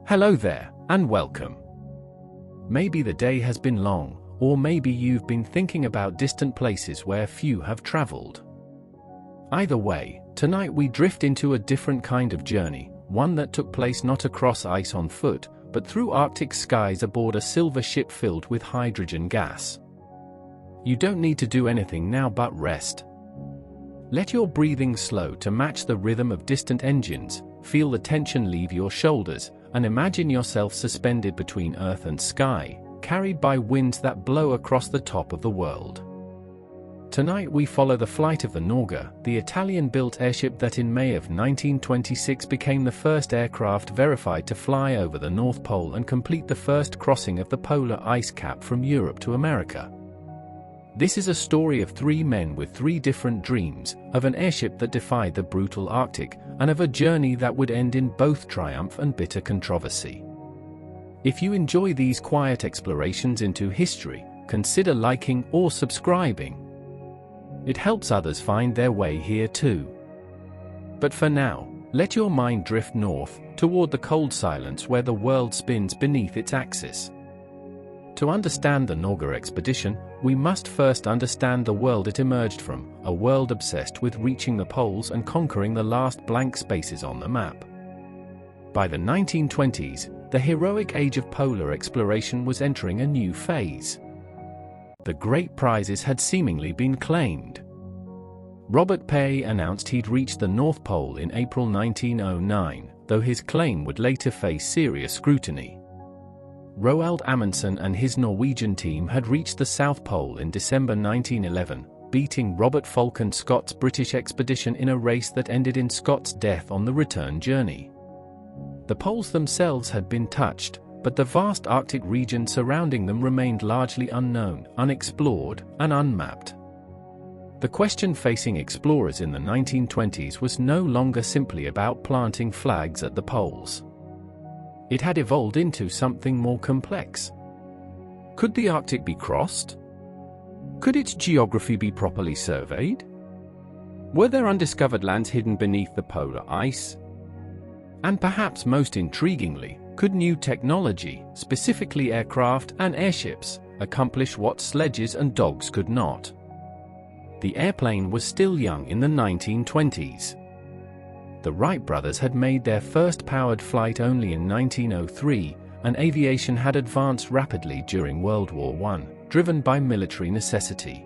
Hello there, and welcome. Maybe the day has been long, or maybe you've been thinking about distant places where few have traveled. Either way, tonight we drift into a different kind of journey, one that took place not across ice on foot, but through Arctic skies aboard a silver ship filled with hydrogen gas. You don't need to do anything now but rest. Let your breathing slow to match the rhythm of distant engines, feel the tension leave your shoulders, and imagine yourself suspended between earth and sky, carried by winds that blow across the top of the world. Tonight we follow the flight of the Norge, the Italian-built airship that in May of 1926 became the first aircraft verified to fly over the North Pole and complete the first crossing of the polar ice cap from Europe to America. This is a story of three men with three different dreams, of an airship that defied the brutal Arctic, and of a journey that would end in both triumph and bitter controversy. If you enjoy these quiet explorations into history, consider liking or subscribing. It helps others find their way here too. But for now, let your mind drift north, toward the cold silence where the world spins beneath its axis. To understand the Norge expedition, we must first understand the world it emerged from, a world obsessed with reaching the poles and conquering the last blank spaces on the map. By the 1920s, the heroic age of polar exploration was entering a new phase. The great prizes had seemingly been claimed. Robert Peary announced he'd reached the North Pole in April 1909, though his claim would later face serious scrutiny. Roald Amundsen and his Norwegian team had reached the South Pole in December 1911, beating Robert Falcon Scott's British expedition in a race that ended in Scott's death on the return journey. The poles themselves had been touched, but the vast Arctic region surrounding them remained largely unknown, unexplored, and unmapped. The question facing explorers in the 1920s was no longer simply about planting flags at the poles. It had evolved into something more complex. Could the Arctic be crossed? Could its geography be properly surveyed? Were there undiscovered lands hidden beneath the polar ice? And perhaps most intriguingly, could new technology, specifically aircraft and airships, accomplish what sledges and dogs could not? The airplane was still young in the 1920s. The Wright brothers had made their first powered flight only in 1903, and aviation had advanced rapidly during World War I, driven by military necessity.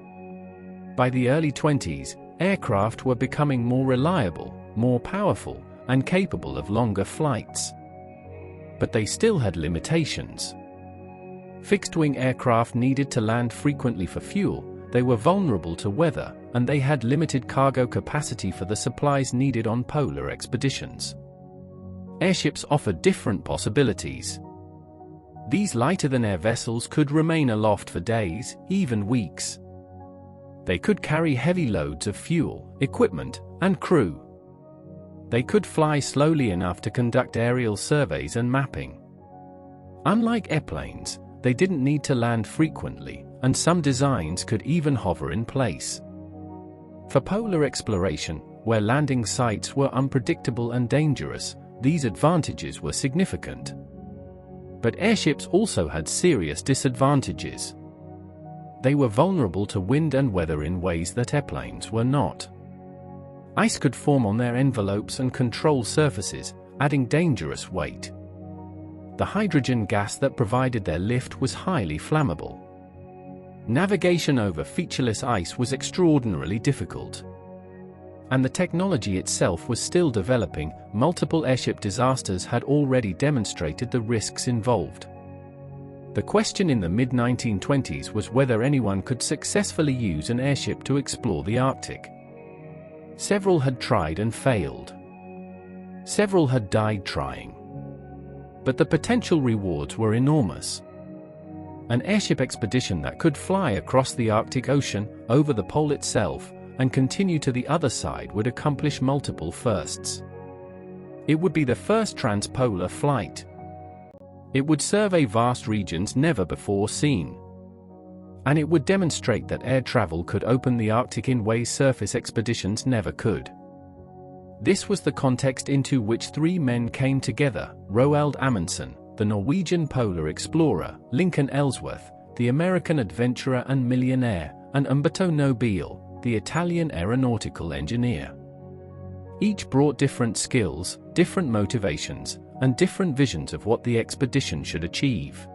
By the early 20s, aircraft were becoming more reliable, more powerful, and capable of longer flights. But they still had limitations. Fixed-wing aircraft needed to land frequently for fuel, they were vulnerable to weather, and they had limited cargo capacity for the supplies needed on polar expeditions. Airships offered different possibilities. These lighter-than-air vessels could remain aloft for days, even weeks. They could carry heavy loads of fuel, equipment, and crew. They could fly slowly enough to conduct aerial surveys and mapping. Unlike airplanes, they didn't need to land frequently, and some designs could even hover in place. For polar exploration, where landing sites were unpredictable and dangerous, these advantages were significant. But airships also had serious disadvantages. They were vulnerable to wind and weather in ways that airplanes were not. Ice could form on their envelopes and control surfaces, adding dangerous weight. The hydrogen gas that provided their lift was highly flammable. Navigation over featureless ice was extraordinarily difficult. And the technology itself was still developing. Multiple airship disasters had already demonstrated the risks involved. The question in the mid-1920s was whether anyone could successfully use an airship to explore the Arctic. Several had tried and failed. Several had died trying. But the potential rewards were enormous. An airship expedition that could fly across the Arctic Ocean, over the pole itself, and continue to the other side would accomplish multiple firsts. It would be the first transpolar flight. It would survey vast regions never before seen. And it would demonstrate that air travel could open the Arctic in ways surface expeditions never could. This was the context into which three men came together: Roald Amundsen, the Norwegian polar explorer; Lincoln Ellsworth, the American adventurer and millionaire; and Umberto Nobile, the Italian aeronautical engineer. Each brought different skills, different motivations, and different visions of what the expedition should achieve.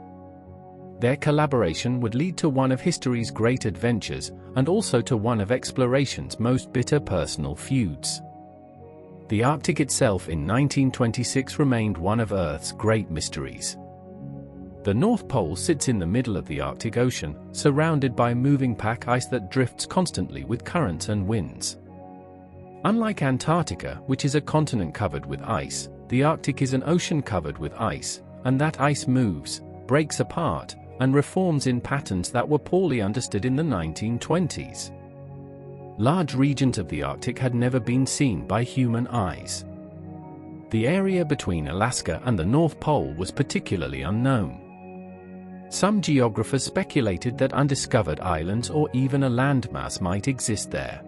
Their collaboration would lead to one of history's great adventures, and also to one of exploration's most bitter personal feuds. The Arctic itself in 1926 remained one of Earth's great mysteries. The North Pole sits in the middle of the Arctic Ocean, surrounded by moving pack ice that drifts constantly with currents and winds. Unlike Antarctica, which is a continent covered with ice, the Arctic is an ocean covered with ice, and that ice moves, breaks apart, and reforms in patterns that were poorly understood in the 1920s. Large regions of the Arctic had never been seen by human eyes. The area between Alaska and the North Pole was particularly unknown. Some geographers speculated that undiscovered islands or even a landmass might exist there.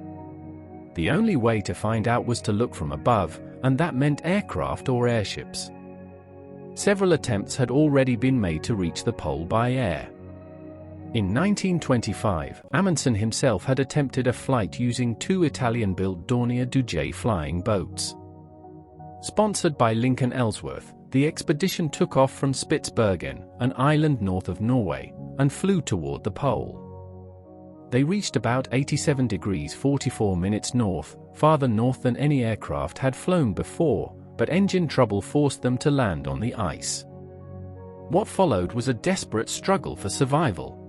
The only way to find out was to look from above, and that meant aircraft or airships. Several attempts had already been made to reach the pole by air. In 1925, Amundsen himself had attempted a flight using two Italian-built Dornier Dugay flying boats. Sponsored by Lincoln Ellsworth, the expedition took off from Spitsbergen, an island north of Norway, and flew toward the pole. They reached about 87 degrees 44 minutes north, farther north than any aircraft had flown before, but engine trouble forced them to land on the ice. What followed was a desperate struggle for survival.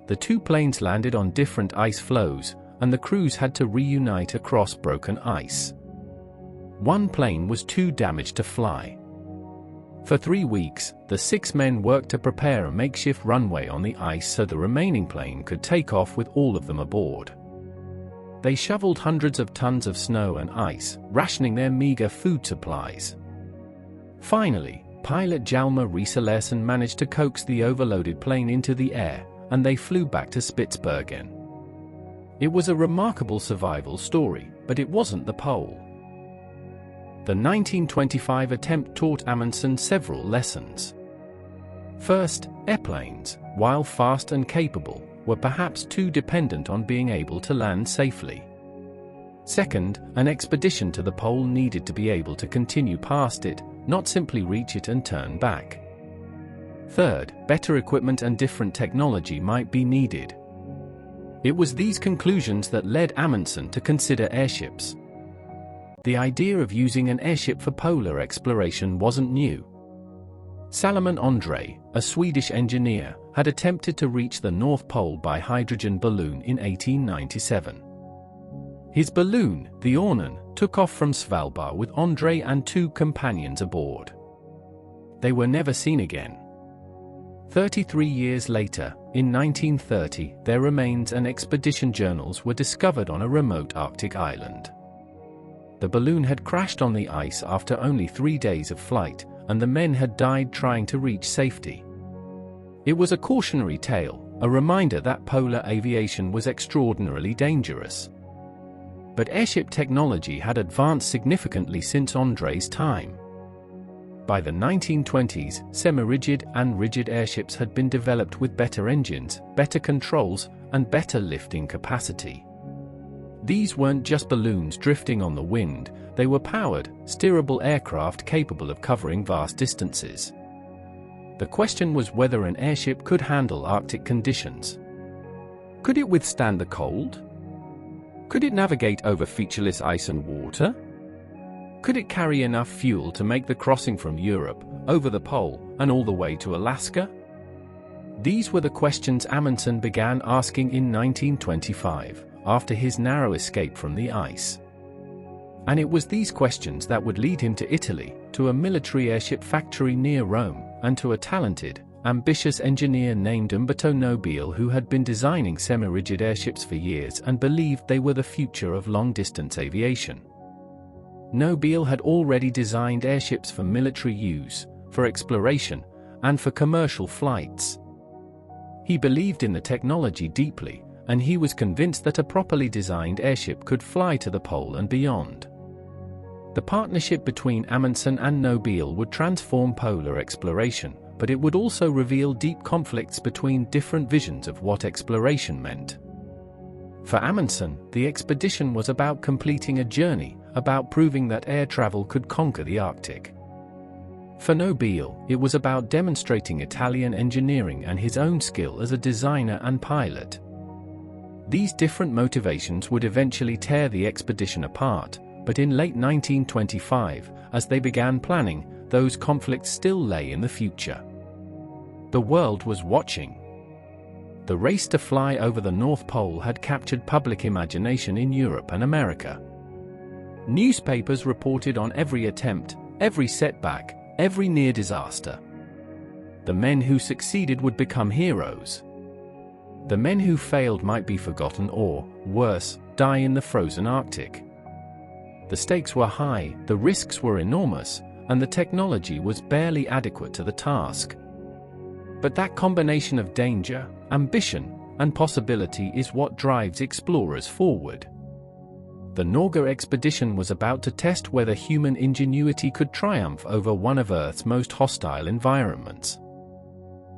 The two planes landed on different ice floes, and the crews had to reunite across broken ice. One plane was too damaged to fly. For 3 weeks, the 6 men worked to prepare a makeshift runway on the ice so the remaining plane could take off with all of them aboard. They shoveled hundreds of tons of snow and ice, rationing their meager food supplies. Finally, pilot Hjalmar Riise-Larsen managed to coax the overloaded plane into the air, and they flew back to Spitsbergen. It was a remarkable survival story, but it wasn't the pole. The 1925 attempt taught Amundsen several lessons. First, airplanes, while fast and capable, were perhaps too dependent on being able to land safely. Second, an expedition to the pole needed to be able to continue past it, not simply reach it and turn back. Third, better equipment and different technology might be needed. It was these conclusions that led Amundsen to consider airships. The idea of using an airship for polar exploration wasn't new. Salomon André, a Swedish engineer, had attempted to reach the North Pole by hydrogen balloon in 1897. His balloon, the Ornen, took off from Svalbard with André and 2 companions aboard. They were never seen again. 33 years later, in 1930, their remains and expedition journals were discovered on a remote Arctic island. The balloon had crashed on the ice after only 3 days of flight, and the men had died trying to reach safety. It was a cautionary tale, a reminder that polar aviation was extraordinarily dangerous. But airship technology had advanced significantly since André's time. By the 1920s, semi-rigid and rigid airships had been developed with better engines, better controls, and better lifting capacity. These weren't just balloons drifting on the wind, they were powered, steerable aircraft capable of covering vast distances. The question was whether an airship could handle Arctic conditions. Could it withstand the cold? Could it navigate over featureless ice and water? Could it carry enough fuel to make the crossing from Europe, over the pole, and all the way to Alaska? These were the questions Amundsen began asking in 1925, after his narrow escape from the ice. And it was these questions that would lead him to Italy, to a military airship factory near Rome, and to a talented, ambitious engineer named Umberto Nobile, who had been designing semi-rigid airships for years and believed they were the future of long-distance aviation. Nobile had already designed airships for military use, for exploration, and for commercial flights. He believed in the technology deeply, and he was convinced that a properly designed airship could fly to the pole and beyond. The partnership between Amundsen and Nobile would transform polar exploration, but it would also reveal deep conflicts between different visions of what exploration meant. For Amundsen, the expedition was about completing a journey, about proving that air travel could conquer the Arctic. For Nobile, it was about demonstrating Italian engineering and his own skill as a designer and pilot. These different motivations would eventually tear the expedition apart, but in late 1925, as they began planning, those conflicts still lay in the future. The world was watching. The race to fly over the North Pole had captured public imagination in Europe and America. Newspapers reported on every attempt, every setback, every near disaster. The men who succeeded would become heroes. The men who failed might be forgotten or, worse, die in the frozen Arctic. The stakes were high, the risks were enormous, and the technology was barely adequate to the task. But that combination of danger, ambition, and possibility is what drives explorers forward. The Norge expedition was about to test whether human ingenuity could triumph over one of Earth's most hostile environments.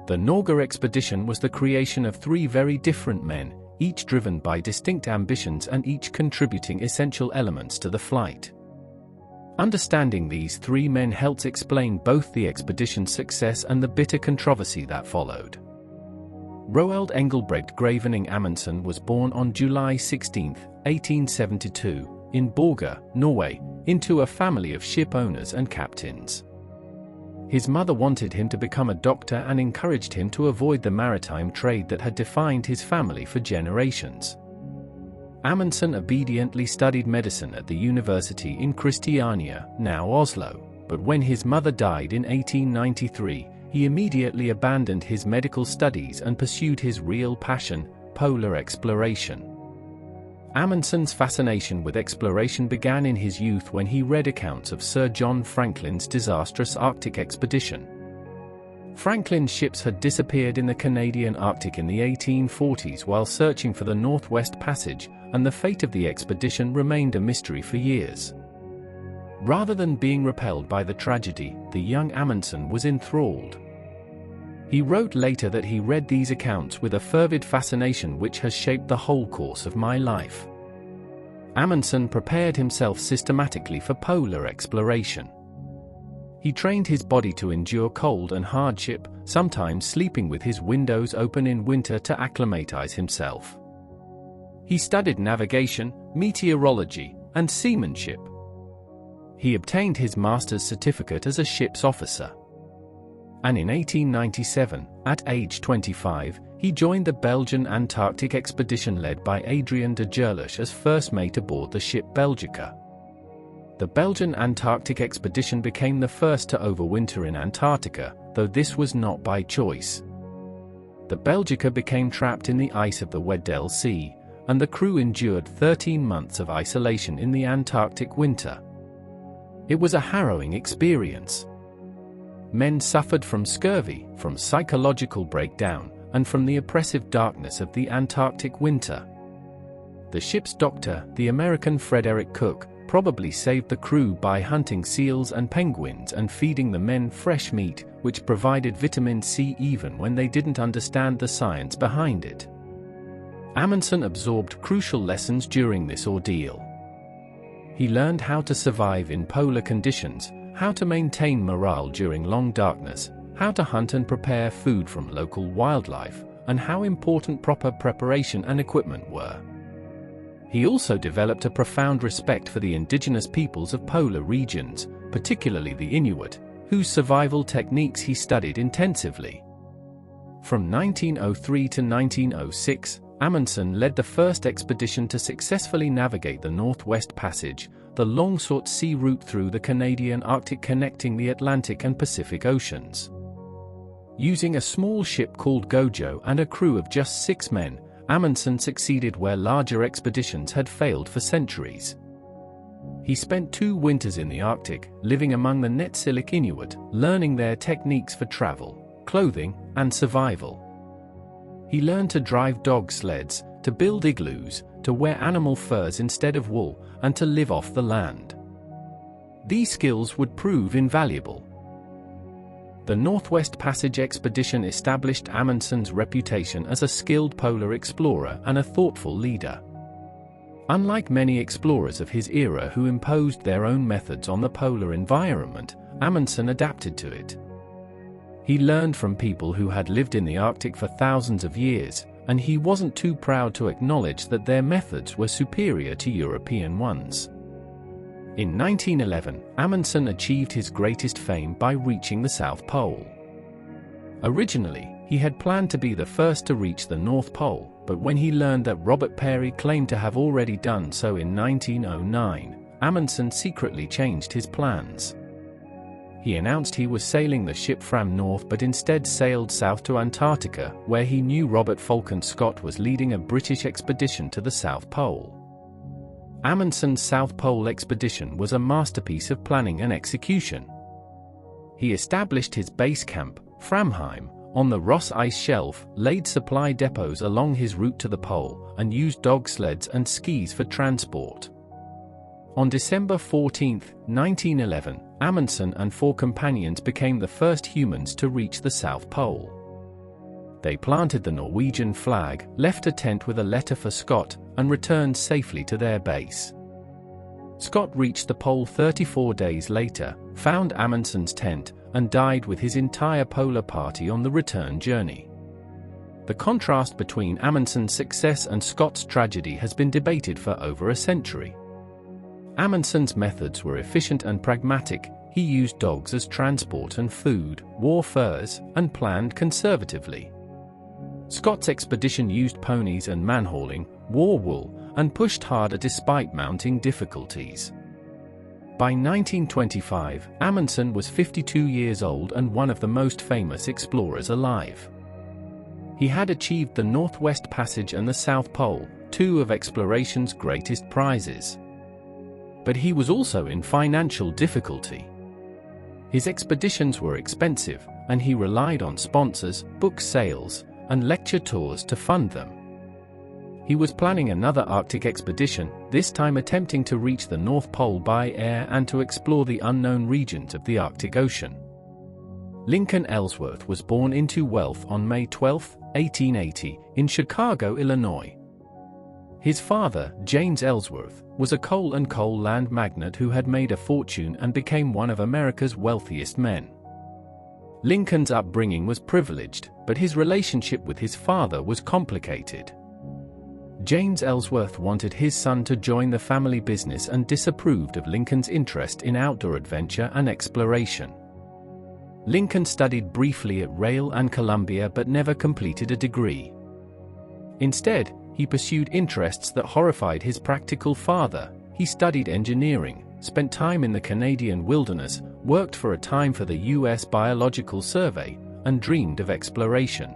The Norge expedition was the creation of three very different men, each driven by distinct ambitions and each contributing essential elements to the flight. Understanding these three men helps explain both the expedition's success and the bitter controversy that followed. Roald Engelbrekt Gravening Amundsen was born on July 16, 1872, in Borge, Norway, into a family of ship owners and captains. His mother wanted him to become a doctor and encouraged him to avoid the maritime trade that had defined his family for generations. Amundsen obediently studied medicine at the university in Christiania, now Oslo, but when his mother died in 1893, he immediately abandoned his medical studies and pursued his real passion, polar exploration. Amundsen's fascination with exploration began in his youth when he read accounts of Sir John Franklin's disastrous Arctic expedition. Franklin's ships had disappeared in the Canadian Arctic in the 1840s while searching for the Northwest Passage, and the fate of the expedition remained a mystery for years. Rather than being repelled by the tragedy, the young Amundsen was enthralled. He wrote later that he read these accounts with a fervid fascination which has shaped the whole course of my life. Amundsen prepared himself systematically for polar exploration. He trained his body to endure cold and hardship, sometimes sleeping with his windows open in winter to acclimatize himself. He studied navigation, meteorology, and seamanship. He obtained his master's certificate as a ship's officer. And in 1897, at age 25, he joined the Belgian Antarctic expedition led by Adrien de Gerlache as first mate aboard the ship Belgica. The Belgian Antarctic expedition became the first to overwinter in Antarctica, though this was not by choice. The Belgica became trapped in the ice of the Weddell Sea, and the crew endured 13 months of isolation in the Antarctic winter. It was a harrowing experience. Men suffered from scurvy, from psychological breakdown, and from the oppressive darkness of the Antarctic winter. The ship's doctor, the American Frederick Cook, probably saved the crew by hunting seals and penguins and feeding the men fresh meat, which provided vitamin C even when they didn't understand the science behind it. Amundsen absorbed crucial lessons during this ordeal. He learned how to survive in polar conditions, how to maintain morale during long darkness, how to hunt and prepare food from local wildlife, and how important proper preparation and equipment were. He also developed a profound respect for the indigenous peoples of polar regions, particularly the Inuit, whose survival techniques he studied intensively. From 1903 to 1906, Amundsen led the first expedition to successfully navigate the Northwest Passage, the long-sought sea route through the Canadian Arctic connecting the Atlantic and Pacific Oceans. Using a small ship called Gojo and a crew of just 6 men, Amundsen succeeded where larger expeditions had failed for centuries. He spent 2 winters in the Arctic, living among the Netsilik Inuit, learning their techniques for travel, clothing, and survival. He learned to drive dog sleds, to build igloos, to wear animal furs instead of wool, and to live off the land. these skills would prove invaluable. The Northwest Passage expedition established Amundsen's reputation as a skilled polar explorer and a thoughtful leader. Unlike many explorers of his era who imposed their own methods on the polar environment, Amundsen adapted to it. He learned from people who had lived in the Arctic for thousands of years, and he wasn't too proud to acknowledge that their methods were superior to European ones. In 1911, Amundsen achieved his greatest fame by reaching the South Pole. Originally, he had planned to be the first to reach the North Pole, but when he learned that Robert Peary claimed to have already done so in 1909, Amundsen secretly changed his plans. He announced he was sailing the ship Fram north but instead sailed south to Antarctica, where he knew Robert Falcon Scott was leading a British expedition to the South Pole. Amundsen's South Pole expedition was a masterpiece of planning and execution. He established his base camp, Framheim, on the Ross Ice Shelf, laid supply depots along his route to the pole, and used dog sleds and skis for transport. On December 14, 1911, Amundsen and 4 companions became the first humans to reach the South Pole. They planted the Norwegian flag, left a tent with a letter for Scott, and returned safely to their base. Scott reached the pole 34 days later, found Amundsen's tent, and died with his entire polar party on the return journey. The contrast between Amundsen's success and Scott's tragedy has been debated for over a century. Amundsen's methods were efficient and pragmatic. He used dogs as transport and food, wore furs, and planned conservatively. Scott's expedition used ponies and manhauling, wore wool, and pushed harder despite mounting difficulties. By 1925, Amundsen was 52 years old and one of the most famous explorers alive. He had achieved the Northwest Passage and the South Pole, 2 of exploration's greatest prizes. But he was also in financial difficulty. His expeditions were expensive, and he relied on sponsors, book sales, and lecture tours to fund them. He was planning another Arctic expedition, this time attempting to reach the North Pole by air and to explore the unknown regions of the Arctic Ocean. Lincoln Ellsworth was born into wealth on May 12, 1880, in Chicago, Illinois. His father, James Ellsworth, was a coal and coal land magnate who had made a fortune and became one of America's wealthiest men. Lincoln's upbringing was privileged, but his relationship with his father was complicated. James Ellsworth wanted his son to join the family business and disapproved of Lincoln's interest in outdoor adventure and exploration. Lincoln studied briefly at Yale and Columbia but never completed a degree. Instead, he pursued interests that horrified his practical father. He studied engineering, spent time in the Canadian wilderness, worked for a time for the U.S. Biological Survey, and dreamed of exploration.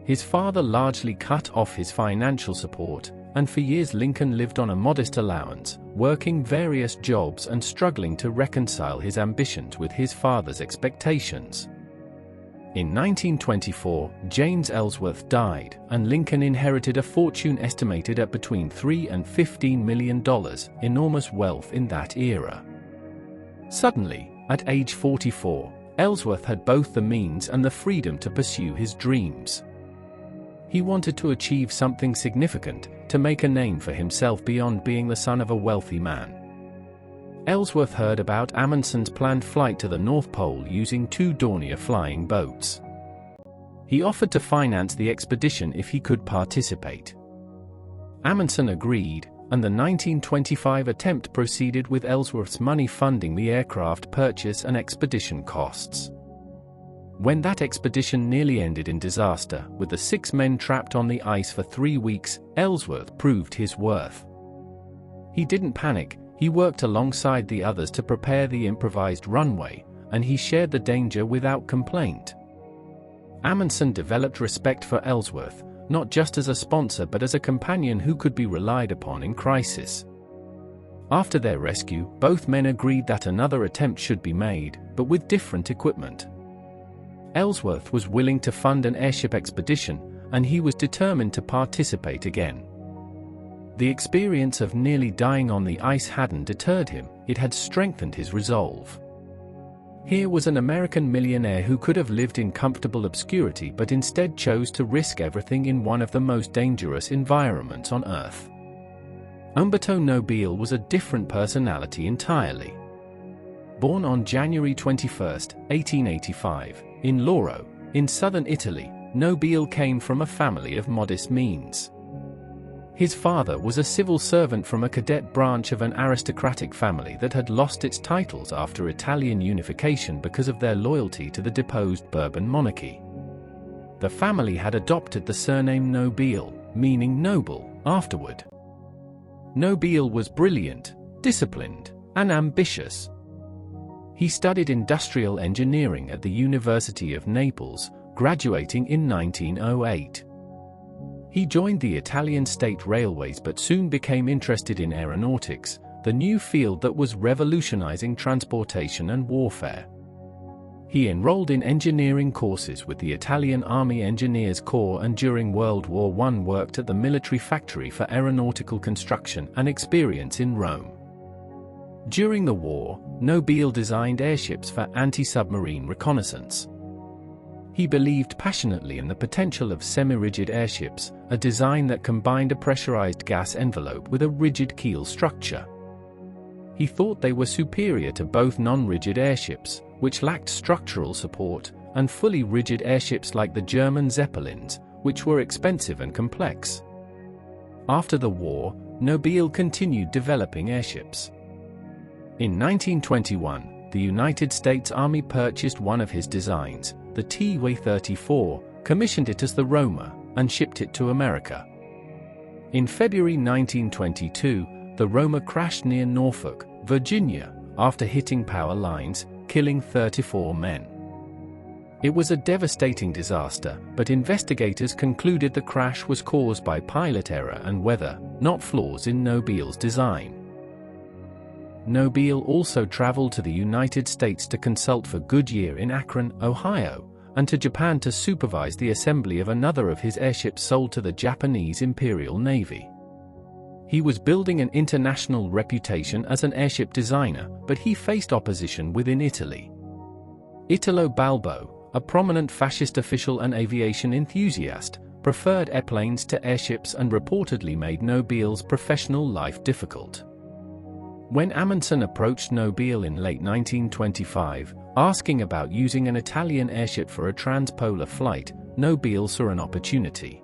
His father largely cut off his financial support, and for years Lincoln lived on a modest allowance, working various jobs and struggling to reconcile his ambitions with his father's expectations. In 1924, James Ellsworth died, and Lincoln inherited a fortune estimated at between $3 and $15 million, enormous wealth in that era. Suddenly, at age 44, Ellsworth had both the means and the freedom to pursue his dreams. He wanted to achieve something significant, to make a name for himself beyond being the son of a wealthy man. Ellsworth heard about Amundsen's planned flight to the North Pole using 2 Dornier flying boats. He offered to finance the expedition if he could participate. Amundsen agreed, and the 1925 attempt proceeded with Ellsworth's money funding the aircraft purchase and expedition costs. When that expedition nearly ended in disaster, with the 6 men trapped on the ice for 3 weeks, Ellsworth proved his worth. He didn't panic. He worked alongside the others to prepare the improvised runway, and he shared the danger without complaint. Amundsen developed respect for Ellsworth, not just as a sponsor but as a companion who could be relied upon in crisis. After their rescue, both men agreed that another attempt should be made, but with different equipment. Ellsworth was willing to fund an airship expedition, and he was determined to participate again. The experience of nearly dying on the ice hadn't deterred him, it had strengthened his resolve. Here was an American millionaire who could have lived in comfortable obscurity but instead chose to risk everything in one of the most dangerous environments on Earth. Umberto Nobile was a different personality entirely. Born on January 21, 1885, in Loro, in southern Italy, Nobile came from a family of modest means. His father was a civil servant from a cadet branch of an aristocratic family that had lost its titles after Italian unification because of their loyalty to the deposed Bourbon monarchy. The family had adopted the surname Nobile, meaning noble, afterward. Nobile was brilliant, disciplined, and ambitious. He studied industrial engineering at the University of Naples, graduating in 1908. He joined the Italian state railways but soon became interested in aeronautics, the new field that was revolutionizing transportation and warfare. He enrolled in engineering courses with the Italian Army Engineers Corps and during World War I worked at the military factory for aeronautical construction and experience in Rome. During the war, Nobile designed airships for anti-submarine reconnaissance. He believed passionately in the potential of semi-rigid airships, a design that combined a pressurized gas envelope with a rigid keel structure. He thought they were superior to both non-rigid airships, which lacked structural support, and fully rigid airships like the German Zeppelins, which were expensive and complex. After the war, Nobile continued developing airships. In 1921, the United States Army purchased one of his designs, the TW-34, commissioned it as the Roma, and shipped it to America. In February 1922, the Roma crashed near Norfolk, Virginia, after hitting power lines, killing 34 men. It was a devastating disaster, but investigators concluded the crash was caused by pilot error and weather, not flaws in Nobile's design. Nobile also traveled to the United States to consult for Goodyear in Akron, Ohio, and to Japan to supervise the assembly of another of his airships sold to the Japanese Imperial Navy. He was building an international reputation as an airship designer, but he faced opposition within Italy. Italo Balbo, a prominent fascist official and aviation enthusiast, preferred airplanes to airships and reportedly made Nobile's professional life difficult. When Amundsen approached Nobile in late 1925, asking about using an Italian airship for a transpolar flight, Nobile saw an opportunity.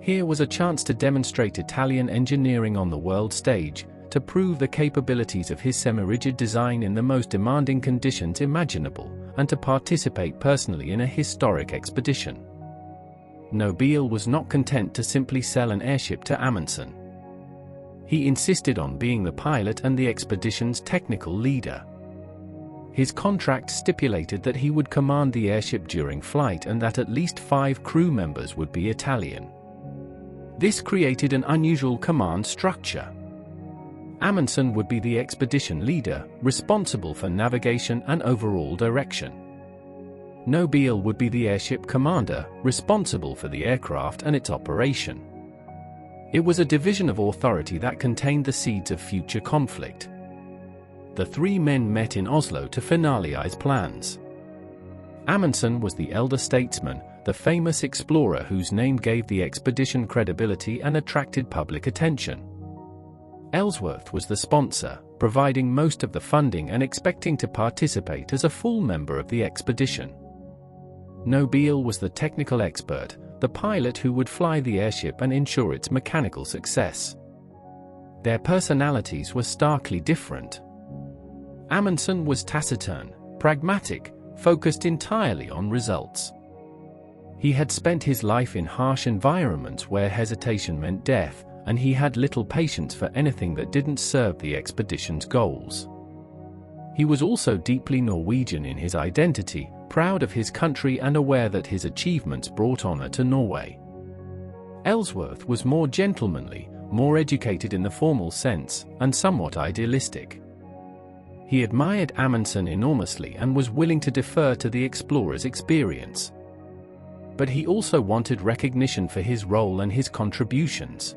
Here was a chance to demonstrate Italian engineering on the world stage, to prove the capabilities of his semi-rigid design in the most demanding conditions imaginable, and to participate personally in a historic expedition. Nobile was not content to simply sell an airship to Amundsen. He insisted on being the pilot and the expedition's technical leader. His contract stipulated that he would command the airship during flight and that at least 5 crew members would be Italian. This created an unusual command structure. Amundsen would be the expedition leader, responsible for navigation and overall direction. Nobile would be the airship commander, responsible for the aircraft and its operation. It was a division of authority that contained the seeds of future conflict. The 3 men met in Oslo to finalize plans. Amundsen was the elder statesman, the famous explorer whose name gave the expedition credibility and attracted public attention. Ellsworth was the sponsor, providing most of the funding and expecting to participate as a full member of the expedition. Nobile was the technical expert, the pilot who would fly the airship and ensure its mechanical success. Their personalities were starkly different. Amundsen was taciturn, pragmatic, focused entirely on results. He had spent his life in harsh environments where hesitation meant death, and he had little patience for anything that didn't serve the expedition's goals. He was also deeply Norwegian in his identity, proud of his country and aware that his achievements brought honor to Norway. Ellsworth was more gentlemanly, more educated in the formal sense, and somewhat idealistic. He admired Amundsen enormously and was willing to defer to the explorer's experience. But he also wanted recognition for his role and his contributions.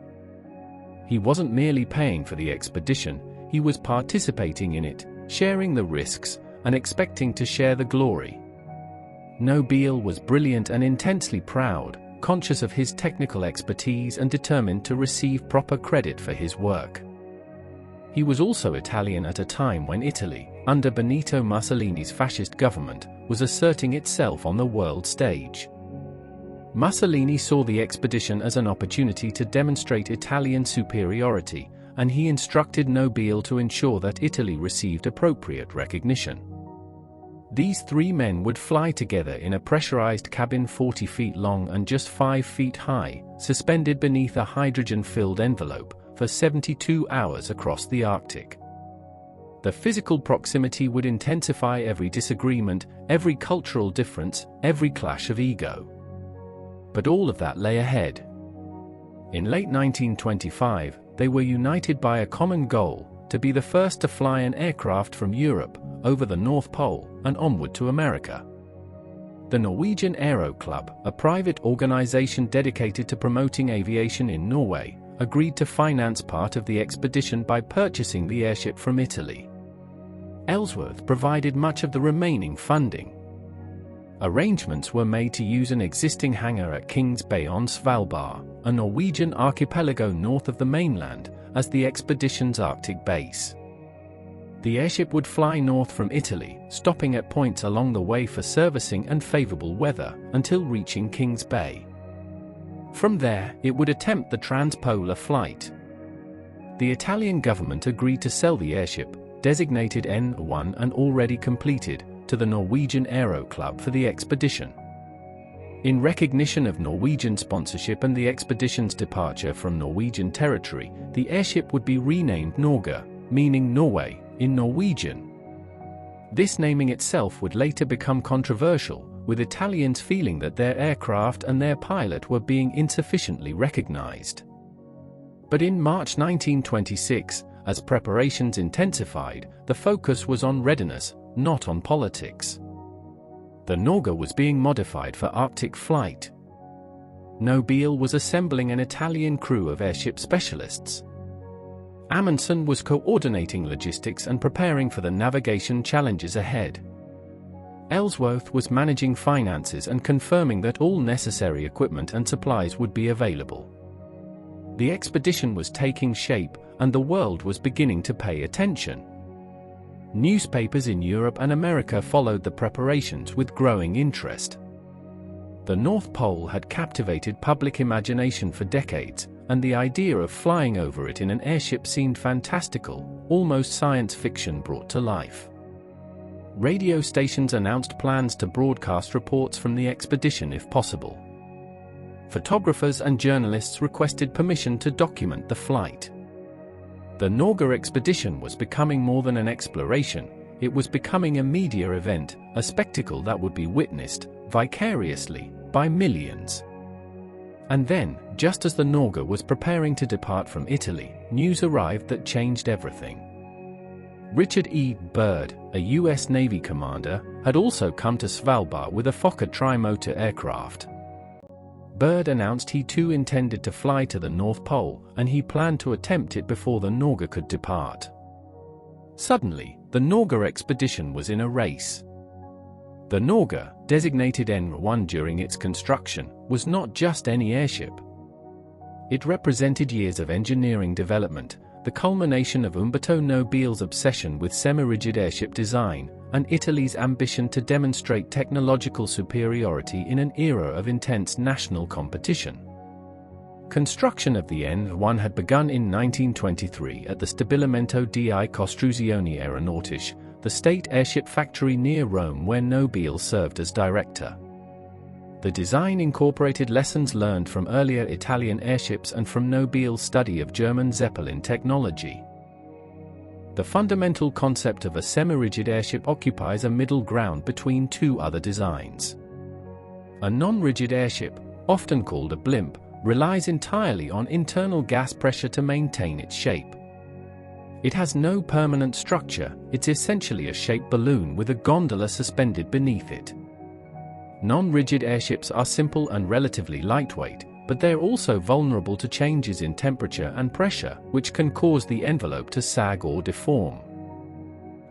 He wasn't merely paying for the expedition, he was participating in it, sharing the risks, and expecting to share the glory. Nobile was brilliant and intensely proud, conscious of his technical expertise and determined to receive proper credit for his work. He was also Italian at a time when Italy, under Benito Mussolini's fascist government, was asserting itself on the world stage. Mussolini saw the expedition as an opportunity to demonstrate Italian superiority, and he instructed Nobile to ensure that Italy received appropriate recognition. These three men would fly together in a pressurized cabin 40 feet long and just 5 feet high, suspended beneath a hydrogen-filled envelope, for 72 hours across the Arctic. The physical proximity would intensify every disagreement, every cultural difference, every clash of ego. But all of that lay ahead. In late 1925, they were united by a common goal: to be the first to fly an aircraft from Europe, over the North Pole, and onward to America. The Norwegian Aero Club, a private organization dedicated to promoting aviation in Norway, agreed to finance part of the expedition by purchasing the airship from Italy. Ellsworth provided much of the remaining funding. Arrangements were made to use an existing hangar at Kings Bay on Svalbard, a Norwegian archipelago north of the mainland, as the expedition's Arctic base. The airship would fly north from Italy, stopping at points along the way for servicing and favorable weather, until reaching Kings Bay. From there, it would attempt the transpolar flight. The Italian government agreed to sell the airship, designated N1 and already completed, to the Norwegian Aero Club for the expedition. In recognition of Norwegian sponsorship and the expedition's departure from Norwegian territory, the airship would be renamed Norge, meaning Norway, in Norwegian. This naming itself would later become controversial, with Italians feeling that their aircraft and their pilot were being insufficiently recognized. But in March 1926, as preparations intensified, the focus was on readiness, not on politics. The Norge was being modified for Arctic flight. Nobile was assembling an Italian crew of airship specialists. Amundsen was coordinating logistics and preparing for the navigation challenges ahead. Ellsworth was managing finances and confirming that all necessary equipment and supplies would be available. The expedition was taking shape, and the world was beginning to pay attention. Newspapers in Europe and America followed the preparations with growing interest. The North Pole had captivated public imagination for decades, and the idea of flying over it in an airship seemed fantastical, almost science fiction brought to life. Radio stations announced plans to broadcast reports from the expedition if possible. Photographers and journalists requested permission to document the flight. The Norge expedition was becoming more than an exploration, it was becoming a media event, a spectacle that would be witnessed, vicariously, by millions. And then, just as the Norge was preparing to depart from Italy, news arrived that changed everything. Richard E. Byrd, a U.S. Navy commander, had also come to Svalbard with a Fokker tri-motor aircraft. Byrd announced he too intended to fly to the North Pole, and he planned to attempt it before the Norge could depart. Suddenly, the Norge expedition was in a race. The Norge, designated N1 during its construction, was not just any airship. It represented years of engineering development, the culmination of Umberto Nobile's obsession with semi-rigid airship design, and Italy's ambition to demonstrate technological superiority in an era of intense national competition. Construction of the N1 had begun in 1923 at the Stabilimento di Costruzioni Aeronautiche, the state airship factory near Rome where Nobile served as director. The design incorporated lessons learned from earlier Italian airships and from Nobile's study of German Zeppelin technology. The fundamental concept of a semi-rigid airship occupies a middle ground between two other designs. A non-rigid airship, often called a blimp, relies entirely on internal gas pressure to maintain its shape. It has no permanent structure, it's essentially a shaped balloon with a gondola suspended beneath it. Non-rigid airships are simple and relatively lightweight, but they're also vulnerable to changes in temperature and pressure, which can cause the envelope to sag or deform.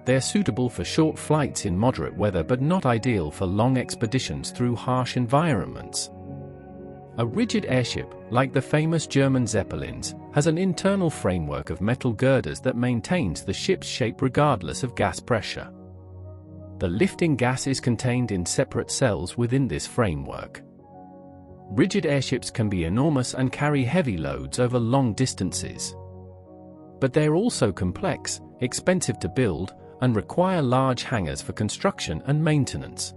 They're suitable for short flights in moderate weather but not ideal for long expeditions through harsh environments. A rigid airship, like the famous German Zeppelins, has an internal framework of metal girders that maintains the ship's shape regardless of gas pressure. The lifting gas is contained in separate cells within this framework. Rigid airships can be enormous and carry heavy loads over long distances. But they're also complex, expensive to build, and require large hangars for construction and maintenance.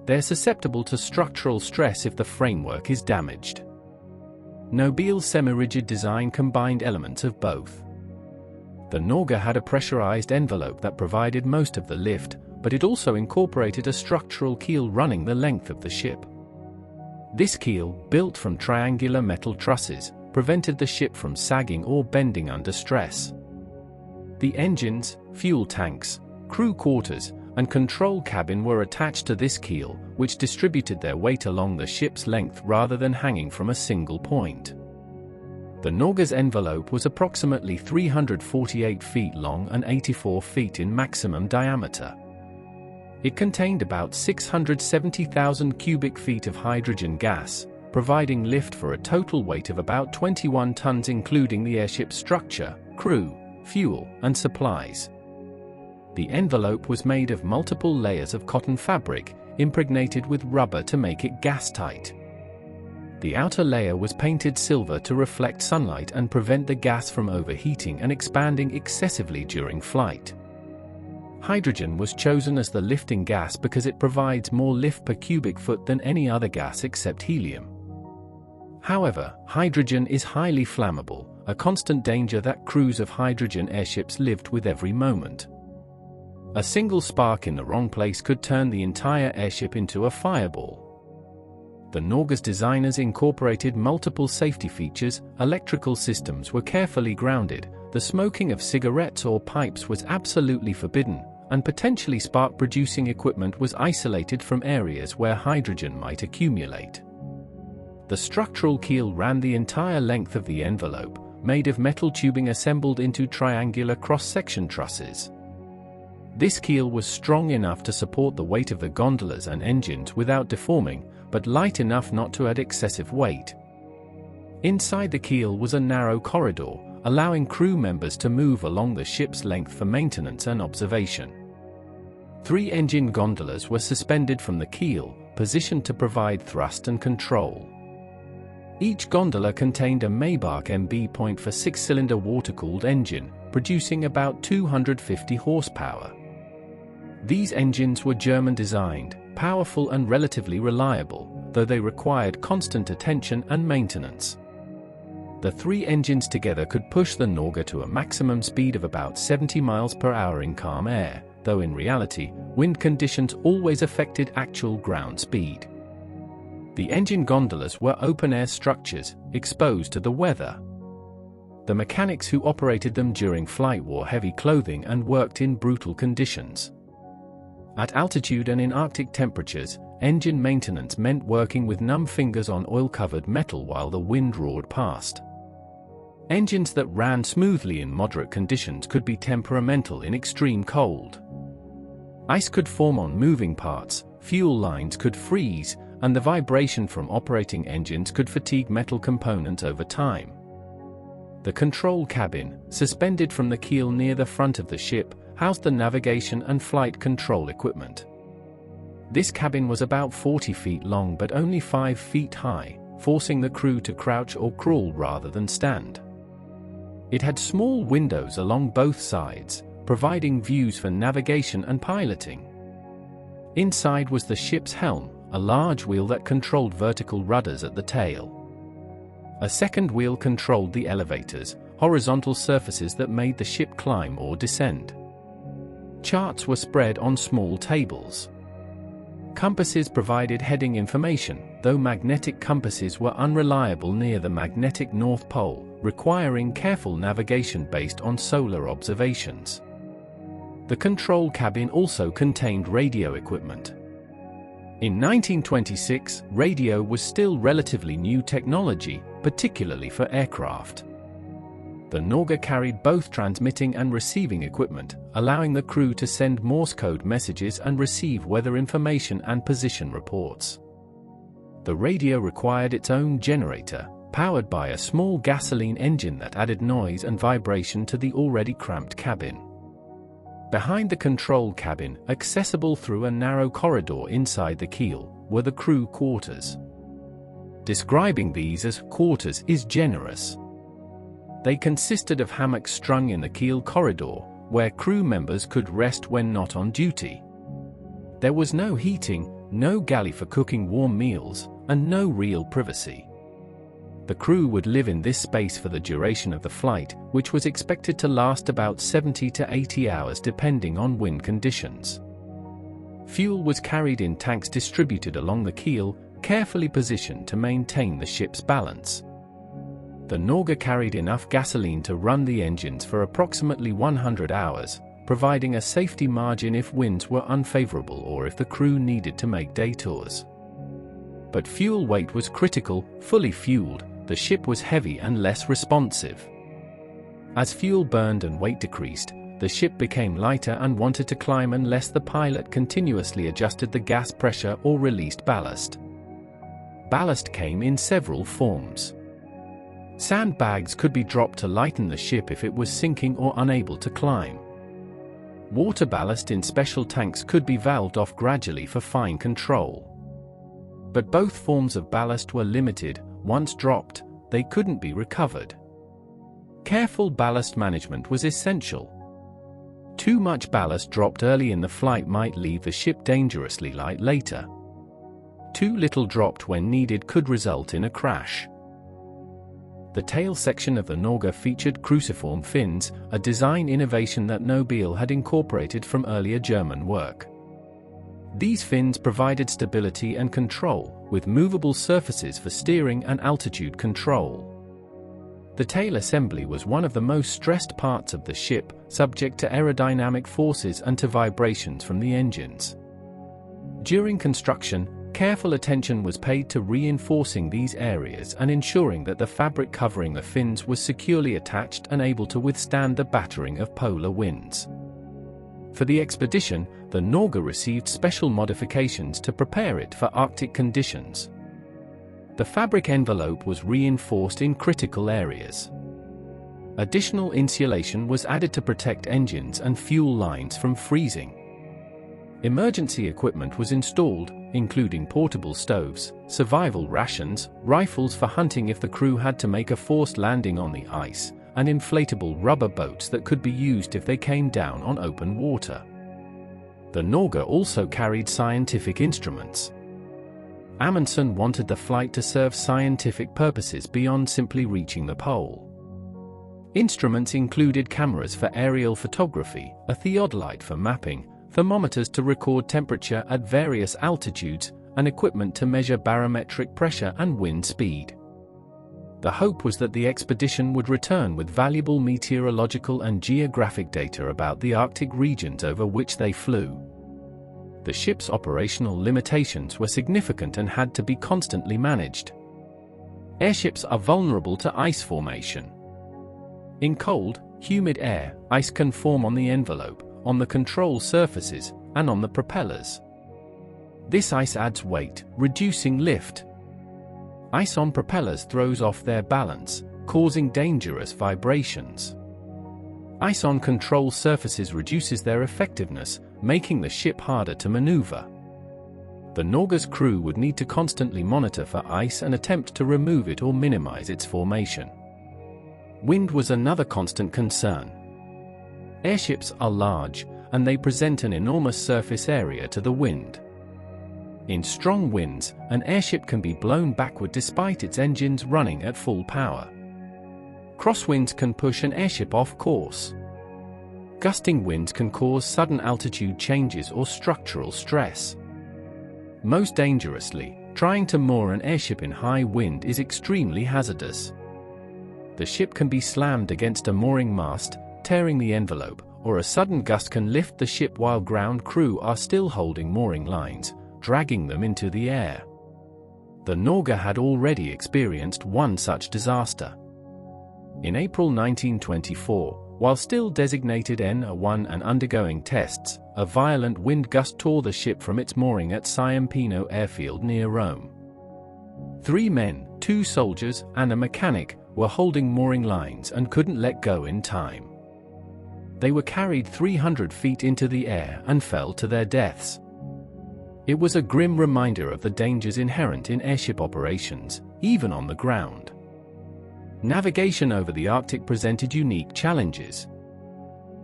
They're susceptible to structural stress if the framework is damaged. Nobile's semi-rigid design combined elements of both. The Norge had a pressurized envelope that provided most of the lift, but it also incorporated a structural keel running the length of the ship. This keel, built from triangular metal trusses, prevented the ship from sagging or bending under stress. The engines, fuel tanks, crew quarters, and control cabin were attached to this keel, which distributed their weight along the ship's length rather than hanging from a single point. The Norge's envelope was approximately 348 feet long and 84 feet in maximum diameter. It contained about 670,000 cubic feet of hydrogen gas, providing lift for a total weight of about 21 tons including the airship's structure, crew, fuel, and supplies. The envelope was made of multiple layers of cotton fabric, impregnated with rubber to make it gas-tight. The outer layer was painted silver to reflect sunlight and prevent the gas from overheating and expanding excessively during flight. Hydrogen was chosen as the lifting gas because it provides more lift per cubic foot than any other gas except helium. However, hydrogen is highly flammable, a constant danger that crews of hydrogen airships lived with every moment. A single spark in the wrong place could turn the entire airship into a fireball. The Norge's designers incorporated multiple safety features. Electrical systems were carefully grounded, the smoking of cigarettes or pipes was absolutely forbidden, and potentially spark-producing equipment was isolated from areas where hydrogen might accumulate. The structural keel ran the entire length of the envelope, made of metal tubing assembled into triangular cross-section trusses. This keel was strong enough to support the weight of the gondolas and engines without deforming, but light enough not to add excessive weight. Inside the keel was a narrow corridor, allowing crew members to move along the ship's length for maintenance and observation. 3 engine gondolas were suspended from the keel, positioned to provide thrust and control. Each gondola contained a Maybach MB for 6-cylinder water-cooled engine, producing about 250 horsepower. These engines were German-designed, powerful and relatively reliable, though they required constant attention and maintenance. The 3 engines together could push the Norge to a maximum speed of about 70 miles per hour in calm air, though in reality, wind conditions always affected actual ground speed. The engine gondolas were open-air structures, exposed to the weather. The mechanics who operated them during flight wore heavy clothing and worked in brutal conditions. At altitude and in Arctic temperatures, engine maintenance meant working with numb fingers on oil-covered metal while the wind roared past. Engines that ran smoothly in moderate conditions could be temperamental in extreme cold. Ice could form on moving parts, fuel lines could freeze, and the vibration from operating engines could fatigue metal components over time. The control cabin, suspended from the keel near the front of the ship, housed the navigation and flight control equipment. This cabin was about 40 feet long but only 5 feet high, forcing the crew to crouch or crawl rather than stand. It had small windows along both sides, providing views for navigation and piloting. Inside was the ship's helm, a large wheel that controlled vertical rudders at the tail. A second wheel controlled the elevators, horizontal surfaces that made the ship climb or descend. Charts were spread on small tables. Compasses provided heading information, though magnetic compasses were unreliable near the magnetic North Pole, requiring careful navigation based on solar observations. The control cabin also contained radio equipment. In 1926, radio was still relatively new technology, particularly for aircraft. The Norge carried both transmitting and receiving equipment, allowing the crew to send Morse code messages and receive weather information and position reports. The radio required its own generator, powered by a small gasoline engine that added noise and vibration to the already cramped cabin. Behind the control cabin, accessible through a narrow corridor inside the keel, were the crew quarters. Describing these as quarters is generous. They consisted of hammocks strung in the keel corridor, where crew members could rest when not on duty. There was no heating, no galley for cooking warm meals, and no real privacy. The crew would live in this space for the duration of the flight, which was expected to last about 70 to 80 hours depending on wind conditions. Fuel was carried in tanks distributed along the keel, carefully positioned to maintain the ship's balance. The Norge carried enough gasoline to run the engines for approximately 100 hours, providing a safety margin if winds were unfavorable or if the crew needed to make day tours. But fuel weight was critical. Fully fueled, the ship was heavy and less responsive. As fuel burned and weight decreased, the ship became lighter and wanted to climb unless the pilot continuously adjusted the gas pressure or released ballast. Ballast came in several forms. Sandbags could be dropped to lighten the ship if it was sinking or unable to climb. Water ballast in special tanks could be valved off gradually for fine control. But both forms of ballast were limited. Once dropped, they couldn't be recovered. Careful ballast management was essential. Too much ballast dropped early in the flight might leave the ship dangerously light later. Too little dropped when needed could result in a crash. The tail section of the Norge featured cruciform fins, a design innovation that Nobile had incorporated from earlier German work. These fins provided stability and control, with movable surfaces for steering and altitude control. The tail assembly was one of the most stressed parts of the ship, subject to aerodynamic forces and to vibrations from the engines. During construction, careful attention was paid to reinforcing these areas and ensuring that the fabric covering the fins was securely attached and able to withstand the battering of polar winds. For the expedition, the Norge received special modifications to prepare it for Arctic conditions. The fabric envelope was reinforced in critical areas. Additional insulation was added to protect engines and fuel lines from freezing. Emergency equipment was installed, including portable stoves, survival rations, rifles for hunting if the crew had to make a forced landing on the ice, and inflatable rubber boats that could be used if they came down on open water. The Norge also carried scientific instruments. Amundsen wanted the flight to serve scientific purposes beyond simply reaching the pole. Instruments included cameras for aerial photography, a theodolite for mapping, thermometers to record temperature at various altitudes, and equipment to measure barometric pressure and wind speed. The hope was that the expedition would return with valuable meteorological and geographic data about the Arctic regions over which they flew. The ship's operational limitations were significant and had to be constantly managed. Airships are vulnerable to ice formation. In cold, humid air, ice can form on the envelope, on the control surfaces, and on the propellers. This ice adds weight, reducing lift. Ice on propellers throws off their balance, causing dangerous vibrations. Ice on control surfaces reduces their effectiveness, making the ship harder to maneuver. The Norge's crew would need to constantly monitor for ice and attempt to remove it or minimize its formation. Wind was another constant concern. Airships are large, and they present an enormous surface area to the wind. In strong winds, an airship can be blown backward despite its engines running at full power. Crosswinds can push an airship off course. Gusting winds can cause sudden altitude changes or structural stress. Most dangerously, trying to moor an airship in high wind is extremely hazardous. The ship can be slammed against a mooring mast, tearing the envelope, or a sudden gust can lift the ship while ground crew are still holding mooring lines, dragging them into the air. The Norge had already experienced one such disaster. In April 1924, while still designated N1 and undergoing tests, a violent wind gust tore the ship from its mooring at Ciampino airfield near Rome. 3 men, 2 soldiers, and a mechanic, were holding mooring lines and couldn't let go in time. They were carried 300 feet into the air and fell to their deaths. It was a grim reminder of the dangers inherent in airship operations, even on the ground. Navigation over the Arctic presented unique challenges.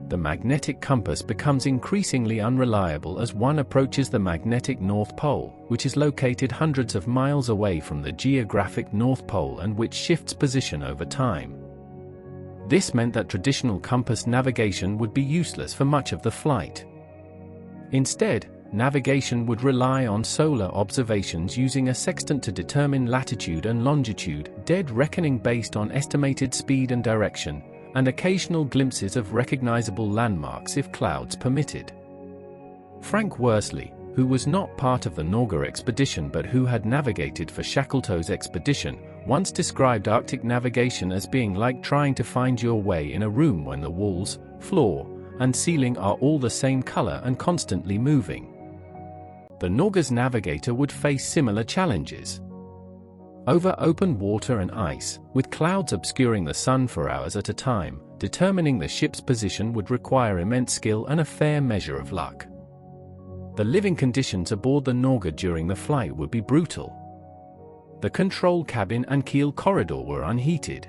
The magnetic compass becomes increasingly unreliable as one approaches the magnetic North Pole, which is located hundreds of miles away from the geographic North Pole and which shifts position over time. This meant that traditional compass navigation would be useless for much of the flight. Instead, navigation would rely on solar observations using a sextant to determine latitude and longitude, dead reckoning based on estimated speed and direction, and occasional glimpses of recognizable landmarks if clouds permitted. Frank Worsley, who was not part of the Norge expedition but who had navigated for Shackletow's expedition, once described Arctic navigation as being like trying to find your way in a room when the walls, floor, and ceiling are all the same color and constantly moving. The Norge's navigator would face similar challenges. Over open water and ice, with clouds obscuring the sun for hours at a time, determining the ship's position would require immense skill and a fair measure of luck. The living conditions aboard the Norge during the flight would be brutal. The control cabin and keel corridor were unheated.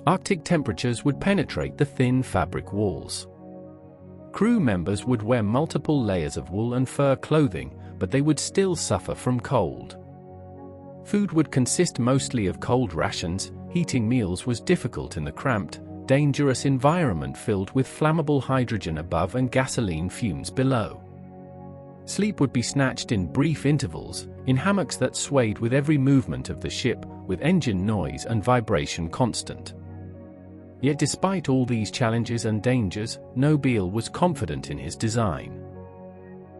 Arctic temperatures would penetrate the thin fabric walls. Crew members would wear multiple layers of wool and fur clothing, but they would still suffer from cold. Food would consist mostly of cold rations. Heating meals was difficult in the cramped, dangerous environment filled with flammable hydrogen above and gasoline fumes below. Sleep would be snatched in brief intervals, in hammocks that swayed with every movement of the ship, with engine noise and vibration constant. Yet despite all these challenges and dangers, Nobile was confident in his design.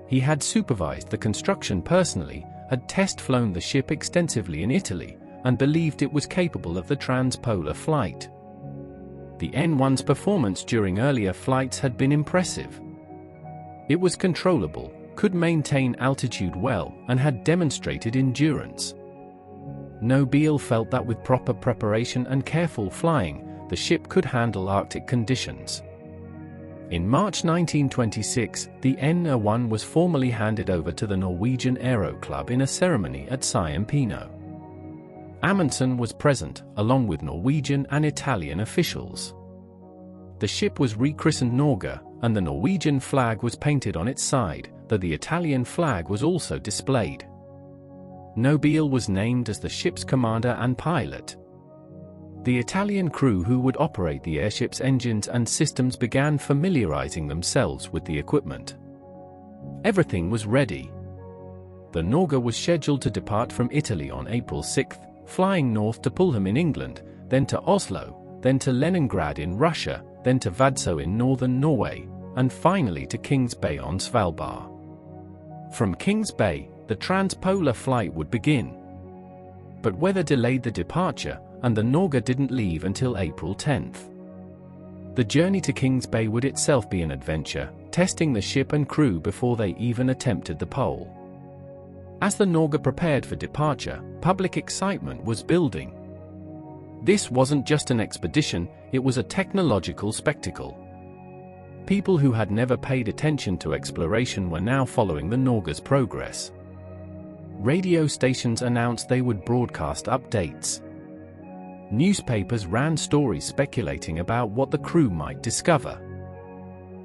He had supervised the construction personally, had test-flown the ship extensively in Italy, and believed it was capable of the transpolar flight. The N1's performance during earlier flights had been impressive. It was controllable, could maintain altitude well, and had demonstrated endurance. Nobile felt that with proper preparation and careful flying, the ship could handle Arctic conditions. In March 1926, the N1 was formally handed over to the Norwegian Aero Club in a ceremony at Ciampino. Amundsen was present, along with Norwegian and Italian officials. The ship was rechristened Norge, and the Norwegian flag was painted on its side, though the Italian flag was also displayed. Nobile was named as the ship's commander and pilot. The Italian crew who would operate the airship's engines and systems began familiarizing themselves with the equipment. Everything was ready. The Norge was scheduled to depart from Italy on April 6, flying north to Pulham in England, then to Oslo, then to Leningrad in Russia, then to Vadsø in northern Norway, and finally to Kings Bay on Svalbard. From Kings Bay, the transpolar flight would begin. But weather delayed the departure, and the Norge didn't leave until April 10. The journey to Kings Bay would itself be an adventure, testing the ship and crew before they even attempted the pole. As the Norge prepared for departure, public excitement was building. This wasn't just an expedition, it was a technological spectacle. People who had never paid attention to exploration were now following the Norge's progress. Radio stations announced they would broadcast updates. Newspapers ran stories speculating about what the crew might discover.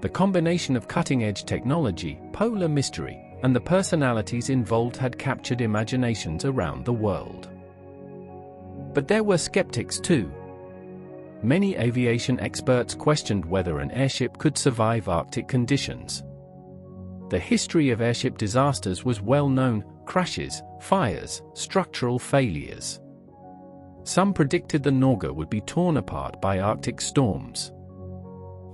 The combination of cutting-edge technology, polar mystery, and the personalities involved had captured imaginations around the world. But there were skeptics too. Many aviation experts questioned whether an airship could survive Arctic conditions. The history of airship disasters was well known: crashes, fires, structural failures. Some predicted the Norge would be torn apart by Arctic storms.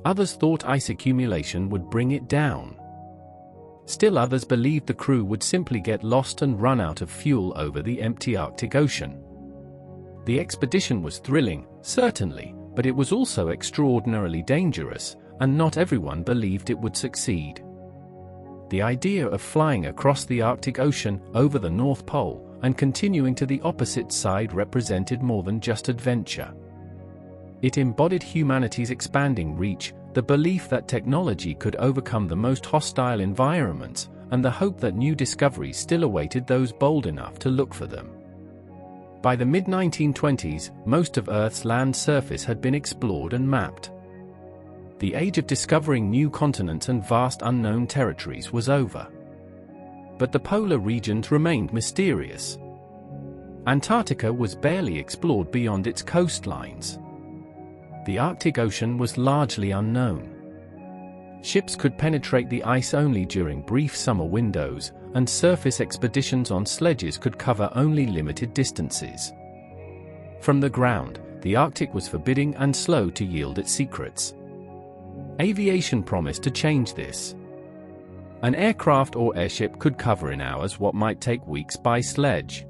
Others thought ice accumulation would bring it down. Still others believed the crew would simply get lost and run out of fuel over the empty Arctic Ocean. The expedition was thrilling, certainly, but it was also extraordinarily dangerous, and not everyone believed it would succeed. The idea of flying across the Arctic Ocean, over the North Pole, and continuing to the opposite side represented more than just adventure. It embodied humanity's expanding reach, the belief that technology could overcome the most hostile environments, and the hope that new discoveries still awaited those bold enough to look for them. By the mid-1920s, most of Earth's land surface had been explored and mapped. The age of discovering new continents and vast unknown territories was over. But the polar regions remained mysterious. Antarctica was barely explored beyond its coastlines. The Arctic Ocean was largely unknown. Ships could penetrate the ice only during brief summer windows, and surface expeditions on sledges could cover only limited distances. From the ground, the Arctic was forbidding and slow to yield its secrets. Aviation promised to change this. An aircraft or airship could cover in hours what might take weeks by sledge.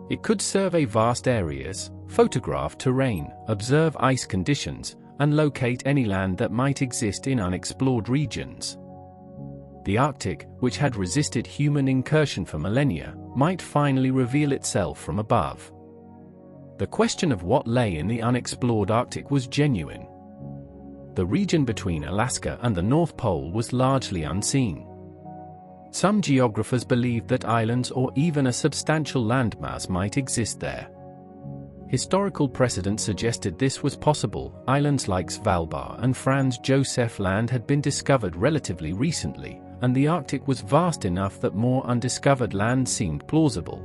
It could survey vast areas, photograph terrain, observe ice conditions, and locate any land that might exist in unexplored regions. The Arctic, which had resisted human incursion for millennia, might finally reveal itself from above. The question of what lay in the unexplored Arctic was genuine. The region between Alaska and the North Pole was largely unseen. Some geographers believed that islands or even a substantial landmass might exist there. Historical precedent suggested this was possible. Islands like Svalbard and Franz Josef Land had been discovered relatively recently, and the Arctic was vast enough that more undiscovered land seemed plausible.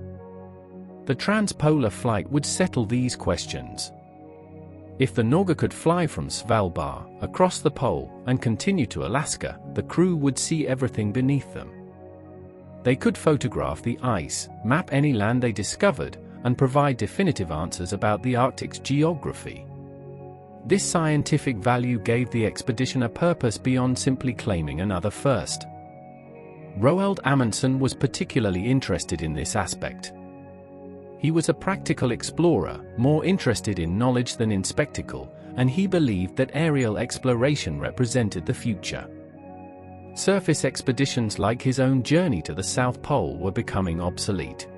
The transpolar flight would settle these questions. If the Norge could fly from Svalbard, across the pole, and continue to Alaska, the crew would see everything beneath them. They could photograph the ice, map any land they discovered, and provide definitive answers about the Arctic's geography. This scientific value gave the expedition a purpose beyond simply claiming another first. Roald Amundsen was particularly interested in this aspect. He was a practical explorer, more interested in knowledge than in spectacle, and he believed that aerial exploration represented the future. Surface expeditions like his own journey to the South Pole were becoming obsolete.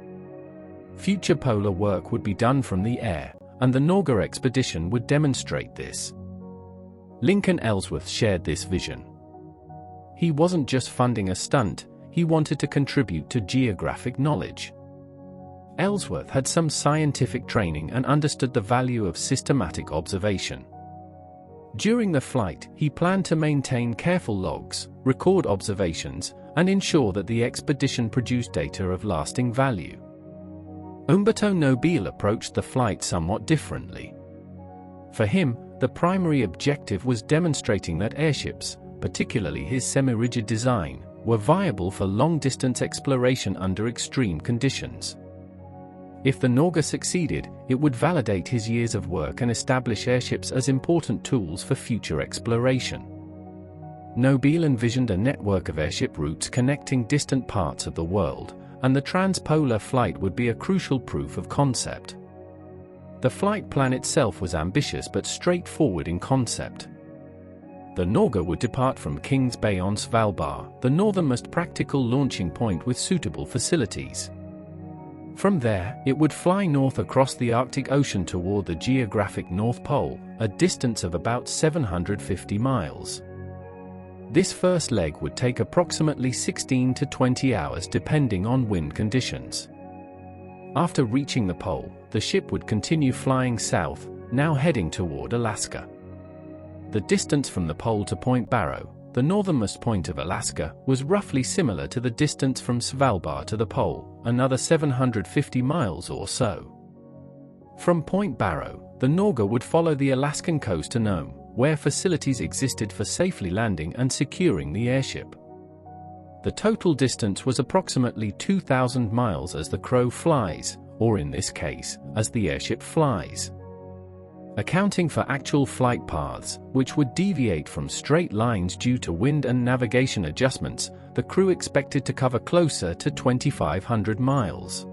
Future polar work would be done from the air, and the Norge expedition would demonstrate this. Lincoln Ellsworth shared this vision. He wasn't just funding a stunt, he wanted to contribute to geographic knowledge. Ellsworth had some scientific training and understood the value of systematic observation. During the flight, he planned to maintain careful logs, record observations, and ensure that the expedition produced data of lasting value. Umberto Nobile approached the flight somewhat differently. For him, the primary objective was demonstrating that airships, particularly his semi-rigid design, were viable for long-distance exploration under extreme conditions. If the Norge succeeded, it would validate his years of work and establish airships as important tools for future exploration. Nobile envisioned a network of airship routes connecting distant parts of the world, and the transpolar flight would be a crucial proof of concept. The flight plan itself was ambitious but straightforward in concept. The Norge would depart from Kings Bay on Svalbard, the northernmost practical launching point with suitable facilities. From there, it would fly north across the Arctic Ocean toward the geographic North Pole, a distance of about 750 miles. This first leg would take approximately 16 to 20 hours depending on wind conditions. After reaching the pole, the ship would continue flying south, now heading toward Alaska. The distance from the pole to Point Barrow, the northernmost point of Alaska, was roughly similar to the distance from Svalbard to the pole, another 750 miles or so. From Point Barrow, the Norge would follow the Alaskan coast to Nome, where facilities existed for safely landing and securing the airship. The total distance was approximately 2,000 miles as the crow flies, or in this case, as the airship flies. Accounting for actual flight paths, which would deviate from straight lines due to wind and navigation adjustments, the crew expected to cover closer to 2,500 miles.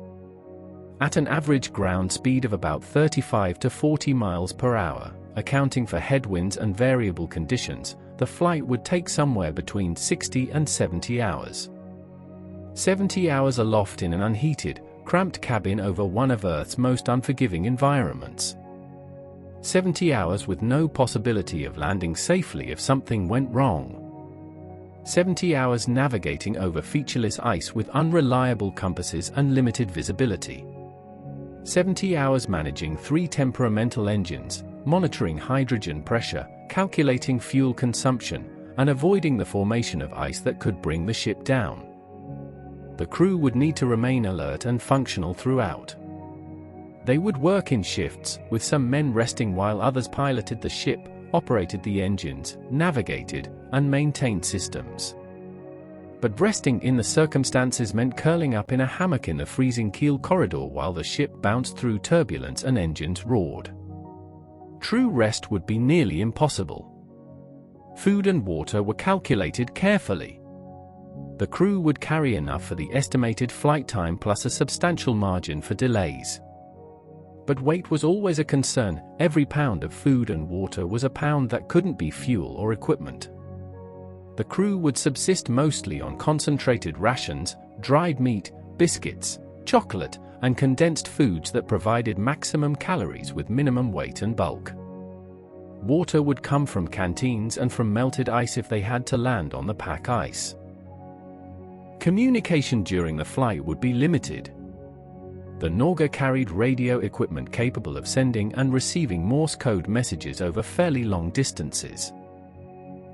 At an average ground speed of about 35 to 40 miles per hour, accounting for headwinds and variable conditions, the flight would take somewhere between 60 and 70 hours. 70 hours aloft in an unheated, cramped cabin over one of Earth's most unforgiving environments. 70 hours with no possibility of landing safely if something went wrong. 70 hours navigating over featureless ice with unreliable compasses and limited visibility. 70 hours managing 3 temperamental engines, monitoring hydrogen pressure, calculating fuel consumption, and avoiding the formation of ice that could bring the ship down. The crew would need to remain alert and functional throughout. They would work in shifts, with some men resting while others piloted the ship, operated the engines, navigated, and maintained systems. But resting in the circumstances meant curling up in a hammock in the freezing keel corridor while the ship bounced through turbulence and engines roared. True rest would be nearly impossible. Food and water were calculated carefully. The crew would carry enough for the estimated flight time plus a substantial margin for delays. But weight was always a concern. Every pound of food and water was a pound that couldn't be fuel or equipment. The crew would subsist mostly on concentrated rations, dried meat, biscuits, chocolate, and condensed foods that provided maximum calories with minimum weight and bulk. Water would come from canteens and from melted ice if they had to land on the pack ice. Communication during the flight would be limited. The Norge carried radio equipment capable of sending and receiving Morse code messages over fairly long distances.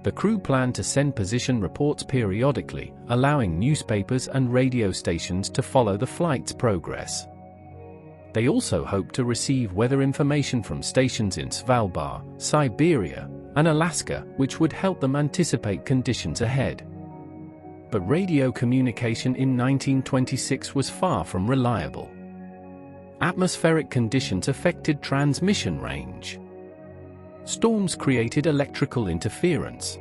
The crew planned to send position reports periodically, allowing newspapers and radio stations to follow the flight's progress. They also hoped to receive weather information from stations in Svalbard, Siberia, and Alaska, which would help them anticipate conditions ahead. But radio communication in 1926 was far from reliable. Atmospheric conditions affected transmission range. Storms created electrical interference.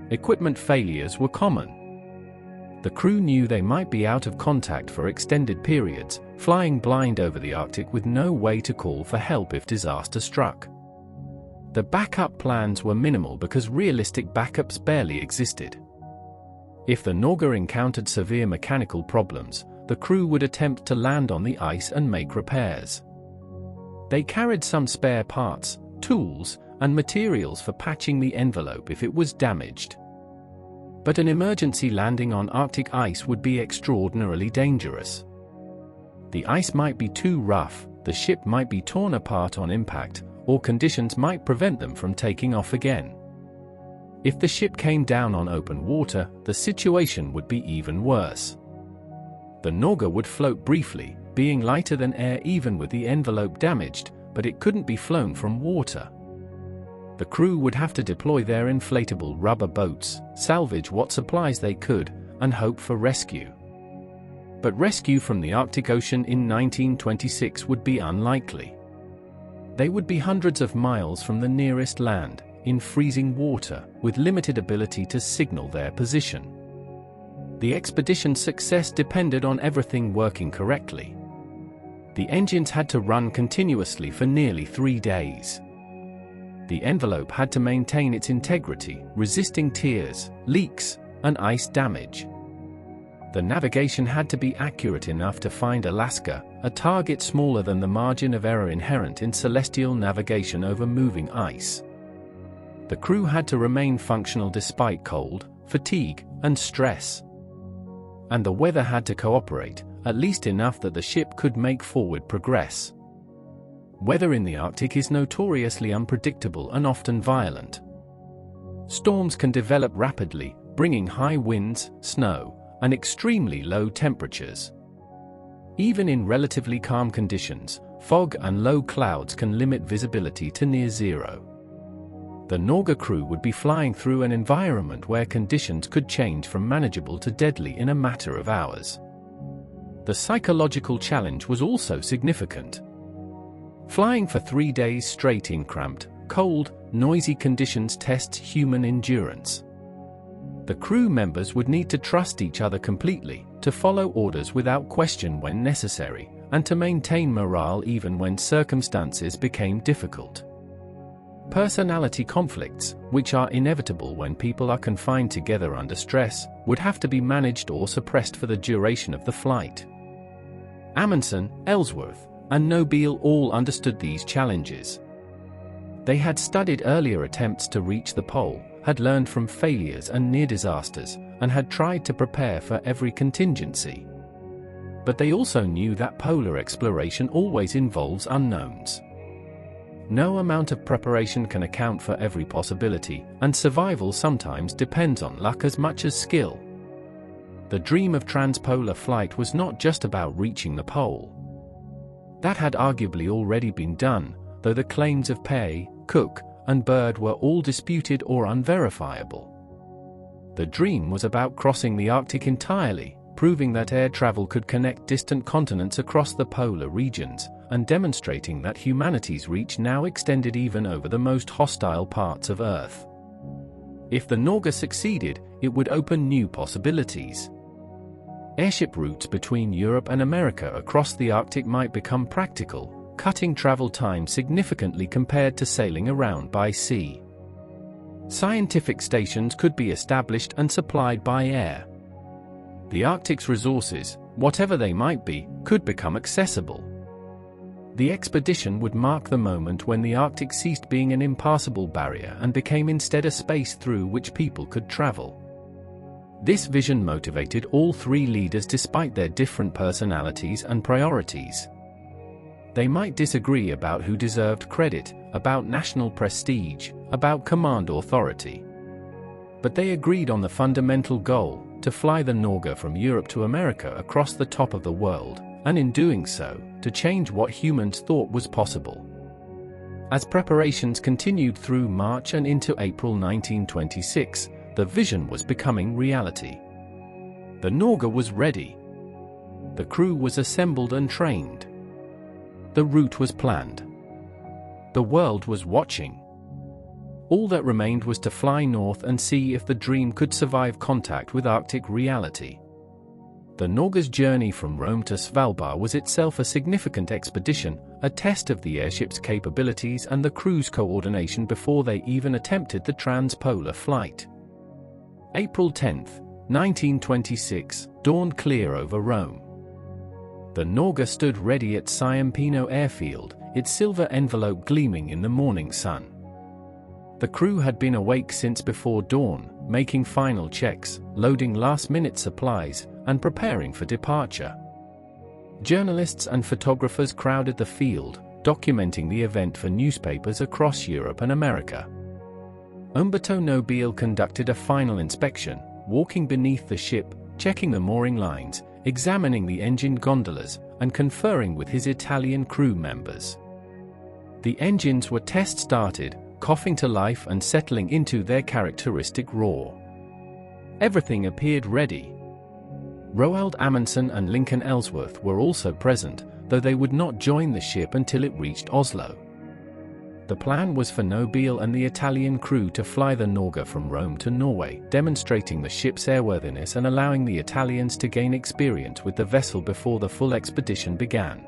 Equipment failures were common. The crew knew they might be out of contact for extended periods, flying blind over the Arctic with no way to call for help if disaster struck. The backup plans were minimal because realistic backups barely existed. If the Norge encountered severe mechanical problems, the crew would attempt to land on the ice and make repairs. They carried some spare parts, tools, and materials for patching the envelope if it was damaged. But an emergency landing on Arctic ice would be extraordinarily dangerous. The ice might be too rough, the ship might be torn apart on impact, or conditions might prevent them from taking off again. If the ship came down on open water, the situation would be even worse. The Norge would float briefly, being lighter than air even with the envelope damaged, but it couldn't be flown from water. The crew would have to deploy their inflatable rubber boats, salvage what supplies they could, and hope for rescue. But rescue from the Arctic Ocean in 1926 would be unlikely. They would be hundreds of miles from the nearest land, in freezing water, with limited ability to signal their position. The expedition's success depended on everything working correctly. The engines had to run continuously for nearly 3 days. The envelope had to maintain its integrity, resisting tears, leaks, and ice damage. The navigation had to be accurate enough to find Alaska, a target smaller than the margin of error inherent in celestial navigation over moving ice. The crew had to remain functional despite cold, fatigue, and stress. And the weather had to cooperate, at least enough that the ship could make forward progress. Weather in the Arctic is notoriously unpredictable and often violent. Storms can develop rapidly, bringing high winds, snow, and extremely low temperatures. Even in relatively calm conditions, fog and low clouds can limit visibility to near zero. The Norge crew would be flying through an environment where conditions could change from manageable to deadly in a matter of hours. The psychological challenge was also significant. Flying for 3 days straight in cramped, cold, noisy conditions tests human endurance. The crew members would need to trust each other completely, to follow orders without question when necessary, and to maintain morale even when circumstances became difficult. Personality conflicts, which are inevitable when people are confined together under stress, would have to be managed or suppressed for the duration of the flight. Amundsen, Ellsworth, and Nobile all understood these challenges. They had studied earlier attempts to reach the pole, had learned from failures and near disasters, and had tried to prepare for every contingency. But they also knew that polar exploration always involves unknowns. No amount of preparation can account for every possibility, and survival sometimes depends on luck as much as skill. The dream of transpolar flight was not just about reaching the pole. That had arguably already been done, though the claims of Pei, Cook, and Byrd were all disputed or unverifiable. The dream was about crossing the Arctic entirely, proving that air travel could connect distant continents across the polar regions, and demonstrating that humanity's reach now extended even over the most hostile parts of Earth. If the Norge succeeded, it would open new possibilities. Airship routes between Europe and America across the Arctic might become practical, cutting travel time significantly compared to sailing around by sea. Scientific stations could be established and supplied by air. The Arctic's resources, whatever they might be, could become accessible. The expedition would mark the moment when the Arctic ceased being an impassable barrier and became instead a space through which people could travel. This vision motivated all three leaders despite their different personalities and priorities. They might disagree about who deserved credit, about national prestige, about command authority. But they agreed on the fundamental goal, to fly the Norge from Europe to America across the top of the world, and in doing so, to change what humans thought was possible. As preparations continued through March and into April 1926, the vision was becoming reality. The Norge was ready. The crew was assembled and trained. The route was planned. The world was watching. All that remained was to fly north and see if the dream could survive contact with Arctic reality. The Norge's journey from Rome to Svalbard was itself a significant expedition, a test of the airship's capabilities and the crew's coordination before they even attempted the transpolar flight. April 10, 1926, dawned clear over Rome. The Norge stood ready at Ciampino airfield, its silver envelope gleaming in the morning sun. The crew had been awake since before dawn, making final checks, loading last-minute supplies, and preparing for departure. Journalists and photographers crowded the field, documenting the event for newspapers across Europe and America. Umberto Nobile conducted a final inspection, walking beneath the ship, checking the mooring lines, examining the engine gondolas, and conferring with his Italian crew members. The engines were test-started, coughing to life and settling into their characteristic roar. Everything appeared ready. Roald Amundsen and Lincoln Ellsworth were also present, though they would not join the ship until it reached Oslo. The plan was for Nobile and the Italian crew to fly the Norge from Rome to Norway, demonstrating the ship's airworthiness and allowing the Italians to gain experience with the vessel before the full expedition began.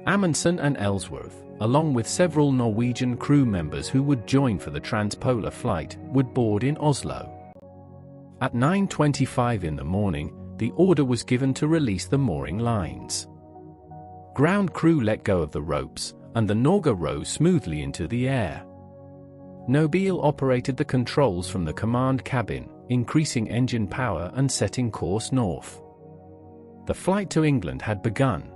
Amundsen and Ellsworth, along with several Norwegian crew members who would join for the transpolar flight, would board in Oslo. At 9:25 in the morning, the order was given to release the mooring lines. Ground crew let go of the ropes, and the Norge rose smoothly into the air. Nobile operated the controls from the command cabin, increasing engine power and setting course north. The flight to England had begun.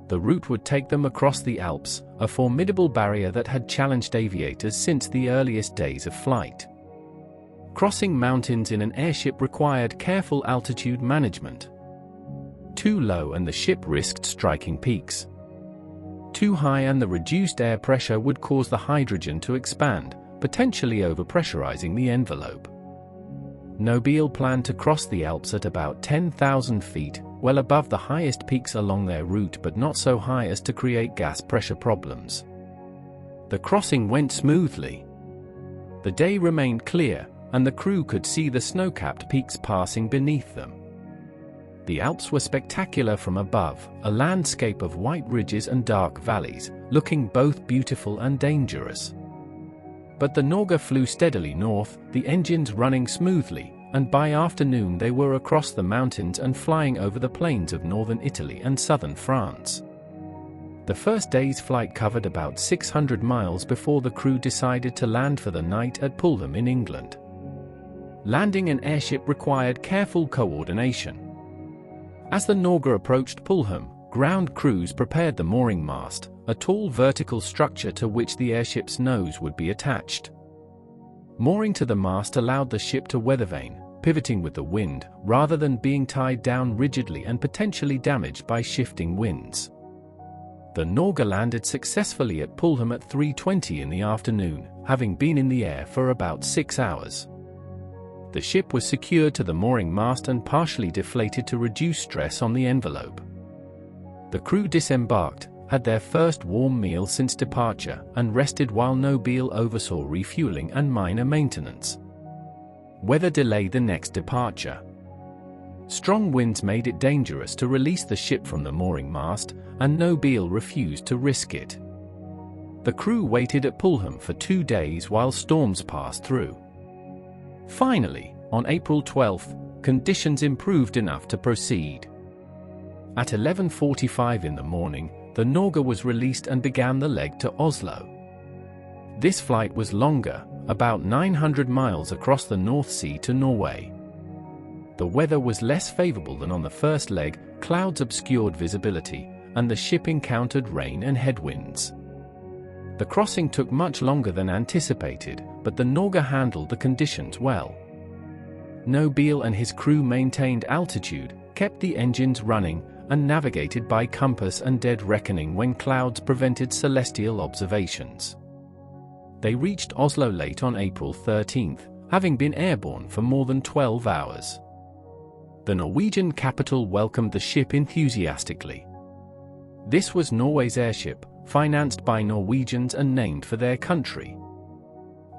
The route would take them across the Alps, a formidable barrier that had challenged aviators since the earliest days of flight. Crossing mountains in an airship required careful altitude management. Too low and the ship risked striking peaks. Too high and the reduced air pressure would cause the hydrogen to expand, potentially overpressurizing the envelope. Nobile planned to cross the Alps at about 10,000 feet, well above the highest peaks along their route but not so high as to create gas pressure problems. The crossing went smoothly. The day remained clear, and the crew could see the snow-capped peaks passing beneath them. The Alps were spectacular from above, a landscape of white ridges and dark valleys, looking both beautiful and dangerous. But the Norge flew steadily north, the engines running smoothly, and by afternoon they were across the mountains and flying over the plains of northern Italy and southern France. The first day's flight covered about 600 miles before the crew decided to land for the night at Pulham in England. Landing an airship required careful coordination. As the Norge approached Pulham, ground crews prepared the mooring mast, a tall vertical structure to which the airship's nose would be attached. Mooring to the mast allowed the ship to weathervane, pivoting with the wind, rather than being tied down rigidly and potentially damaged by shifting winds. The Norge landed successfully at Pulham at 3:20 in the afternoon, having been in the air for about 6 hours. The ship was secured to the mooring mast and partially deflated to reduce stress on the envelope. The crew disembarked, had their first warm meal since departure, and rested while Nobile oversaw refueling and minor maintenance. Weather delayed the next departure. Strong winds made it dangerous to release the ship from the mooring mast, and Nobile refused to risk it. The crew waited at Pulham for 2 days while storms passed through. Finally, on April 12, conditions improved enough to proceed. At 11:45 in the morning, the Norge was released and began the leg to Oslo. This flight was longer, about 900 miles across the North Sea to Norway. The weather was less favorable than on the first leg, clouds obscured visibility, and the ship encountered rain and headwinds. The crossing took much longer than anticipated, but the Norge handled the conditions well. Nobile and his crew maintained altitude, kept the engines running, and navigated by compass and dead reckoning when clouds prevented celestial observations. They reached Oslo late on April 13, having been airborne for more than 12 hours. The Norwegian capital welcomed the ship enthusiastically. This was Norway's airship, financed by Norwegians and named for their country.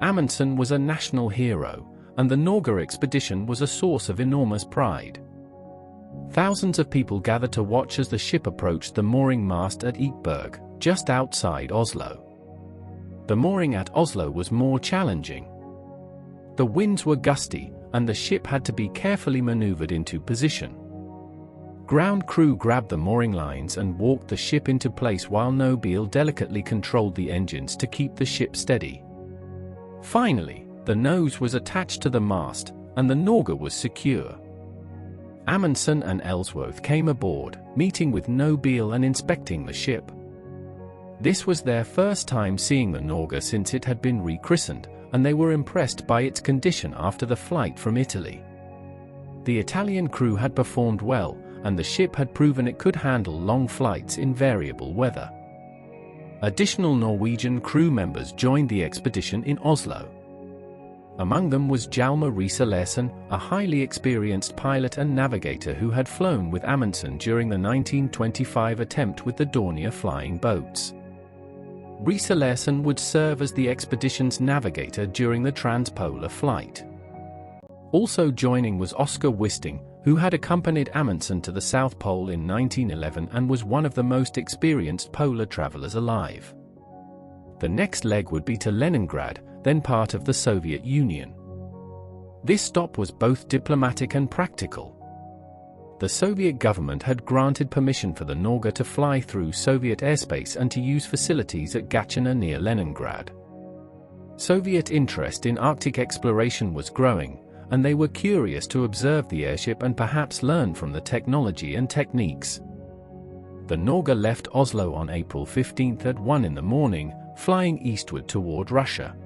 Amundsen was a national hero, and the Norge expedition was a source of enormous pride. Thousands of people gathered to watch as the ship approached the mooring mast at Ekeberg, just outside Oslo. The mooring at Oslo was more challenging. The winds were gusty, and the ship had to be carefully maneuvered into position. Ground crew grabbed the mooring lines and walked the ship into place while Nobile delicately controlled the engines to keep the ship steady. Finally, the nose was attached to the mast, and the Norge was secure. Amundsen and Ellsworth came aboard, meeting with Nobile and inspecting the ship. This was their first time seeing the Norge since it had been rechristened, and they were impressed by its condition after the flight from Italy. The Italian crew had performed well, and the ship had proven it could handle long flights in variable weather. Additional Norwegian crew members joined the expedition in Oslo. Among them was Hjalmar Riise-Larsen, a highly experienced pilot and navigator who had flown with Amundsen during the 1925 attempt with the Dornier flying boats. Riise-Larsen would serve as the expedition's navigator during the transpolar flight. Also joining was Oscar Wisting, who had accompanied Amundsen to the South Pole in 1911 and was one of the most experienced polar travelers alive. The next leg would be to Leningrad, then part of the Soviet Union. This stop was both diplomatic and practical. The Soviet government had granted permission for the Norge to fly through Soviet airspace and to use facilities at Gatchina near Leningrad. Soviet interest in Arctic exploration was growing, and they were curious to observe the airship and perhaps learn from the technology and techniques. The Norge left Oslo on April 15 at 1 in the morning, flying eastward toward Russia.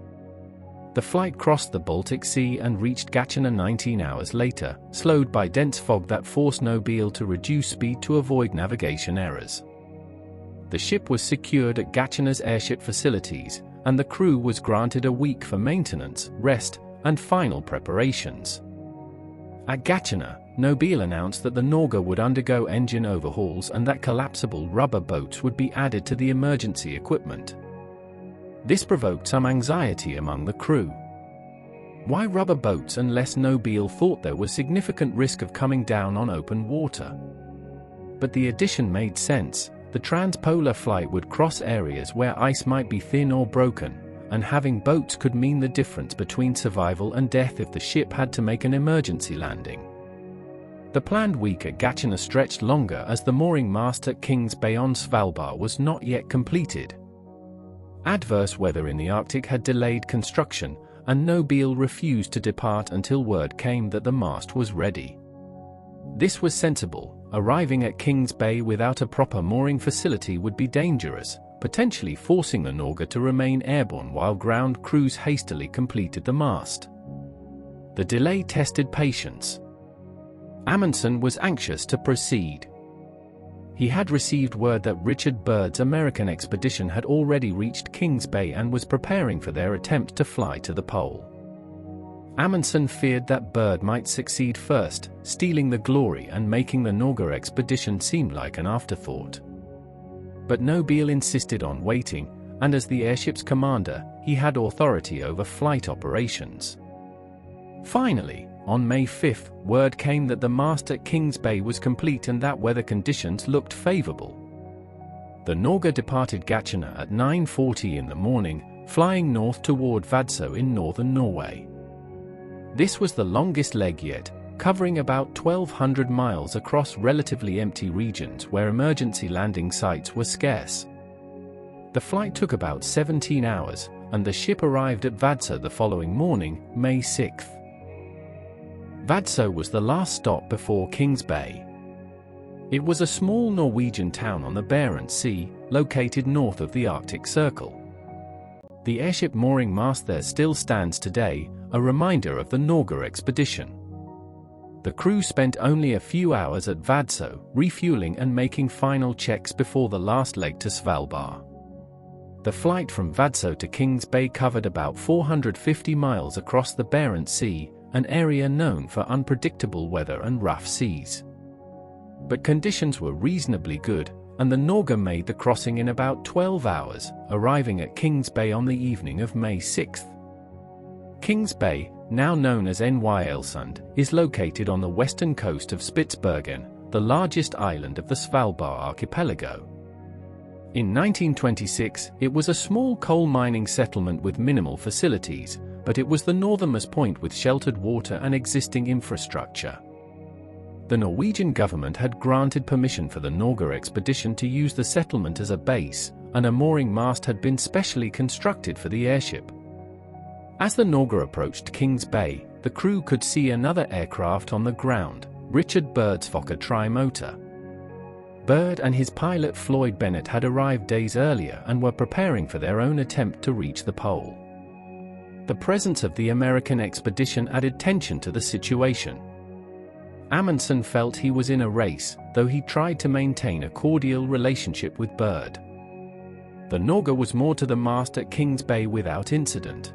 The flight crossed the Baltic Sea and reached Gatchina 19 hours later, slowed by dense fog that forced Nobile to reduce speed to avoid navigation errors. The ship was secured at Gatchina's airship facilities, and the crew was granted a week for maintenance, rest, and final preparations. At Gatchina, Nobile announced that the Norge would undergo engine overhauls and that collapsible rubber boats would be added to the emergency equipment. This provoked some anxiety among the crew. Why rubber boats unless Nobile thought there was significant risk of coming down on open water? But the addition made sense. The transpolar flight would cross areas where ice might be thin or broken, and having boats could mean the difference between survival and death if the ship had to make an emergency landing. The planned week at Gatchina stretched longer as the mooring mast at Kings Bay on Svalbard was not yet completed. Adverse weather in the Arctic had delayed construction, and Nobile refused to depart until word came that the mast was ready. This was sensible. Arriving at Kings Bay without a proper mooring facility would be dangerous, potentially forcing the Norge to remain airborne while ground crews hastily completed the mast. The delay tested patience. Amundsen was anxious to proceed. He had received word that Richard Byrd's American expedition had already reached Kings Bay and was preparing for their attempt to fly to the pole. Amundsen feared that Byrd might succeed first, stealing the glory and making the Norge expedition seem like an afterthought. But Nobile insisted on waiting, and as the airship's commander, he had authority over flight operations. Finally, on May 5, word came that the mast at Kings Bay was complete and that weather conditions looked favorable. The Norge departed Gatchina at 9:40 in the morning, flying north toward Vadsø in northern Norway. This was the longest leg yet, covering about 1,200 miles across relatively empty regions where emergency landing sites were scarce. The flight took about 17 hours, and the ship arrived at Vadsø the following morning, May 6. Vadsø was the last stop before Kings Bay. It was a small Norwegian town on the Barents Sea, located north of the Arctic Circle. The airship mooring mast there still stands today, a reminder of the Norge expedition. The crew spent only a few hours at Vadsø, refueling and making final checks before the last leg to Svalbard. The flight from Vadsø to Kings Bay covered about 450 miles across the Barents Sea, an area known for unpredictable weather and rough seas. But conditions were reasonably good, and the Norge made the crossing in about 12 hours, arriving at Kings Bay on the evening of May 6. Kings Bay, now known as Ny-Ålesund, is located on the western coast of Spitsbergen, the largest island of the Svalbard archipelago. In 1926, it was a small coal mining settlement with minimal facilities, but it was the northernmost point with sheltered water and existing infrastructure. The Norwegian government had granted permission for the Norge expedition to use the settlement as a base, and a mooring mast had been specially constructed for the airship. As the Norge approached Kings Bay, the crew could see another aircraft on the ground, Richard Byrd's Fokker trimotor. Byrd and his pilot Floyd Bennett had arrived days earlier and were preparing for their own attempt to reach the pole. The presence of the American expedition added tension to the situation. Amundsen felt he was in a race, though he tried to maintain a cordial relationship with Byrd. The Norge was moored to the mast at Kings Bay without incident.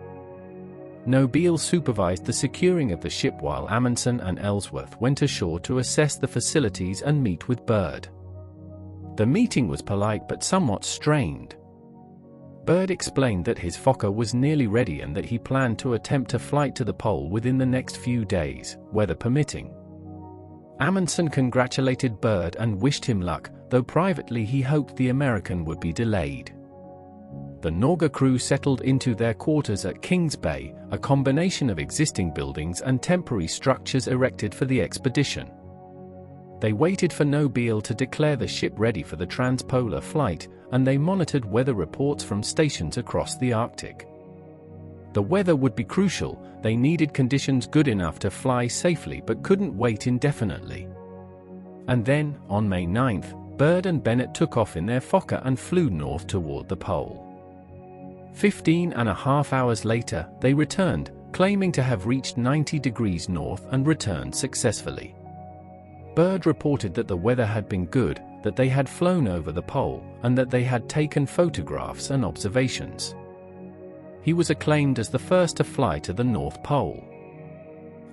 Nobile supervised the securing of the ship while Amundsen and Ellsworth went ashore to assess the facilities and meet with Byrd. The meeting was polite but somewhat strained. Byrd explained that his Fokker was nearly ready and that he planned to attempt a flight to the pole within the next few days, weather permitting. Amundsen congratulated Byrd and wished him luck, though privately he hoped the American would be delayed. The Norge crew settled into their quarters at Kings Bay, a combination of existing buildings and temporary structures erected for the expedition. They waited for Nobile to declare the ship ready for the transpolar flight, and they monitored weather reports from stations across the Arctic. The weather would be crucial. They needed conditions good enough to fly safely but couldn't wait indefinitely. And then, on May 9th, Byrd and Bennett took off in their Fokker and flew north toward the pole. 15.5 hours later, they returned, claiming to have reached 90 degrees north and returned successfully. Byrd reported that the weather had been good, that they had flown over the pole, and that they had taken photographs and observations. He was acclaimed as the first to fly to the North Pole.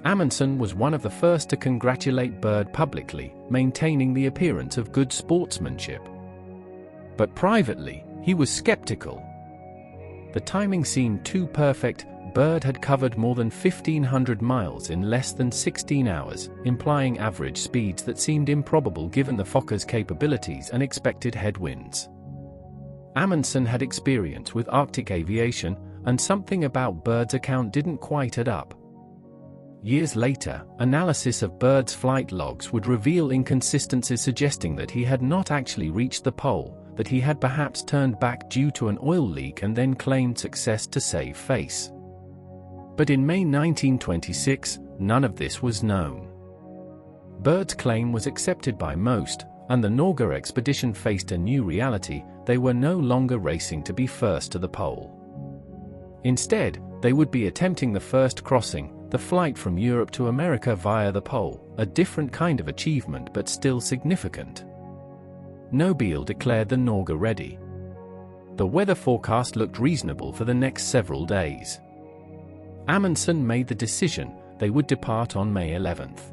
Amundsen was one of the first to congratulate Byrd publicly, maintaining the appearance of good sportsmanship. But privately, he was skeptical. The timing seemed too perfect. bird had covered more than 1,500 miles in less than 16 hours, implying average speeds that seemed improbable given the Fokker's capabilities and expected headwinds. Amundsen had experience with Arctic aviation, and something about Bird's account didn't quite add up. Years later, analysis of Bird's flight logs would reveal inconsistencies suggesting that he had not actually reached the pole, that he had perhaps turned back due to an oil leak and then claimed success to save face. But in May 1926, none of this was known. Bird's claim was accepted by most, and the Norge expedition faced a new reality: they were no longer racing to be first to the pole. Instead, they would be attempting the first crossing, the flight from Europe to America via the pole, a different kind of achievement but still significant. Nobile declared the Norge ready. The weather forecast looked reasonable for the next several days. Amundsen made the decision: they would depart on May 11th.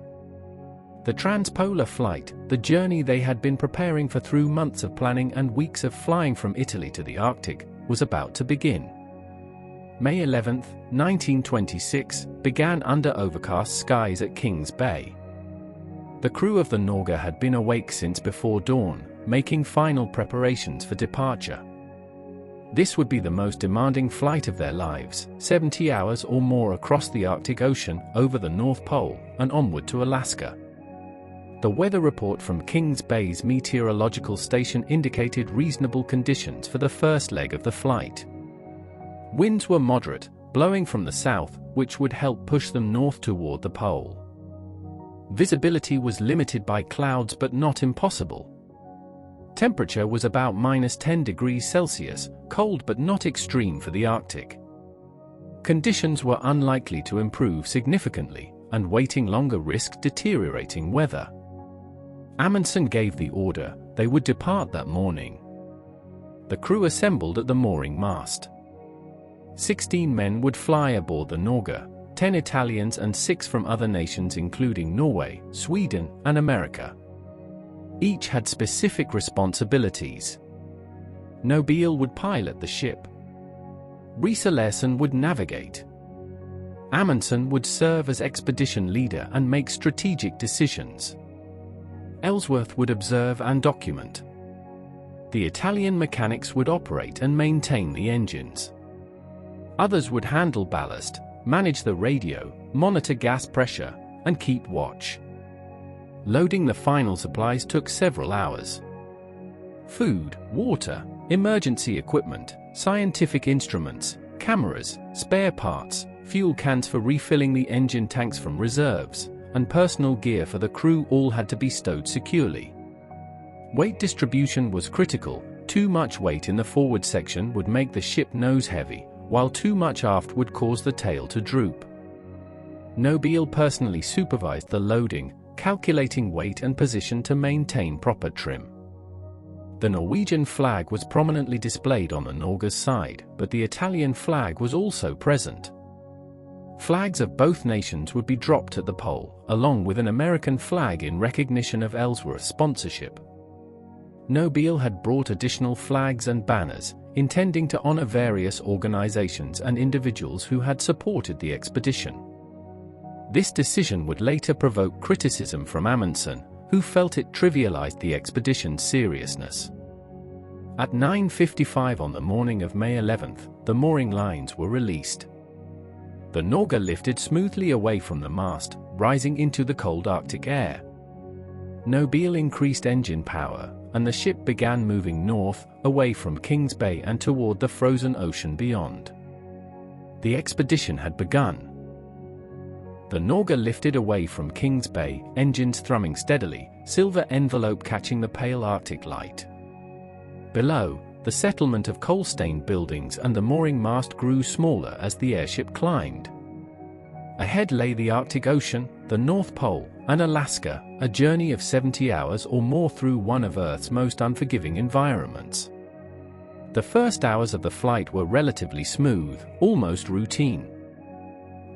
The transpolar flight, the journey they had been preparing for through months of planning and weeks of flying from Italy to the Arctic, was about to begin. May 11, 1926, began under overcast skies at Kings Bay. The crew of the Norge had been awake since before dawn, making final preparations for departure. This would be the most demanding flight of their lives, 70 hours or more across the Arctic Ocean, over the North Pole, and onward to Alaska. The weather report from Kings Bay's meteorological station indicated reasonable conditions for the first leg of the flight. Winds were moderate, blowing from the south, which would help push them north toward the pole. Visibility was limited by clouds but not impossible. Temperature was about -10 degrees Celsius, cold but not extreme for the Arctic. Conditions were unlikely to improve significantly, and waiting longer risked deteriorating weather. Amundsen gave the order: they would depart that morning. The crew assembled at the mooring mast. 16 men would fly aboard the Norge, 10 Italians and 6 from other nations including Norway, Sweden, and America. Each had specific responsibilities. Nobile would pilot the ship. Ellsworth would navigate. Amundsen would serve as expedition leader and make strategic decisions. Ellsworth would observe and document. The Italian mechanics would operate and maintain the engines. Others would handle ballast, manage the radio, monitor gas pressure, and keep watch. Loading the final supplies took several hours. Food, water, emergency equipment, scientific instruments, cameras, spare parts, fuel cans for refilling the engine tanks from reserves, and personal gear for the crew all had to be stowed securely. Weight distribution was critical. Too much weight in the forward section would make the ship nose heavy, while too much aft would cause the tail to droop. Nobile personally supervised the loading, calculating weight and position to maintain proper trim. The Norwegian flag was prominently displayed on the Norge's side, but the Italian flag was also present. Flags of both nations would be dropped at the pole, along with an American flag in recognition of Ellsworth's sponsorship. Nobile had brought additional flags and banners, intending to honor various organizations and individuals who had supported the expedition. This decision would later provoke criticism from Amundsen, who felt it trivialized the expedition's seriousness. At 9:55 on the morning of May 11th, the mooring lines were released. The Norge lifted smoothly away from the mast, rising into the cold Arctic air. Nobile increased engine power, and the ship began moving north, away from Kings Bay and toward the frozen ocean beyond. The expedition had begun. The Norge lifted away from Kings Bay, engines thrumming steadily, silver envelope catching the pale Arctic light. Below, the settlement of coal-stained buildings and the mooring mast grew smaller as the airship climbed. Ahead lay the Arctic Ocean, the North Pole, and Alaska, a journey of 70 hours or more through one of Earth's most unforgiving environments. The first hours of the flight were relatively smooth, almost routine.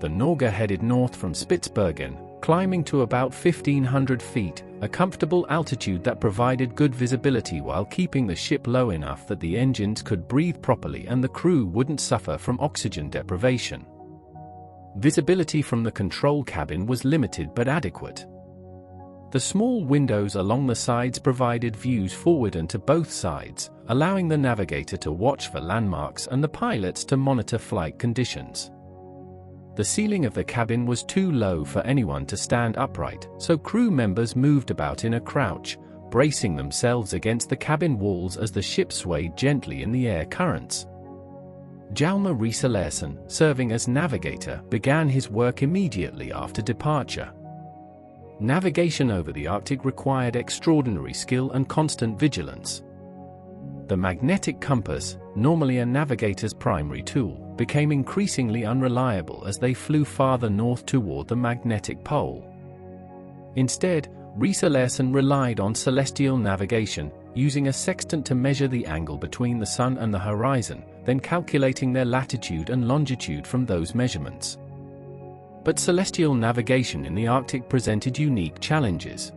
The Norge headed north from Spitsbergen, climbing to about 1,500 feet, a comfortable altitude that provided good visibility while keeping the ship low enough that the engines could breathe properly and the crew wouldn't suffer from oxygen deprivation. Visibility from the control cabin was limited but adequate. The small windows along the sides provided views forward and to both sides, allowing the navigator to watch for landmarks and the pilots to monitor flight conditions. The ceiling of the cabin was too low for anyone to stand upright, so crew members moved about in a crouch, bracing themselves against the cabin walls as the ship swayed gently in the air currents. Hjalmar Riise-Larsson, serving as navigator, began his work immediately after departure. Navigation over the Arctic required extraordinary skill and constant vigilance. The magnetic compass, normally a navigator's primary tool, became increasingly unreliable as they flew farther north toward the magnetic pole. Instead, Riise-Larsson relied on celestial navigation, using a sextant to measure the angle between the sun and the horizon, then calculating their latitude and longitude from those measurements. But celestial navigation in the Arctic presented unique challenges.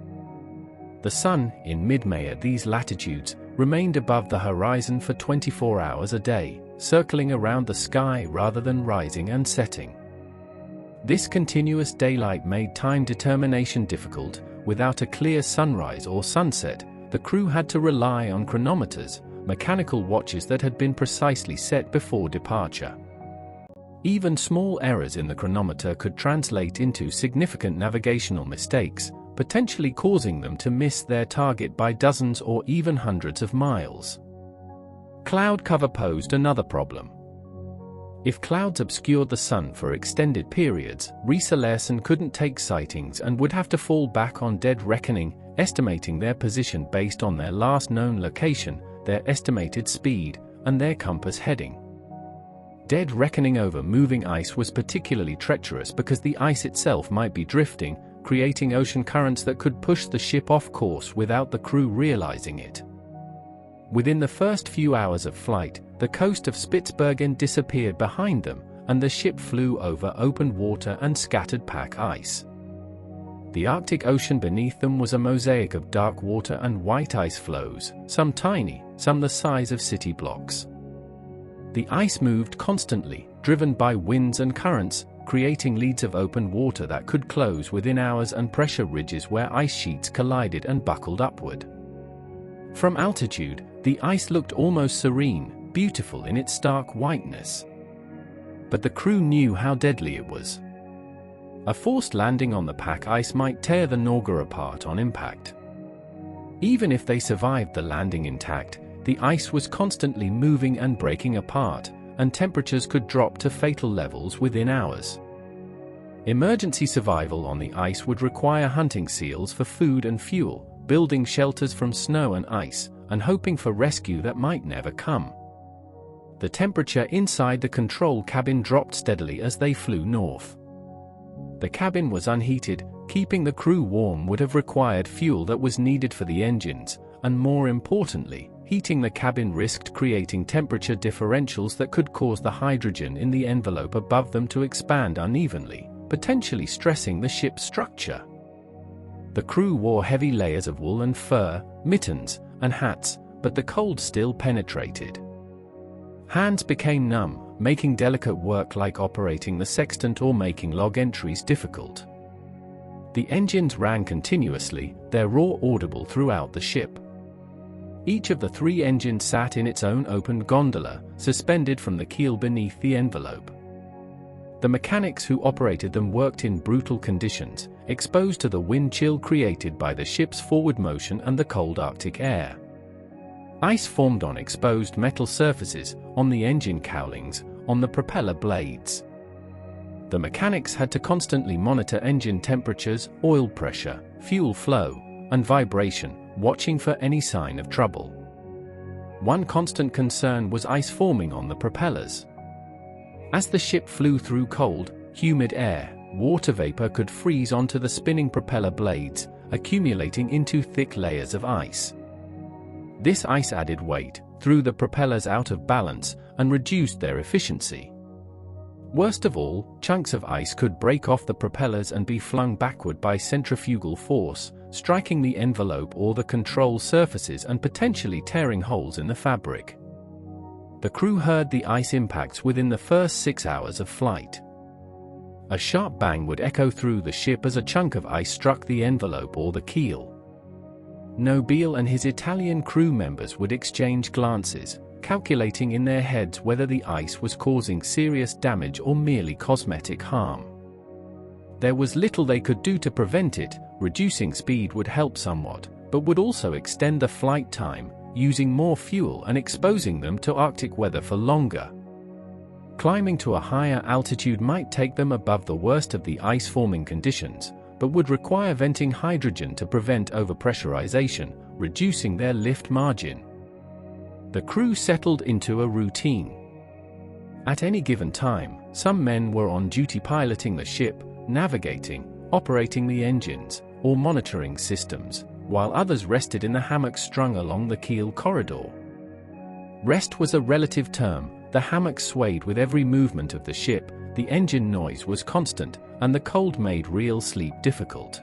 The sun, in mid-May at these latitudes, remained above the horizon for 24 hours a day, circling around the sky rather than rising and setting. This continuous daylight made time determination difficult. Without a clear sunrise or sunset, the crew had to rely on chronometers, mechanical watches that had been precisely set before departure. Even small errors in the chronometer could translate into significant navigational mistakes, potentially causing them to miss their target by dozens or even hundreds of miles. Cloud cover posed another problem. If clouds obscured the sun for extended periods, Riise-Larsson couldn't take sightings and would have to fall back on dead reckoning, estimating their position based on their last known location, their estimated speed, and their compass heading. Dead reckoning over moving ice was particularly treacherous because the ice itself might be drifting, creating ocean currents that could push the ship off course without the crew realizing it. Within the first few hours of flight, the coast of Spitsbergen disappeared behind them, and the ship flew over open water and scattered pack ice. The Arctic Ocean beneath them was a mosaic of dark water and white ice floes, some tiny, some the size of city blocks. The ice moved constantly, driven by winds and currents, creating leads of open water that could close within hours and pressure ridges where ice sheets collided and buckled upward. From altitude, the ice looked almost serene, beautiful in its stark whiteness. But the crew knew how deadly it was. A forced landing on the pack ice might tear the Norge apart on impact. Even if they survived the landing intact, the ice was constantly moving and breaking apart, and temperatures could drop to fatal levels within hours. Emergency survival on the ice would require hunting seals for food and fuel, building shelters from snow and ice, and hoping for rescue that might never come. The temperature inside the control cabin dropped steadily as they flew north. The cabin was unheated. Keeping the crew warm would have required fuel that was needed for the engines, and more importantly, heating the cabin risked creating temperature differentials that could cause the hydrogen in the envelope above them to expand unevenly, potentially stressing the ship's structure. The crew wore heavy layers of wool and fur, mittens, and hats, but the cold still penetrated. Hands became numb, making delicate work like operating the sextant or making log entries difficult. The engines ran continuously, their roar audible throughout the ship. Each of the 3 engines sat in its own open gondola, suspended from the keel beneath the envelope. The mechanics who operated them worked in brutal conditions, exposed to the wind chill created by the ship's forward motion and the cold Arctic air. Ice formed on exposed metal surfaces, on the engine cowlings, on the propeller blades. The mechanics had to constantly monitor engine temperatures, oil pressure, fuel flow, and vibration, watching for any sign of trouble. One constant concern was ice forming on the propellers. As the ship flew through cold, humid air, water vapor could freeze onto the spinning propeller blades, accumulating into thick layers of ice. This ice added weight, threw the propellers out of balance, and reduced their efficiency. Worst of all, chunks of ice could break off the propellers and be flung backward by centrifugal force, striking the envelope or the control surfaces and potentially tearing holes in the fabric. The crew heard the ice impacts within the first 6 hours of flight. A sharp bang would echo through the ship as a chunk of ice struck the envelope or the keel. Nobile and his Italian crew members would exchange glances, calculating in their heads whether the ice was causing serious damage or merely cosmetic harm. There was little they could do to prevent it. Reducing speed would help somewhat, but would also extend the flight time, using more fuel and exposing them to Arctic weather for longer. Climbing to a higher altitude might take them above the worst of the ice-forming conditions, but would require venting hydrogen to prevent overpressurization, reducing their lift margin. The crew settled into a routine. At any given time, some men were on duty piloting the ship, navigating, operating the engines, or monitoring systems, while others rested in the hammocks strung along the keel corridor. Rest was a relative term. The hammock swayed with every movement of the ship, the engine noise was constant, and the cold made real sleep difficult.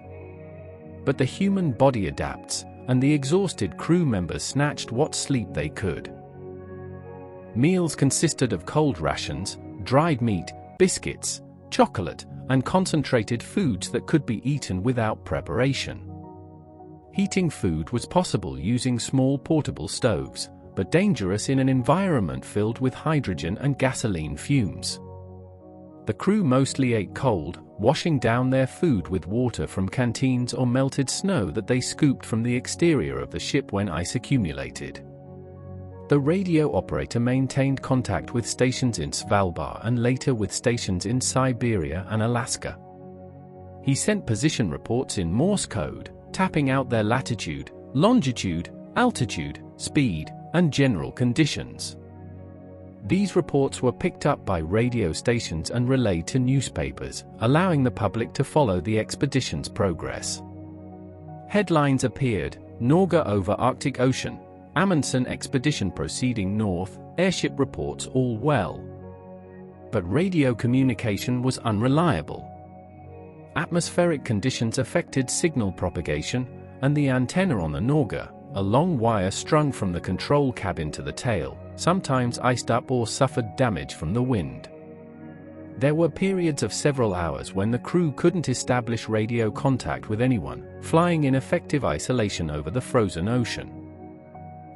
But the human body adapts, and the exhausted crew members snatched what sleep they could. Meals consisted of cold rations, dried meat, biscuits, chocolate, and concentrated foods that could be eaten without preparation. Heating food was possible using small portable stoves, but dangerous in an environment filled with hydrogen and gasoline fumes. The crew mostly ate cold, washing down their food with water from canteens or melted snow that they scooped from the exterior of the ship when ice accumulated. The radio operator maintained contact with stations in Svalbard and later with stations in Siberia and Alaska. He sent position reports in Morse code, tapping out their latitude, longitude, altitude, speed, and general conditions. These reports were picked up by radio stations and relayed to newspapers, allowing the public to follow the expedition's progress. Headlines appeared: Norge over Arctic Ocean, Amundsen expedition proceeding north, airship reports all well. But radio communication was unreliable. Atmospheric conditions affected signal propagation, and the antenna on the Norge, a long wire strung from the control cabin to the tail, sometimes iced up or suffered damage from the wind. There were periods of several hours when the crew couldn't establish radio contact with anyone, flying in effective isolation over the frozen ocean.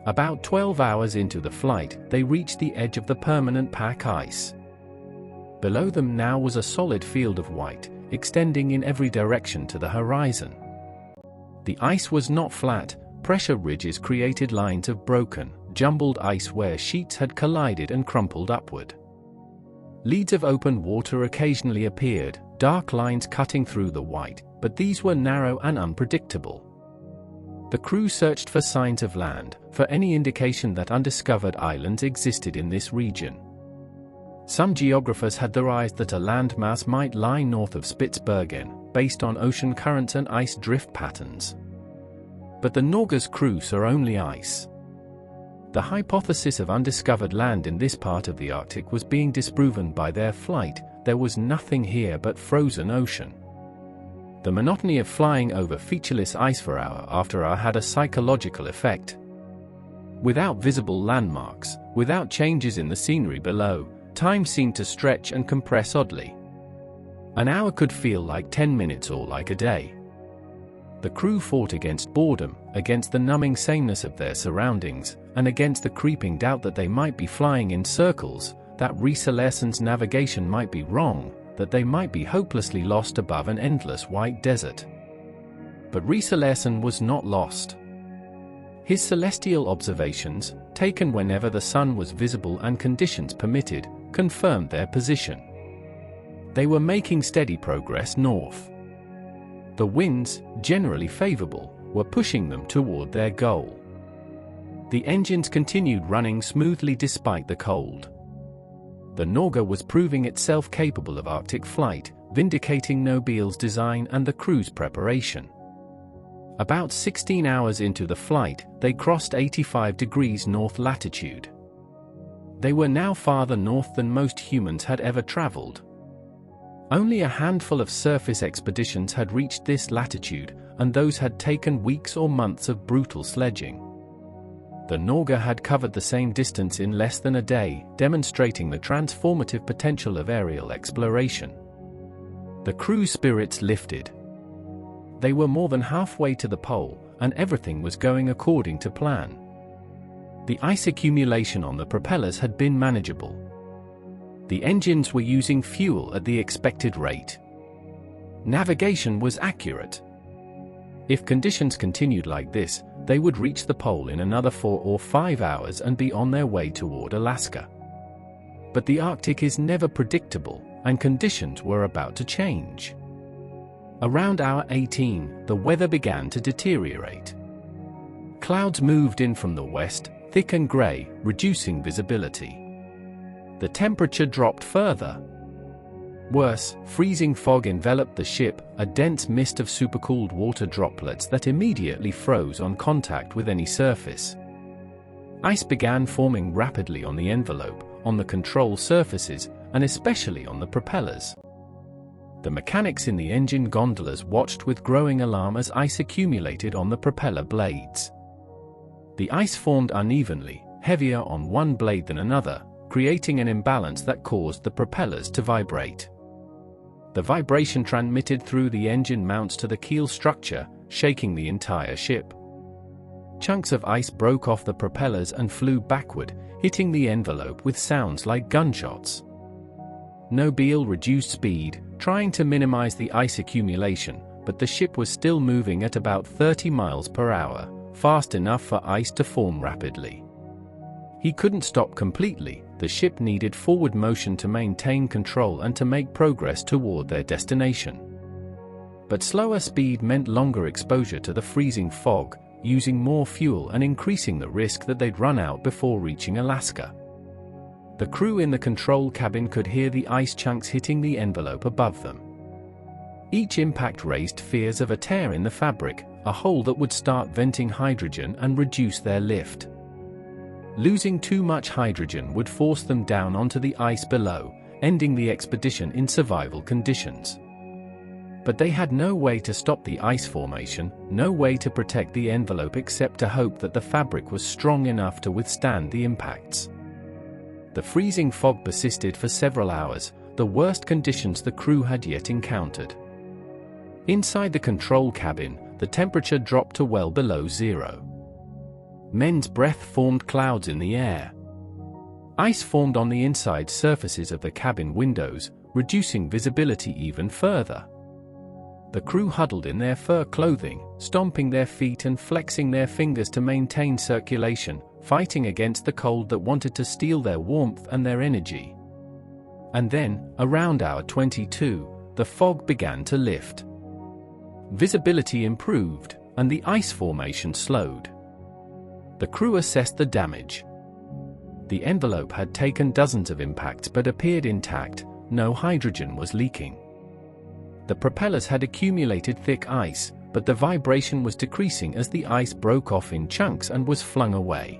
About 12 hours into the flight, they reached the edge of the permanent pack ice. Below them now was a solid field of white, extending in every direction to the horizon. The ice was not flat. Pressure ridges created lines of broken, jumbled ice where sheets had collided and crumpled upward. Leads of open water occasionally appeared, dark lines cutting through the white, but these were narrow and unpredictable. The crew searched for signs of land, for any indication that undiscovered islands existed in this region. Some geographers had theorized that a landmass might lie north of Spitsbergen, based on ocean currents and ice drift patterns. But the Norge's crew saw only ice. The hypothesis of undiscovered land in this part of the Arctic was being disproven by their flight. There was nothing here but frozen ocean. The monotony of flying over featureless ice for hour after hour had a psychological effect. Without visible landmarks, without changes in the scenery below, time seemed to stretch and compress oddly. An hour could feel like 10 minutes or like a day. The crew fought against boredom, against the numbing sameness of their surroundings, and against the creeping doubt that they might be flying in circles, that Riese-Larsen's navigation might be wrong, that they might be hopelessly lost above an endless white desert. But Riese-Larsen was not lost. His celestial observations, taken whenever the sun was visible and conditions permitted, confirmed their position. They were making steady progress north. The winds, generally favorable, were pushing them toward their goal. The engines continued running smoothly despite the cold. The Norge was proving itself capable of Arctic flight, vindicating Nobile's design and the crew's preparation. About 16 hours into the flight, they crossed 85 degrees north latitude. They were now farther north than most humans had ever traveled. Only a handful of surface expeditions had reached this latitude, and those had taken weeks or months of brutal sledging. The Norge had covered the same distance in less than a day, demonstrating the transformative potential of aerial exploration. The crew's spirits lifted. They were more than halfway to the pole, and everything was going according to plan. The ice accumulation on the propellers had been manageable. The engines were using fuel at the expected rate. Navigation was accurate. If conditions continued like this, they would reach the pole in another 4 or 5 hours and be on their way toward Alaska. But the Arctic is never predictable, and conditions were about to change. Around hour 18, the weather began to deteriorate. Clouds moved in from the west, thick and gray, reducing visibility. The temperature dropped further. Worse, freezing fog enveloped the ship, a dense mist of supercooled water droplets that immediately froze on contact with any surface. Ice began forming rapidly on the envelope, on the control surfaces, and especially on the propellers. The mechanics in the engine gondolas watched with growing alarm as ice accumulated on the propeller blades. The ice formed unevenly, heavier on one blade than another, creating an imbalance that caused the propellers to vibrate. The vibration transmitted through the engine mounts to the keel structure, shaking the entire ship. Chunks of ice broke off the propellers and flew backward, hitting the envelope with sounds like gunshots. Nobile reduced speed, trying to minimize the ice accumulation, but the ship was still moving at about 30 miles per hour, fast enough for ice to form rapidly. He couldn't stop completely. The ship needed forward motion to maintain control and to make progress toward their destination. But slower speed meant longer exposure to the freezing fog, using more fuel and increasing the risk that they'd run out before reaching Alaska. The crew in the control cabin could hear the ice chunks hitting the envelope above them. Each impact raised fears of a tear in the fabric, a hole that would start venting hydrogen and reduce their lift. Losing too much hydrogen would force them down onto the ice below, ending the expedition in survival conditions. But they had no way to stop the ice formation, no way to protect the envelope except to hope that the fabric was strong enough to withstand the impacts. The freezing fog persisted for several hours, the worst conditions the crew had yet encountered. Inside the control cabin, the temperature dropped to well below zero. Men's breath formed clouds in the air. Ice formed on the inside surfaces of the cabin windows, reducing visibility even further. The crew huddled in their fur clothing, stomping their feet and flexing their fingers to maintain circulation, fighting against the cold that wanted to steal their warmth and their energy. And then, around hour 22, the fog began to lift. Visibility improved, and the ice formation slowed. The crew assessed the damage. The envelope had taken dozens of impacts but appeared intact, no hydrogen was leaking. The propellers had accumulated thick ice, but the vibration was decreasing as the ice broke off in chunks and was flung away.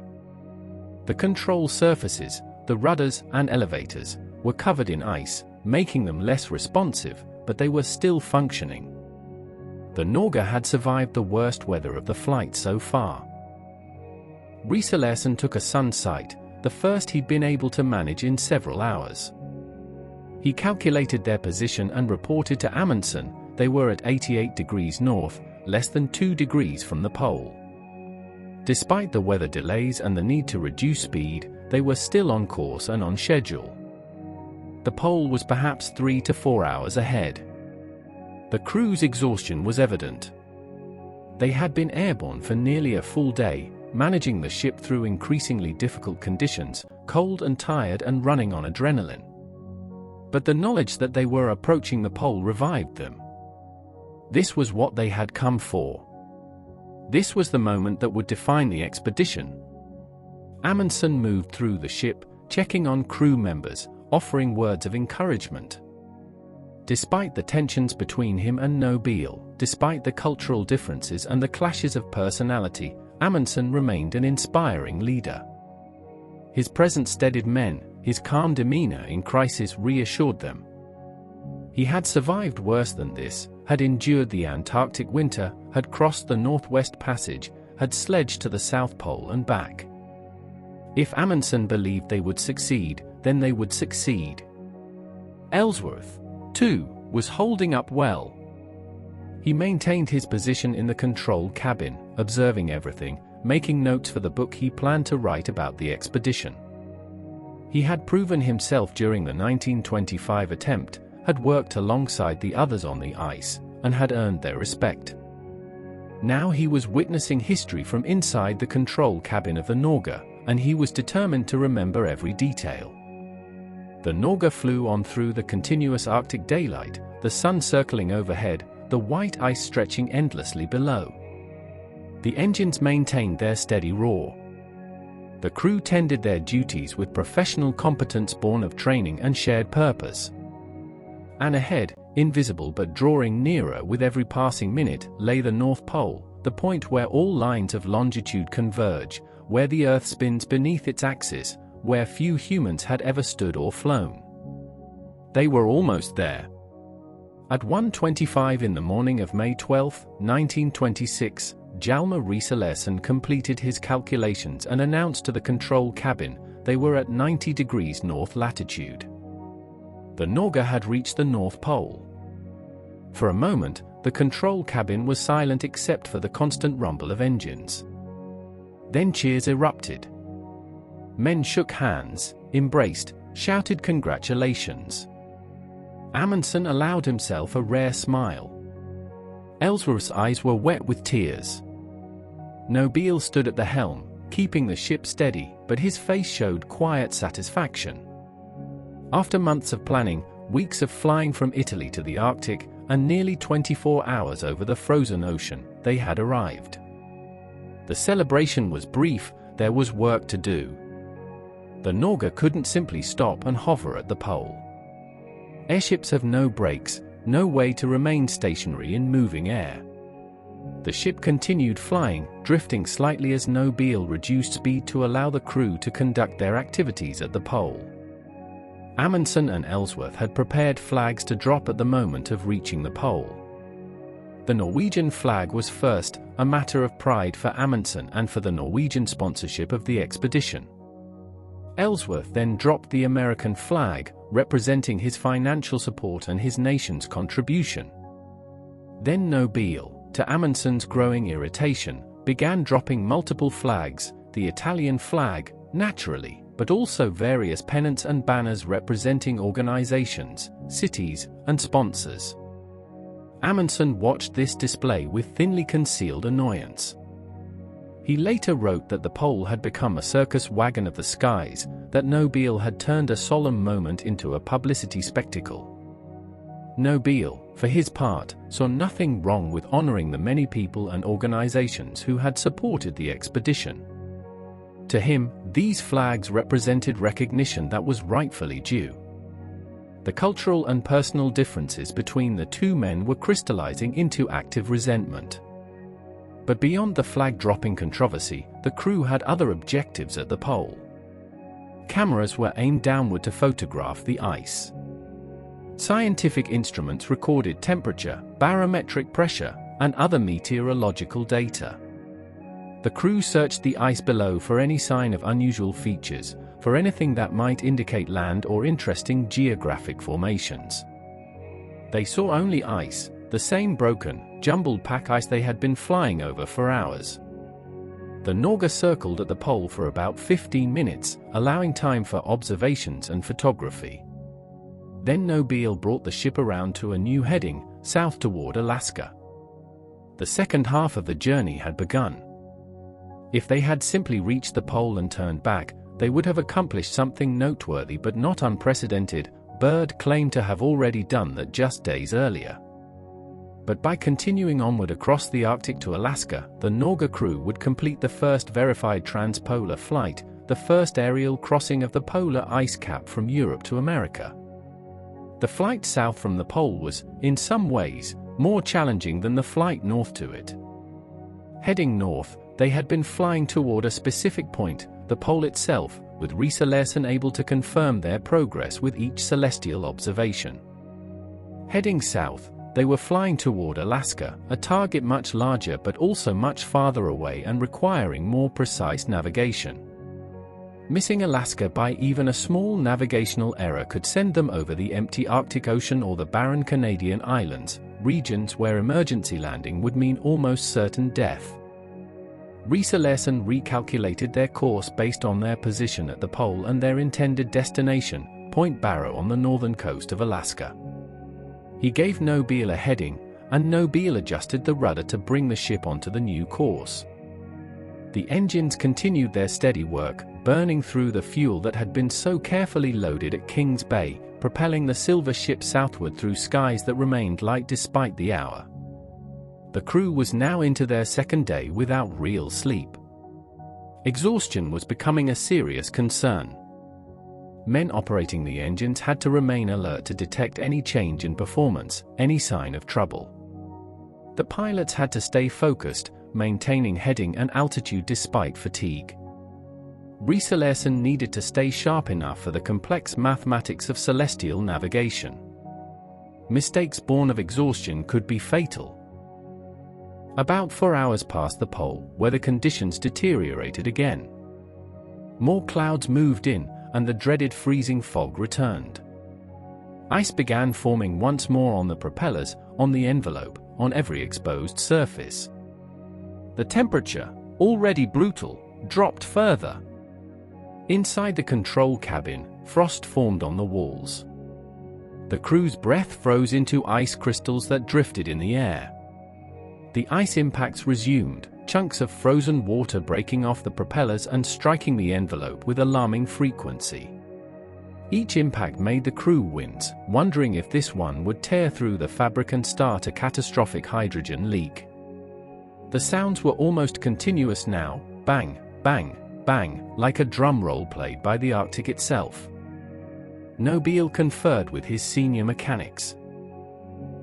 The control surfaces, the rudders and elevators, were covered in ice, making them less responsive, but they were still functioning. The Norge had survived the worst weather of the flight so far. Ellsworth took a sun sight, the first he'd been able to manage in several hours. He calculated their position and reported to Amundsen. They were at 88 degrees north, less than 2 degrees from the pole. Despite the weather delays and the need to reduce speed, they were still on course and on schedule. The pole was perhaps 3 to 4 hours ahead. The crew's exhaustion was evident. They had been airborne for nearly a full day, managing the ship through increasingly difficult conditions, cold and tired and running on adrenaline. But the knowledge that they were approaching the pole revived them. This was what they had come for. This was the moment that would define the expedition. Amundsen moved through the ship, checking on crew members, offering words of encouragement. Despite the tensions between him and Nobile, despite the cultural differences and the clashes of personality, Amundsen remained an inspiring leader. His presence steadied men, his calm demeanor in crisis reassured them. He had survived worse than this, had endured the Antarctic winter, had crossed the Northwest Passage, had sledged to the South Pole and back. If Amundsen believed they would succeed, then they would succeed. Ellsworth, too, was holding up well. He maintained his position in the control cabin, observing everything, making notes for the book he planned to write about the expedition. He had proven himself during the 1925 attempt, had worked alongside the others on the ice, and had earned their respect. Now he was witnessing history from inside the control cabin of the Norge, and he was determined to remember every detail. The Norge flew on through the continuous Arctic daylight, the sun circling overhead, the white ice stretching endlessly below. The engines maintained their steady roar. The crew tended their duties with professional competence born of training and shared purpose. And ahead, invisible but drawing nearer with every passing minute, lay the North Pole, the point where all lines of longitude converge, where the Earth spins beneath its axis, where few humans had ever stood or flown. They were almost there. At 1:25 in the morning of May 12, 1926, Hjalmar Riise-Larsson completed his calculations and announced to the control cabin they were at 90 degrees north latitude. The Norge had reached the North Pole. For a moment, the control cabin was silent except for the constant rumble of engines. Then cheers erupted. Men shook hands, embraced, shouted congratulations. Amundsen allowed himself a rare smile. Ellsworth's eyes were wet with tears. Nobile stood at the helm, keeping the ship steady, but his face showed quiet satisfaction. After months of planning, weeks of flying from Italy to the Arctic, and nearly 24 hours over the frozen ocean, they had arrived. The celebration was brief, there was work to do. The Norge couldn't simply stop and hover at the pole. Airships have no brakes, no way to remain stationary in moving air. The ship continued flying, drifting slightly as Nobile reduced speed to allow the crew to conduct their activities at the pole. Amundsen and Ellsworth had prepared flags to drop at the moment of reaching the pole. The Norwegian flag was first, a matter of pride for Amundsen and for the Norwegian sponsorship of the expedition. Ellsworth then dropped the American flag, representing his financial support and his nation's contribution. Then Nobile, to Amundsen's growing irritation, began dropping multiple flags, the Italian flag, naturally, but also various pennants and banners representing organizations, cities, and sponsors. Amundsen watched this display with thinly concealed annoyance. He later wrote that the pole had become a circus wagon of the skies, that Nobile had turned a solemn moment into a publicity spectacle. Nobile, for his part, saw nothing wrong with honoring the many people and organizations who had supported the expedition. To him, these flags represented recognition that was rightfully due. The cultural and personal differences between the two men were crystallizing into active resentment. But beyond the flag-dropping controversy, the crew had other objectives at the pole. Cameras were aimed downward to photograph the ice. Scientific instruments recorded temperature, barometric pressure, and other meteorological data. The crew searched the ice below for any sign of unusual features, for anything that might indicate land or interesting geographic formations. They saw only ice, the same broken, jumbled pack ice they had been flying over for hours. The Norge circled at the pole for about 15 minutes, allowing time for observations and photography. Then Nobile brought the ship around to a new heading, south toward Alaska. The second half of the journey had begun. If they had simply reached the pole and turned back, they would have accomplished something noteworthy but not unprecedented. Byrd claimed to have already done that just days earlier. But by continuing onward across the Arctic to Alaska, the Norge crew would complete the first verified transpolar flight, the first aerial crossing of the polar ice cap from Europe to America. The flight south from the pole was, in some ways, more challenging than the flight north to it. Heading north, they had been flying toward a specific point, the pole itself, with Riise-Larsson able to confirm their progress with each celestial observation. Heading south, they were flying toward Alaska, a target much larger but also much farther away and requiring more precise navigation. Missing Alaska by even a small navigational error could send them over the empty Arctic Ocean or the barren Canadian islands, regions where emergency landing would mean almost certain death. Reese-Larsen recalculated their course based on their position at the pole and their intended destination, Point Barrow on the northern coast of Alaska. He gave Nobile a heading, and Nobile adjusted the rudder to bring the ship onto the new course. The engines continued their steady work, burning through the fuel that had been so carefully loaded at Kings Bay, propelling the silver ship southward through skies that remained light despite the hour. The crew was now into their second day without real sleep. Exhaustion was becoming a serious concern. Men operating the engines had to remain alert to detect any change in performance, any sign of trouble. The pilots had to stay focused, maintaining heading and altitude despite fatigue. Reese-Larsen needed to stay sharp enough for the complex mathematics of celestial navigation. Mistakes born of exhaustion could be fatal. About 4 hours past the pole, where the conditions deteriorated again. More clouds moved in, and the dreaded freezing fog returned. Ice began forming once more on the propellers, on the envelope, on every exposed surface. The temperature, already brutal, dropped further. Inside the control cabin, frost formed on the walls. The crew's breath froze into ice crystals that drifted in the air. The ice impacts resumed, chunks of frozen water breaking off the propellers and striking the envelope with alarming frequency. Each impact made the crew wince, wondering if this one would tear through the fabric and start a catastrophic hydrogen leak. The sounds were almost continuous now, bang, bang, bang, like a drum roll played by the Arctic itself. Nobile conferred with his senior mechanics.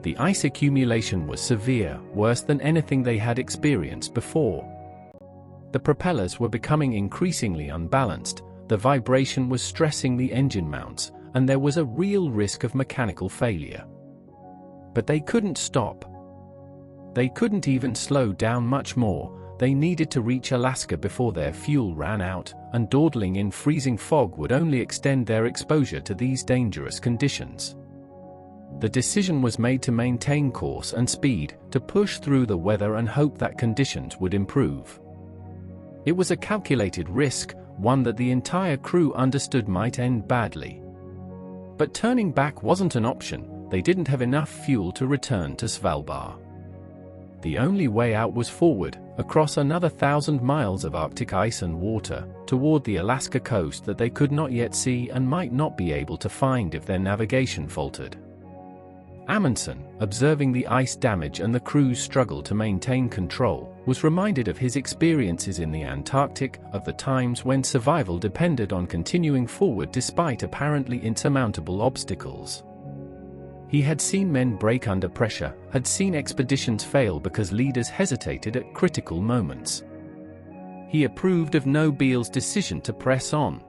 The ice accumulation was severe, worse than anything they had experienced before. The propellers were becoming increasingly unbalanced, the vibration was stressing the engine mounts, and there was a real risk of mechanical failure. But they couldn't stop. They couldn't even slow down much more. They needed to reach Alaska before their fuel ran out, and dawdling in freezing fog would only extend their exposure to these dangerous conditions. The decision was made to maintain course and speed, to push through the weather and hope that conditions would improve. It was a calculated risk, one that the entire crew understood might end badly. But turning back wasn't an option. They didn't have enough fuel to return to Svalbard. The only way out was forward, across another 1,000 miles of Arctic ice and water, toward the Alaska coast that they could not yet see and might not be able to find if their navigation faltered. Amundsen, observing the ice damage and the crew's struggle to maintain control, was reminded of his experiences in the Antarctic, of the times when survival depended on continuing forward despite apparently insurmountable obstacles. He had seen men break under pressure, had seen expeditions fail because leaders hesitated at critical moments. He approved of Nobile's decision to press on.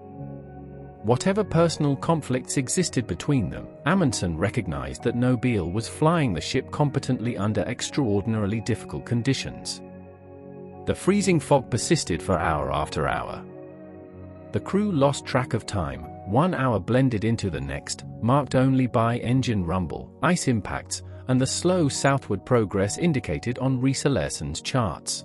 Whatever personal conflicts existed between them, Amundsen recognized that Nobile was flying the ship competently under extraordinarily difficult conditions. The freezing fog persisted for hour after hour. The crew lost track of time. 1 hour blended into the next, marked only by engine rumble, ice impacts, and the slow southward progress indicated on Reese-Larsen's charts.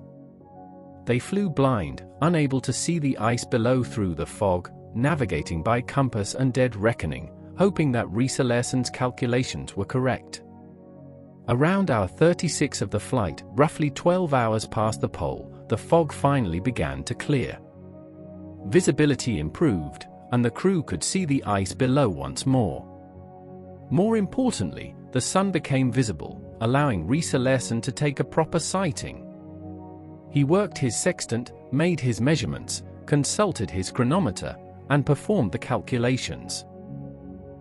They flew blind, unable to see the ice below through the fog, navigating by compass and dead reckoning, hoping that Reese-Larsen's calculations were correct. Around hour 36 of the flight, roughly 12 hours past the pole, the fog finally began to clear. Visibility improved, and the crew could see the ice below once more. More importantly, the sun became visible, allowing Reese-Larsen to take a proper sighting. He worked his sextant, made his measurements, consulted his chronometer, and performed the calculations.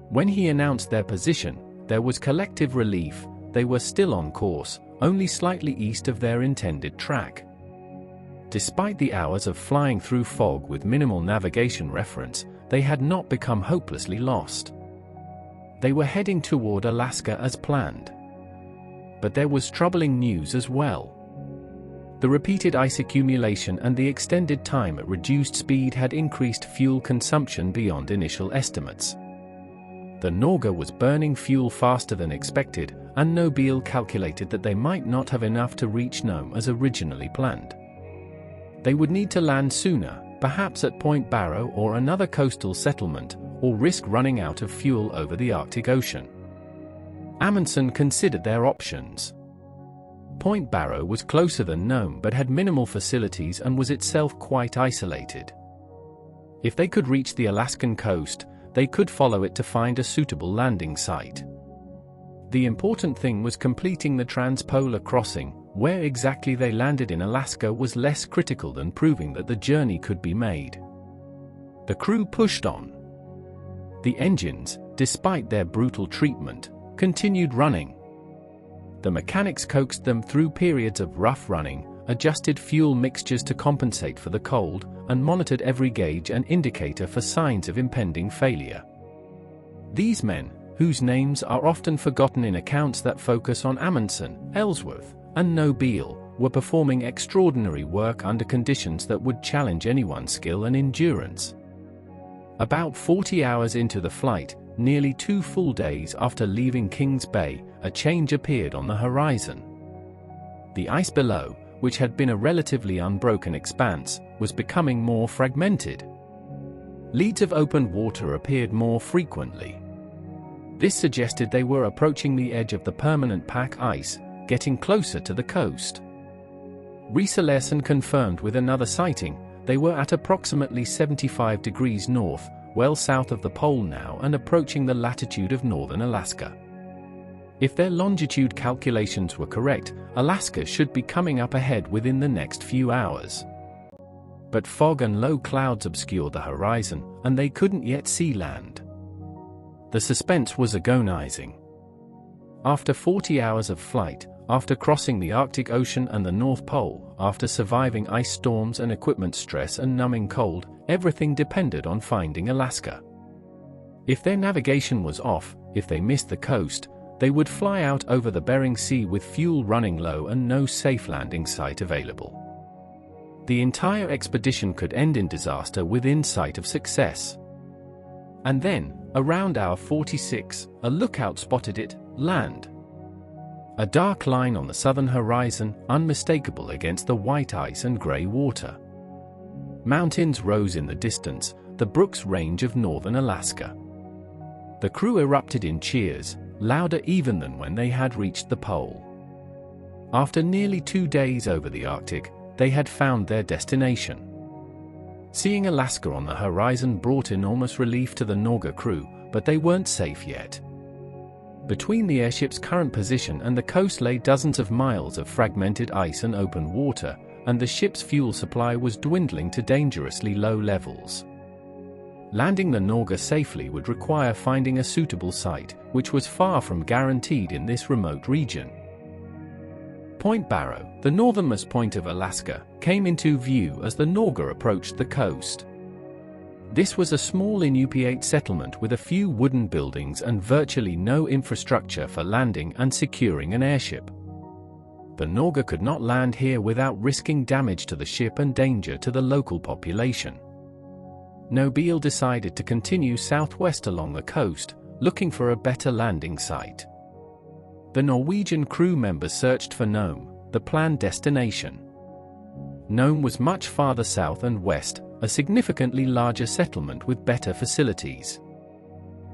When he announced their position, there was collective relief. They were still on course, only slightly east of their intended track. Despite the hours of flying through fog with minimal navigation reference, they had not become hopelessly lost. They were heading toward Alaska as planned. But there was troubling news as well. The repeated ice accumulation and the extended time at reduced speed had increased fuel consumption beyond initial estimates. The Norge was burning fuel faster than expected, and Nobile calculated that they might not have enough to reach Nome as originally planned. They would need to land sooner, perhaps at Point Barrow or another coastal settlement, or risk running out of fuel over the Arctic Ocean. Amundsen considered their options. Point Barrow was closer than Nome but had minimal facilities and was itself quite isolated. If they could reach the Alaskan coast, they could follow it to find a suitable landing site. The important thing was completing the transpolar crossing. Where exactly they landed in Alaska was less critical than proving that the journey could be made. The crew pushed on. The engines, despite their brutal treatment, continued running. The mechanics coaxed them through periods of rough running, adjusted fuel mixtures to compensate for the cold, and monitored every gauge and indicator for signs of impending failure. These men, whose names are often forgotten in accounts that focus on Amundsen, Ellsworth, and Nobile, were performing extraordinary work under conditions that would challenge anyone's skill and endurance. About 40 hours into the flight, nearly 2 full days after leaving Kings Bay, a change appeared on the horizon. The ice below, which had been a relatively unbroken expanse, was becoming more fragmented. Leads of open water appeared more frequently. This suggested they were approaching the edge of the permanent pack ice, getting closer to the coast. Reese confirmed with another sighting. They were at approximately 75 degrees north, well south of the pole now and approaching the latitude of northern Alaska. If their longitude calculations were correct, Alaska should be coming up ahead within the next few hours. But fog and low clouds obscured the horizon, and they couldn't yet see land. The suspense was agonizing. After 40 hours of flight, after crossing the Arctic Ocean and the North Pole, after surviving ice storms and equipment stress and numbing cold, everything depended on finding Alaska. If their navigation was off, if they missed the coast, they would fly out over the Bering Sea with fuel running low and no safe landing site available. The entire expedition could end in disaster within sight of success. And then, around hour 46, a lookout spotted it, land. A dark line on the southern horizon, unmistakable against the white ice and grey water. Mountains rose in the distance, the Brooks Range of northern Alaska. The crew erupted in cheers, louder even than when they had reached the pole. After nearly 2 days over the Arctic, they had found their destination. Seeing Alaska on the horizon brought enormous relief to the Norge crew, but they weren't safe yet. Between the airship's current position and the coast lay dozens of miles of fragmented ice and open water, and the ship's fuel supply was dwindling to dangerously low levels. Landing the Norge safely would require finding a suitable site, which was far from guaranteed in this remote region. Point Barrow, the northernmost point of Alaska, came into view as the Norge approached the coast. This was a small Inupiat settlement with a few wooden buildings and virtually no infrastructure for landing and securing an airship. The Norge could not land here without risking damage to the ship and danger to the local population. Nobile decided to continue southwest along the coast, looking for a better landing site. The Norwegian crew members searched for Nome, the planned destination. Nome was much farther south and west, a significantly larger settlement with better facilities.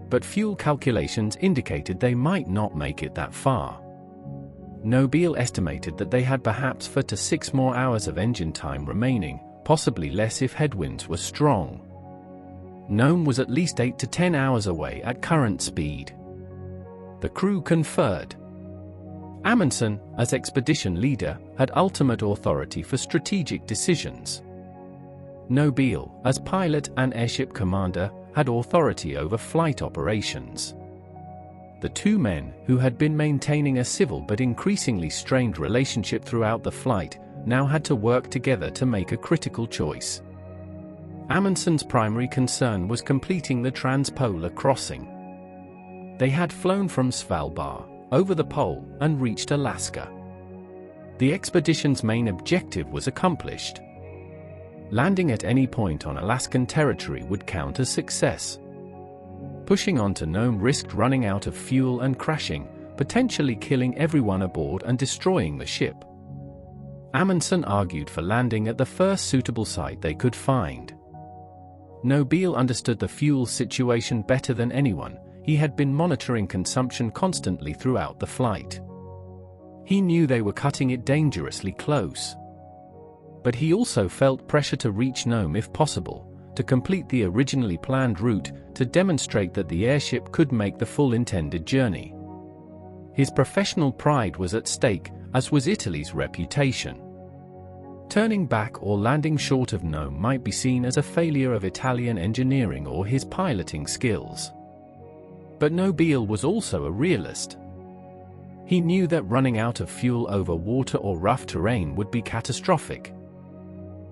But fuel calculations indicated they might not make it that far. Nobile estimated that they had perhaps 4 to 6 more hours of engine time remaining, possibly less if headwinds were strong. Nome was at least 8 to 10 hours away at current speed. The crew conferred. Amundsen, as expedition leader, had ultimate authority for strategic decisions. Nobile, as pilot and airship commander, had authority over flight operations. The two men, who had been maintaining a civil but increasingly strained relationship throughout the flight, now had to work together to make a critical choice. Amundsen's primary concern was completing the transpolar crossing. They had flown from Svalbard, over the pole, and reached Alaska. The expedition's main objective was accomplished. Landing at any point on Alaskan territory would count as success. Pushing on to Nome risked running out of fuel and crashing, potentially killing everyone aboard and destroying the ship. Amundsen argued for landing at the first suitable site they could find. Nobile understood the fuel situation better than anyone. He had been monitoring consumption constantly throughout the flight. He knew they were cutting it dangerously close. But he also felt pressure to reach Nome if possible, to complete the originally planned route, to demonstrate that the airship could make the full intended journey. His professional pride was at stake, as was Italy's reputation. Turning back or landing short of Nome might be seen as a failure of Italian engineering or his piloting skills. But Nobile was also a realist. He knew that running out of fuel over water or rough terrain would be catastrophic.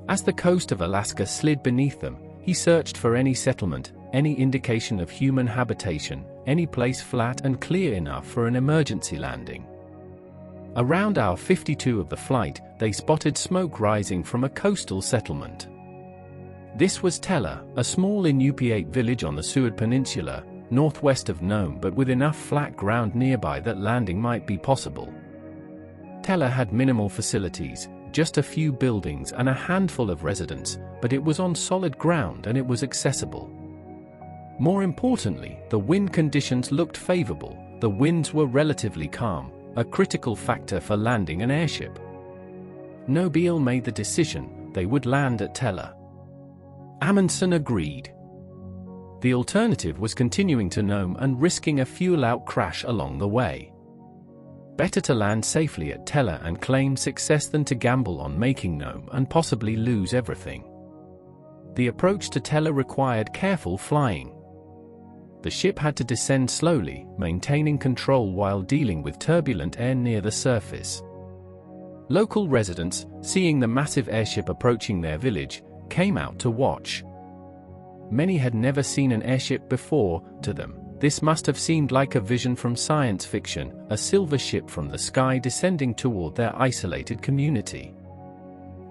As the coast of Alaska slid beneath them, he searched for any settlement, any indication of human habitation, any place flat and clear enough for an emergency landing. Around hour 52 of the flight, they spotted smoke rising from a coastal settlement. This was Tella, a small Inupiat village on the Seward Peninsula, northwest of Nome, but with enough flat ground nearby that landing might be possible. Tella had minimal facilities, just a few buildings and a handful of residents, but it was on solid ground and it was accessible. More importantly, the wind conditions looked favorable. The winds were relatively calm, a critical factor for landing an airship. Nobile made the decision they would land at Tella. Amundsen agreed. The alternative was continuing to Nome and risking a fuel-out crash along the way. Better to land safely at Tella and claim success than to gamble on making Nome and possibly lose everything. The approach to Tella required careful flying. The ship had to descend slowly, maintaining control while dealing with turbulent air near the surface. Local residents, seeing the massive airship approaching their village, came out to watch. Many had never seen an airship before. To them, this must have seemed like a vision from science fiction, a silver ship from the sky descending toward their isolated community.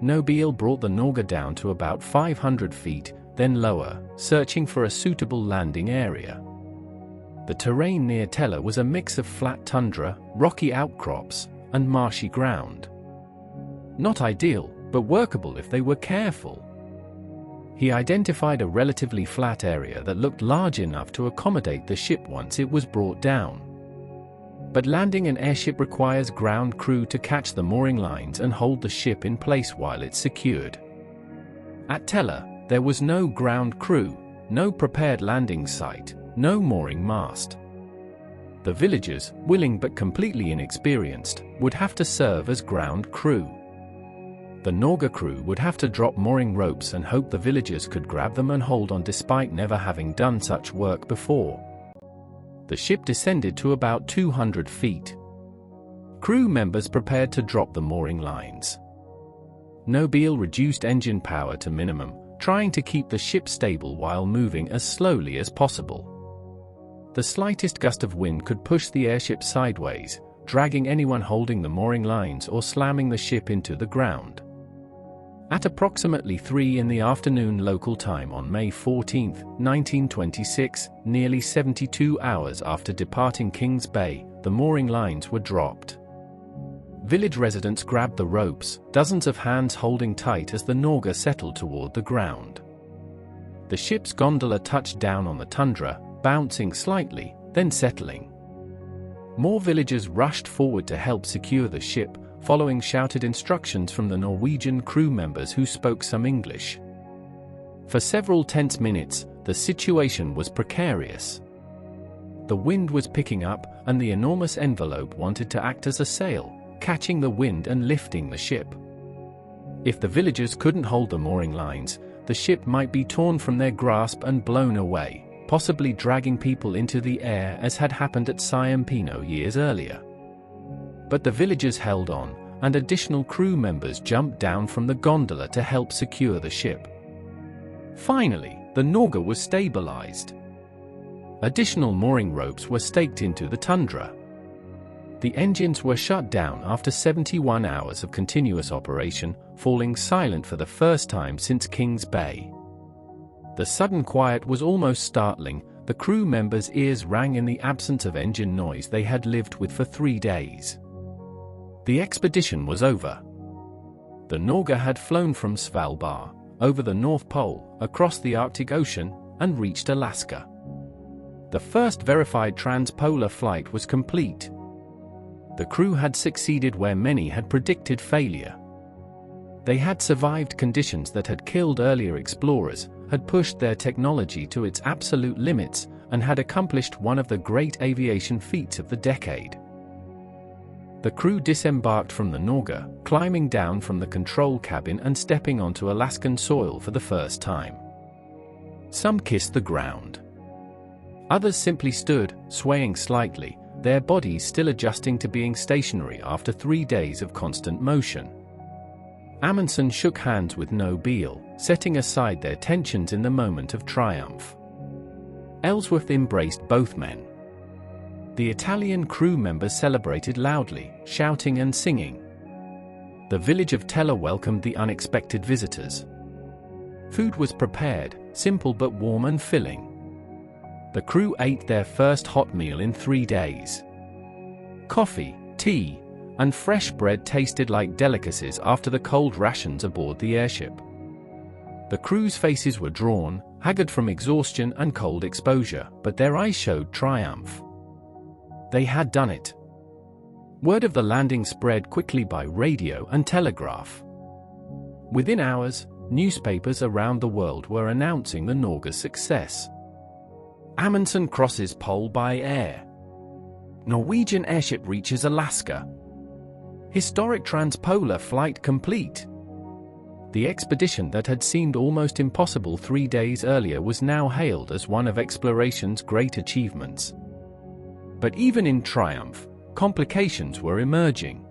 Nobile brought the Norge down to about 500 feet, then lower, searching for a suitable landing area. The terrain near Tella was a mix of flat tundra, rocky outcrops, and marshy ground. Not ideal, but workable if they were careful. He identified a relatively flat area that looked large enough to accommodate the ship once it was brought down. But landing an airship requires ground crew to catch the mooring lines and hold the ship in place while it's secured. At Tella, there was no ground crew, no prepared landing site, no mooring mast. The villagers, willing but completely inexperienced, would have to serve as ground crew. The Norge crew would have to drop mooring ropes and hope the villagers could grab them and hold on despite never having done such work before. The ship descended to about 200 feet. Crew members prepared to drop the mooring lines. Nobile reduced engine power to minimum, trying to keep the ship stable while moving as slowly as possible. The slightest gust of wind could push the airship sideways, dragging anyone holding the mooring lines or slamming the ship into the ground. At approximately 3 in the afternoon local time on May 14, 1926, nearly 72 hours after departing Kings Bay, the mooring lines were dropped. Village residents grabbed the ropes, dozens of hands holding tight as the Norge settled toward the ground. The ship's gondola touched down on the tundra, bouncing slightly, then settling. More villagers rushed forward to help secure the ship, following shouted instructions from the Norwegian crew members who spoke some English. For several tense minutes, the situation was precarious. The wind was picking up, and the enormous envelope wanted to act as a sail, catching the wind and lifting the ship. If the villagers couldn't hold the mooring lines, the ship might be torn from their grasp and blown away, possibly dragging people into the air as had happened at Siampino years earlier. But the villagers held on, and additional crew members jumped down from the gondola to help secure the ship. Finally, the Norge was stabilized. Additional mooring ropes were staked into the tundra. The engines were shut down after 71 hours of continuous operation, falling silent for the first time since Kings Bay. The sudden quiet was almost startling. The crew members' ears rang in the absence of engine noise they had lived with for 3 days. The expedition was over. The Norge had flown from Svalbard, over the North Pole, across the Arctic Ocean, and reached Alaska. The first verified transpolar flight was complete. The crew had succeeded where many had predicted failure. They had survived conditions that had killed earlier explorers, had pushed their technology to its absolute limits, and had accomplished one of the great aviation feats of the decade. The crew disembarked from the Norge, climbing down from the control cabin and stepping onto Alaskan soil for the first time. Some kissed the ground. Others simply stood, swaying slightly, their bodies still adjusting to being stationary after 3 days of constant motion. Amundsen shook hands with Nobile, setting aside their tensions in the moment of triumph. Ellsworth embraced both men. The Italian crew members celebrated loudly, shouting and singing. The village of Tella welcomed the unexpected visitors. Food was prepared, simple but warm and filling. The crew ate their first hot meal in 3 days. Coffee, tea, and fresh bread tasted like delicacies after the cold rations aboard the airship. The crew's faces were drawn, haggard from exhaustion and cold exposure, but their eyes showed triumph. They had done it. Word of the landing spread quickly by radio and telegraph. Within hours, newspapers around the world were announcing the Norge's success. Amundsen crosses pole by air. Norwegian airship reaches Alaska. Historic transpolar flight complete. The expedition that had seemed almost impossible 3 days earlier was now hailed as one of exploration's great achievements. But even in triumph, complications were emerging.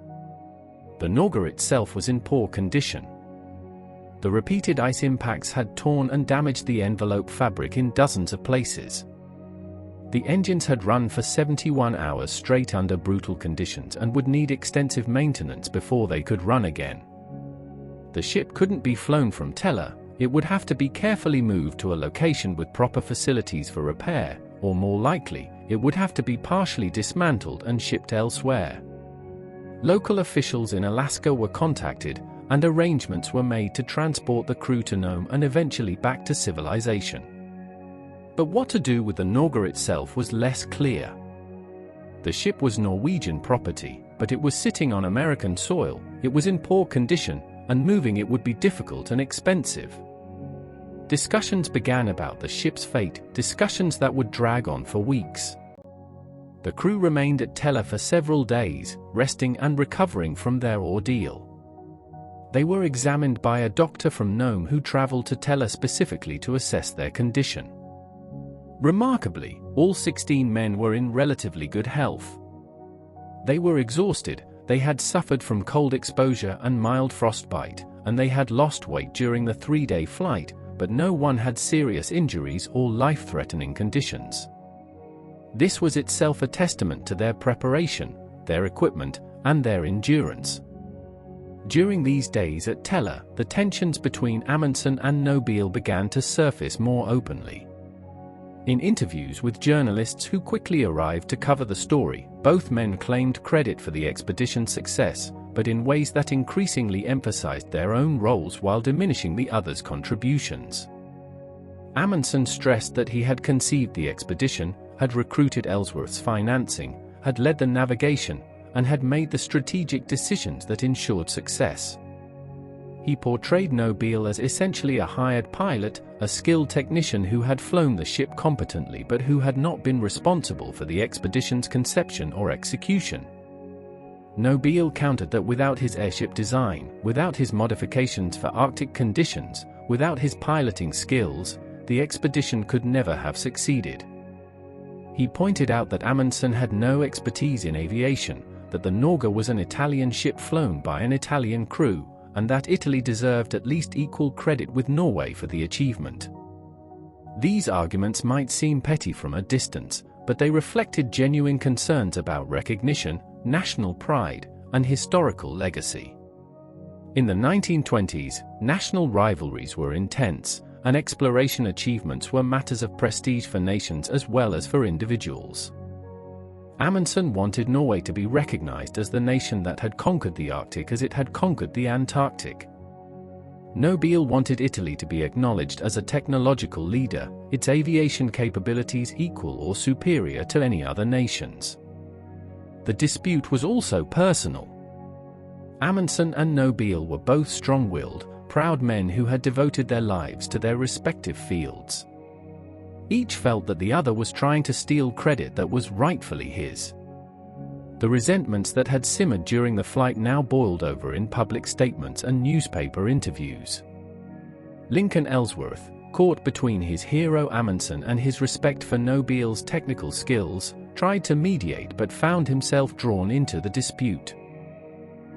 The Norge itself was in poor condition. The repeated ice impacts had torn and damaged the envelope fabric in dozens of places. The engines had run for 71 hours straight under brutal conditions and would need extensive maintenance before they could run again. The ship couldn't be flown from Tella, it would have to be carefully moved to a location with proper facilities for repair, or more likely, it would have to be partially dismantled and shipped elsewhere. Local officials in Alaska were contacted, and arrangements were made to transport the crew to Nome and eventually back to civilization. But what to do with the Norge itself was less clear. The ship was Norwegian property, but it was sitting on American soil, it was in poor condition, and moving it would be difficult and expensive. Discussions began about the ship's fate, discussions that would drag on for weeks. The crew remained at Tella for several days, resting and recovering from their ordeal. They were examined by a doctor from Nome who traveled to Tella specifically to assess their condition. Remarkably, all 16 men were in relatively good health. They were exhausted, they had suffered from cold exposure and mild frostbite, and they had lost weight during the 3-day flight, but no one had serious injuries or life-threatening conditions. This was itself a testament to their preparation, their equipment, and their endurance. During these days at Tella, the tensions between Amundsen and Nobile began to surface more openly. In interviews with journalists who quickly arrived to cover the story, both men claimed credit for the expedition's success, but in ways that increasingly emphasized their own roles while diminishing the others' contributions. Amundsen stressed that he had conceived the expedition, had recruited Ellsworth's financing, had led the navigation, and had made the strategic decisions that ensured success. He portrayed Nobile as essentially a hired pilot, a skilled technician who had flown the ship competently but who had not been responsible for the expedition's conception or execution. Nobile countered that without his airship design, without his modifications for Arctic conditions, without his piloting skills, the expedition could never have succeeded. He pointed out that Amundsen had no expertise in aviation, that the Norge was an Italian ship flown by an Italian crew, and that Italy deserved at least equal credit with Norway for the achievement. These arguments might seem petty from a distance, but they reflected genuine concerns about recognition, national pride, and historical legacy. In the 1920s, national rivalries were intense, and exploration achievements were matters of prestige for nations as well as for individuals. Amundsen wanted Norway to be recognized as the nation that had conquered the Arctic as it had conquered the Antarctic. Nobile wanted Italy to be acknowledged as a technological leader, its aviation capabilities equal or superior to any other nations. The dispute was also personal. Amundsen and Nobile were both strong-willed, proud men who had devoted their lives to their respective fields. Each felt that the other was trying to steal credit that was rightfully his. The resentments that had simmered during the flight now boiled over in public statements and newspaper interviews. Lincoln Ellsworth, caught between his hero Amundsen and his respect for Nobile's technical skills, tried to mediate but found himself drawn into the dispute.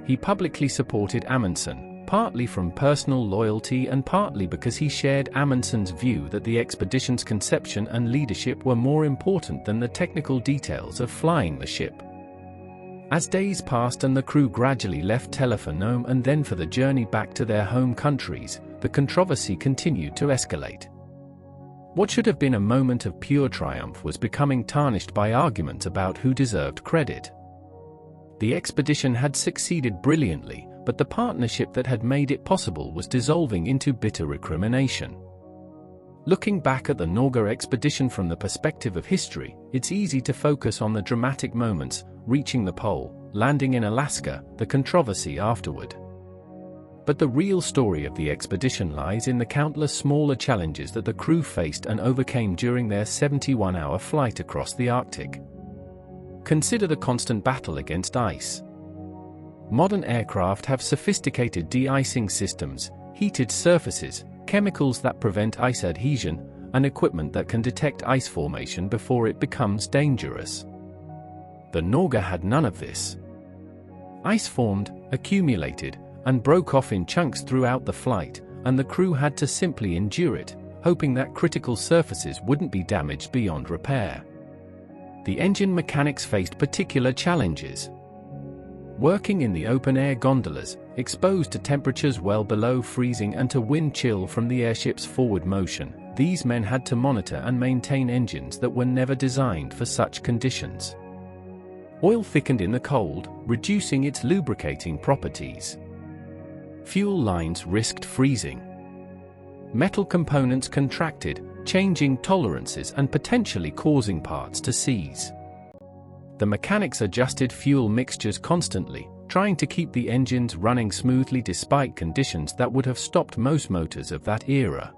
He publicly supported Amundsen, partly from personal loyalty and partly because he shared Amundsen's view that the expedition's conception and leadership were more important than the technical details of flying the ship. As days passed and the crew gradually left Telephonome and then for the journey back to their home countries, the controversy continued to escalate. What should have been a moment of pure triumph was becoming tarnished by arguments about who deserved credit. The expedition had succeeded brilliantly, but the partnership that had made it possible was dissolving into bitter recrimination. Looking back at the Norge expedition from the perspective of history, it's easy to focus on the dramatic moments, reaching the pole, landing in Alaska, the controversy afterward. But the real story of the expedition lies in the countless smaller challenges that the crew faced and overcame during their 71-hour flight across the Arctic. Consider the constant battle against ice. Modern aircraft have sophisticated de-icing systems, heated surfaces, chemicals that prevent ice adhesion, and equipment that can detect ice formation before it becomes dangerous. The Norge had none of this. Ice formed, accumulated, and broke off in chunks throughout the flight, and the crew had to simply endure it, hoping that critical surfaces wouldn't be damaged beyond repair. The engine mechanics faced particular challenges. Working in the open-air gondolas, exposed to temperatures well below freezing and to wind chill from the airship's forward motion, these men had to monitor and maintain engines that were never designed for such conditions. Oil thickened in the cold, reducing its lubricating properties. Fuel lines risked freezing. Metal components contracted, changing tolerances and potentially causing parts to seize. The mechanics adjusted fuel mixtures constantly, trying to keep the engines running smoothly despite conditions that would have stopped most motors of that era.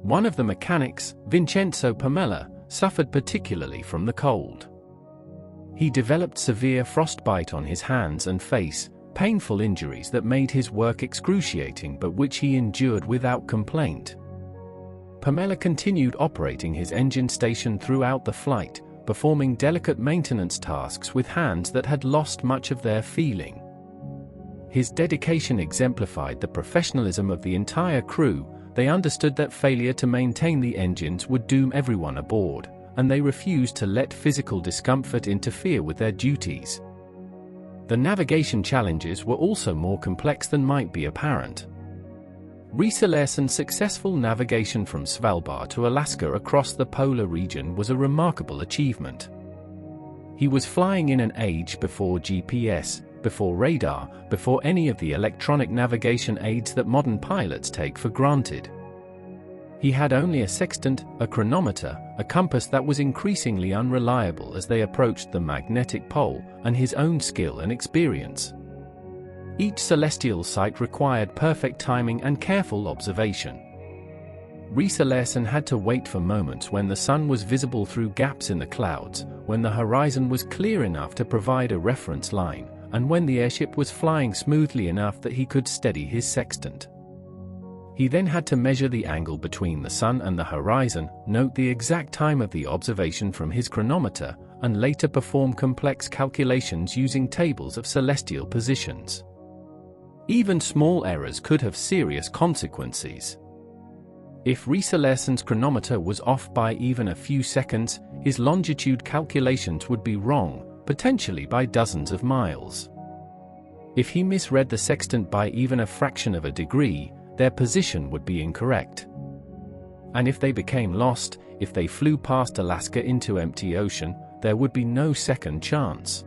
One of the mechanics, Vincenzo Pamela, suffered particularly from the cold. He developed severe frostbite on his hands and face, painful injuries that made his work excruciating but which he endured without complaint. Pamela continued operating his engine station throughout the flight, performing delicate maintenance tasks with hands that had lost much of their feeling. His dedication exemplified the professionalism of the entire crew. They understood that failure to maintain the engines would doom everyone aboard, and they refused to let physical discomfort interfere with their duties. The navigation challenges were also more complex than might be apparent. Riise Larsen's successful navigation from Svalbard to Alaska across the polar region was a remarkable achievement. He was flying in an age before GPS, before radar, before any of the electronic navigation aids that modern pilots take for granted. He had only a sextant, a chronometer, a compass that was increasingly unreliable as they approached the magnetic pole, and his own skill and experience. Each celestial sight required perfect timing and careful observation. Riise Larsen had to wait for moments when the sun was visible through gaps in the clouds, when the horizon was clear enough to provide a reference line, and when the airship was flying smoothly enough that he could steady his sextant. He then had to measure the angle between the sun and the horizon, note the exact time of the observation from his chronometer, and later perform complex calculations using tables of celestial positions. Even small errors could have serious consequences. If Riise Larsen's chronometer was off by even a few seconds, his longitude calculations would be wrong, potentially by dozens of miles. If he misread the sextant by even a fraction of a degree, their position would be incorrect. And if they became lost, if they flew past Alaska into empty ocean, there would be no second chance.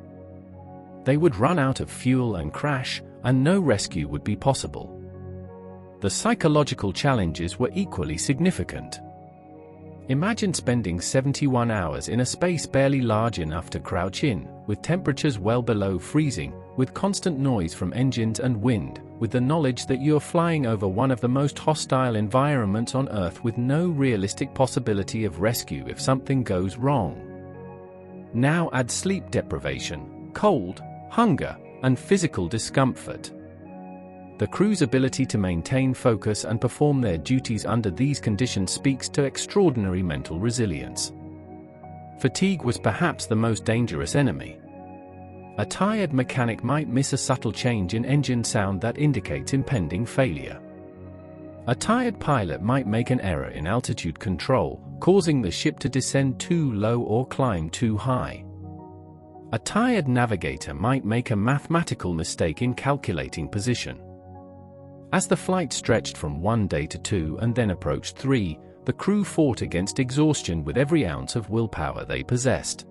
They would run out of fuel and crash, and no rescue would be possible. The psychological challenges were equally significant. Imagine spending 71 hours in a space barely large enough to crouch in, with temperatures well below freezing, with constant noise from engines and wind, with the knowledge that you're flying over one of the most hostile environments on Earth with no realistic possibility of rescue if something goes wrong. Now add sleep deprivation, cold, hunger, and physical discomfort. The crew's ability to maintain focus and perform their duties under these conditions speaks to extraordinary mental resilience. Fatigue was perhaps the most dangerous enemy. A tired mechanic might miss a subtle change in engine sound that indicates impending failure. A tired pilot might make an error in altitude control, causing the ship to descend too low or climb too high. A tired navigator might make a mathematical mistake in calculating position. As the flight stretched from 1 day to 2 and then approached 3, the crew fought against exhaustion with every ounce of willpower they possessed.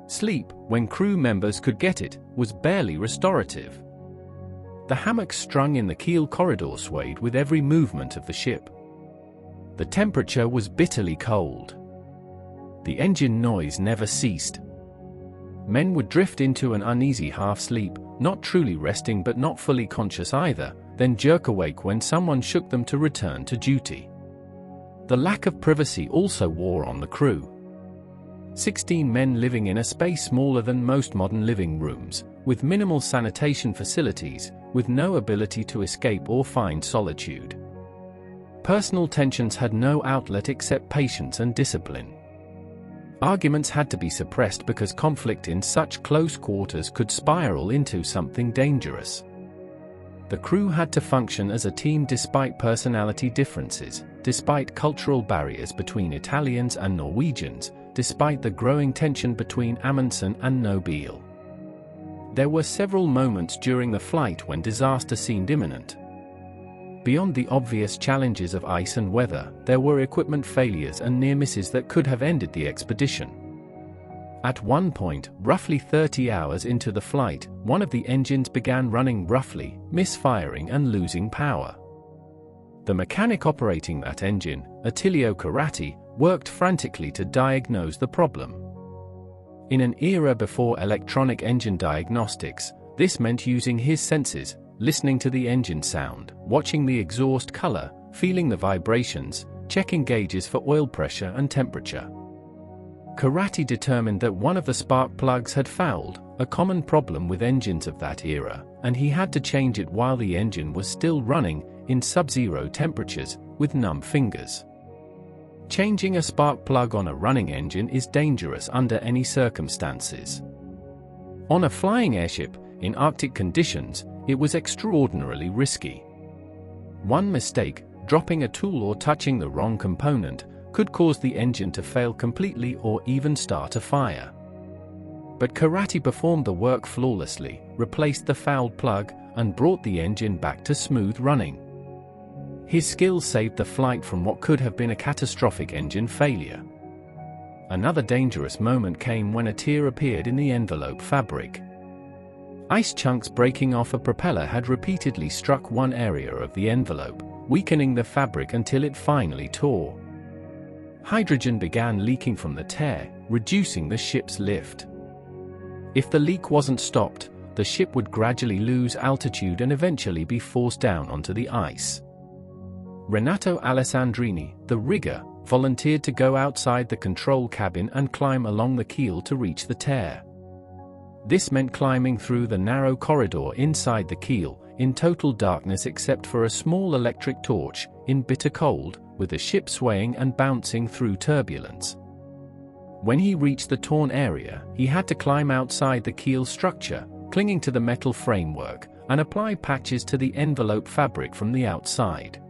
Sleep, when crew members could get it, was barely restorative. The hammocks strung in the keel corridor swayed with every movement of the ship. The temperature was bitterly cold. The engine noise never ceased. Men would drift into an uneasy half-sleep, not truly resting but not fully conscious either, then jerk awake when someone shook them to return to duty. The lack of privacy also wore on the crew. 16 men living in a space smaller than most modern living rooms, with minimal sanitation facilities, with no ability to escape or find solitude. Personal tensions had no outlet except patience and discipline. Arguments had to be suppressed because conflict in such close quarters could spiral into something dangerous. The crew had to function as a team despite personality differences, despite cultural barriers between Italians and Norwegians, despite the growing tension between Amundsen and Nobile. There were several moments during the flight when disaster seemed imminent. Beyond the obvious challenges of ice and weather, there were equipment failures and near misses that could have ended the expedition. At one point, roughly 30 hours into the flight, one of the engines began running roughly, misfiring and losing power. The mechanic operating that engine, Attilio Carati, worked frantically to diagnose the problem. In an era before electronic engine diagnostics, this meant using his senses, listening to the engine sound, watching the exhaust color, feeling the vibrations, checking gauges for oil pressure and temperature. Carati determined that one of the spark plugs had fouled, a common problem with engines of that era, and he had to change it while the engine was still running, in sub-zero temperatures, with numb fingers. Changing a spark plug on a running engine is dangerous under any circumstances. On a flying airship, in Arctic conditions, it was extraordinarily risky. One mistake, dropping a tool or touching the wrong component, could cause the engine to fail completely or even start a fire. But Carati performed the work flawlessly, replaced the fouled plug, and brought the engine back to smooth running. His skills saved the flight from what could have been a catastrophic engine failure. Another dangerous moment came when a tear appeared in the envelope fabric. Ice chunks breaking off a propeller had repeatedly struck one area of the envelope, weakening the fabric until it finally tore. Hydrogen began leaking from the tear, reducing the ship's lift. If the leak wasn't stopped, the ship would gradually lose altitude and eventually be forced down onto the ice. Renato Alessandrini, the rigger, volunteered to go outside the control cabin and climb along the keel to reach the tear. This meant climbing through the narrow corridor inside the keel, in total darkness except for a small electric torch, in bitter cold, with the ship swaying and bouncing through turbulence. When he reached the torn area, he had to climb outside the keel structure, clinging to the metal framework, and apply patches to the envelope fabric from the outside.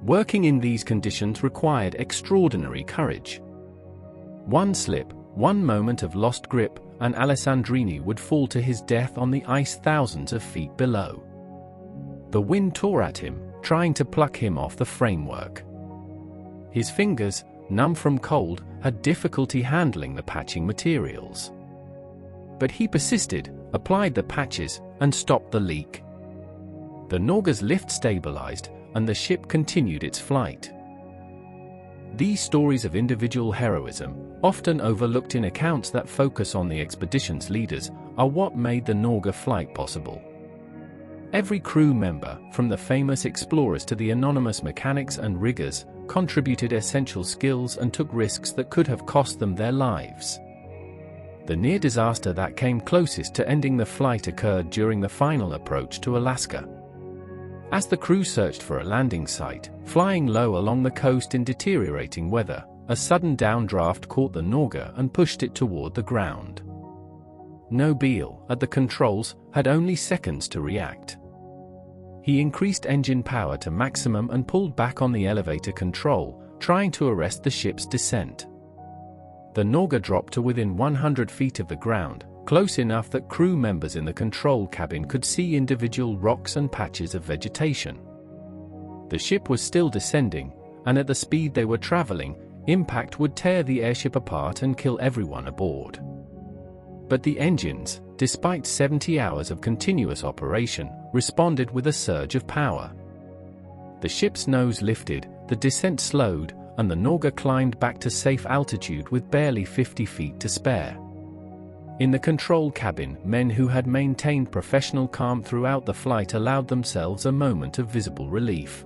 Working in these conditions required extraordinary courage. One slip, one moment of lost grip, and Alessandrini would fall to his death on the ice thousands of feet below. The wind tore at him, trying to pluck him off the framework. His fingers, numb from cold, had difficulty handling the patching materials. But he persisted, applied the patches, and stopped the leak. The Norge's lift stabilized, and the ship continued its flight. These stories of individual heroism, often overlooked in accounts that focus on the expedition's leaders, are what made the Norge flight possible. Every crew member, from the famous explorers to the anonymous mechanics and riggers, contributed essential skills and took risks that could have cost them their lives. The near disaster that came closest to ending the flight occurred during the final approach to Alaska. As the crew searched for a landing site, flying low along the coast in deteriorating weather, a sudden downdraft caught the Norge and pushed it toward the ground. Nobile, at the controls, had only seconds to react. He increased engine power to maximum and pulled back on the elevator control, trying to arrest the ship's descent. The Norge dropped to within 100 feet of the ground, close enough that crew members in the control cabin could see individual rocks and patches of vegetation. The ship was still descending, and at the speed they were traveling, impact would tear the airship apart and kill everyone aboard. But the engines, despite 70 hours of continuous operation, responded with a surge of power. The ship's nose lifted, the descent slowed, and the Norge climbed back to safe altitude with barely 50 feet to spare. In the control cabin, men who had maintained professional calm throughout the flight allowed themselves a moment of visible relief.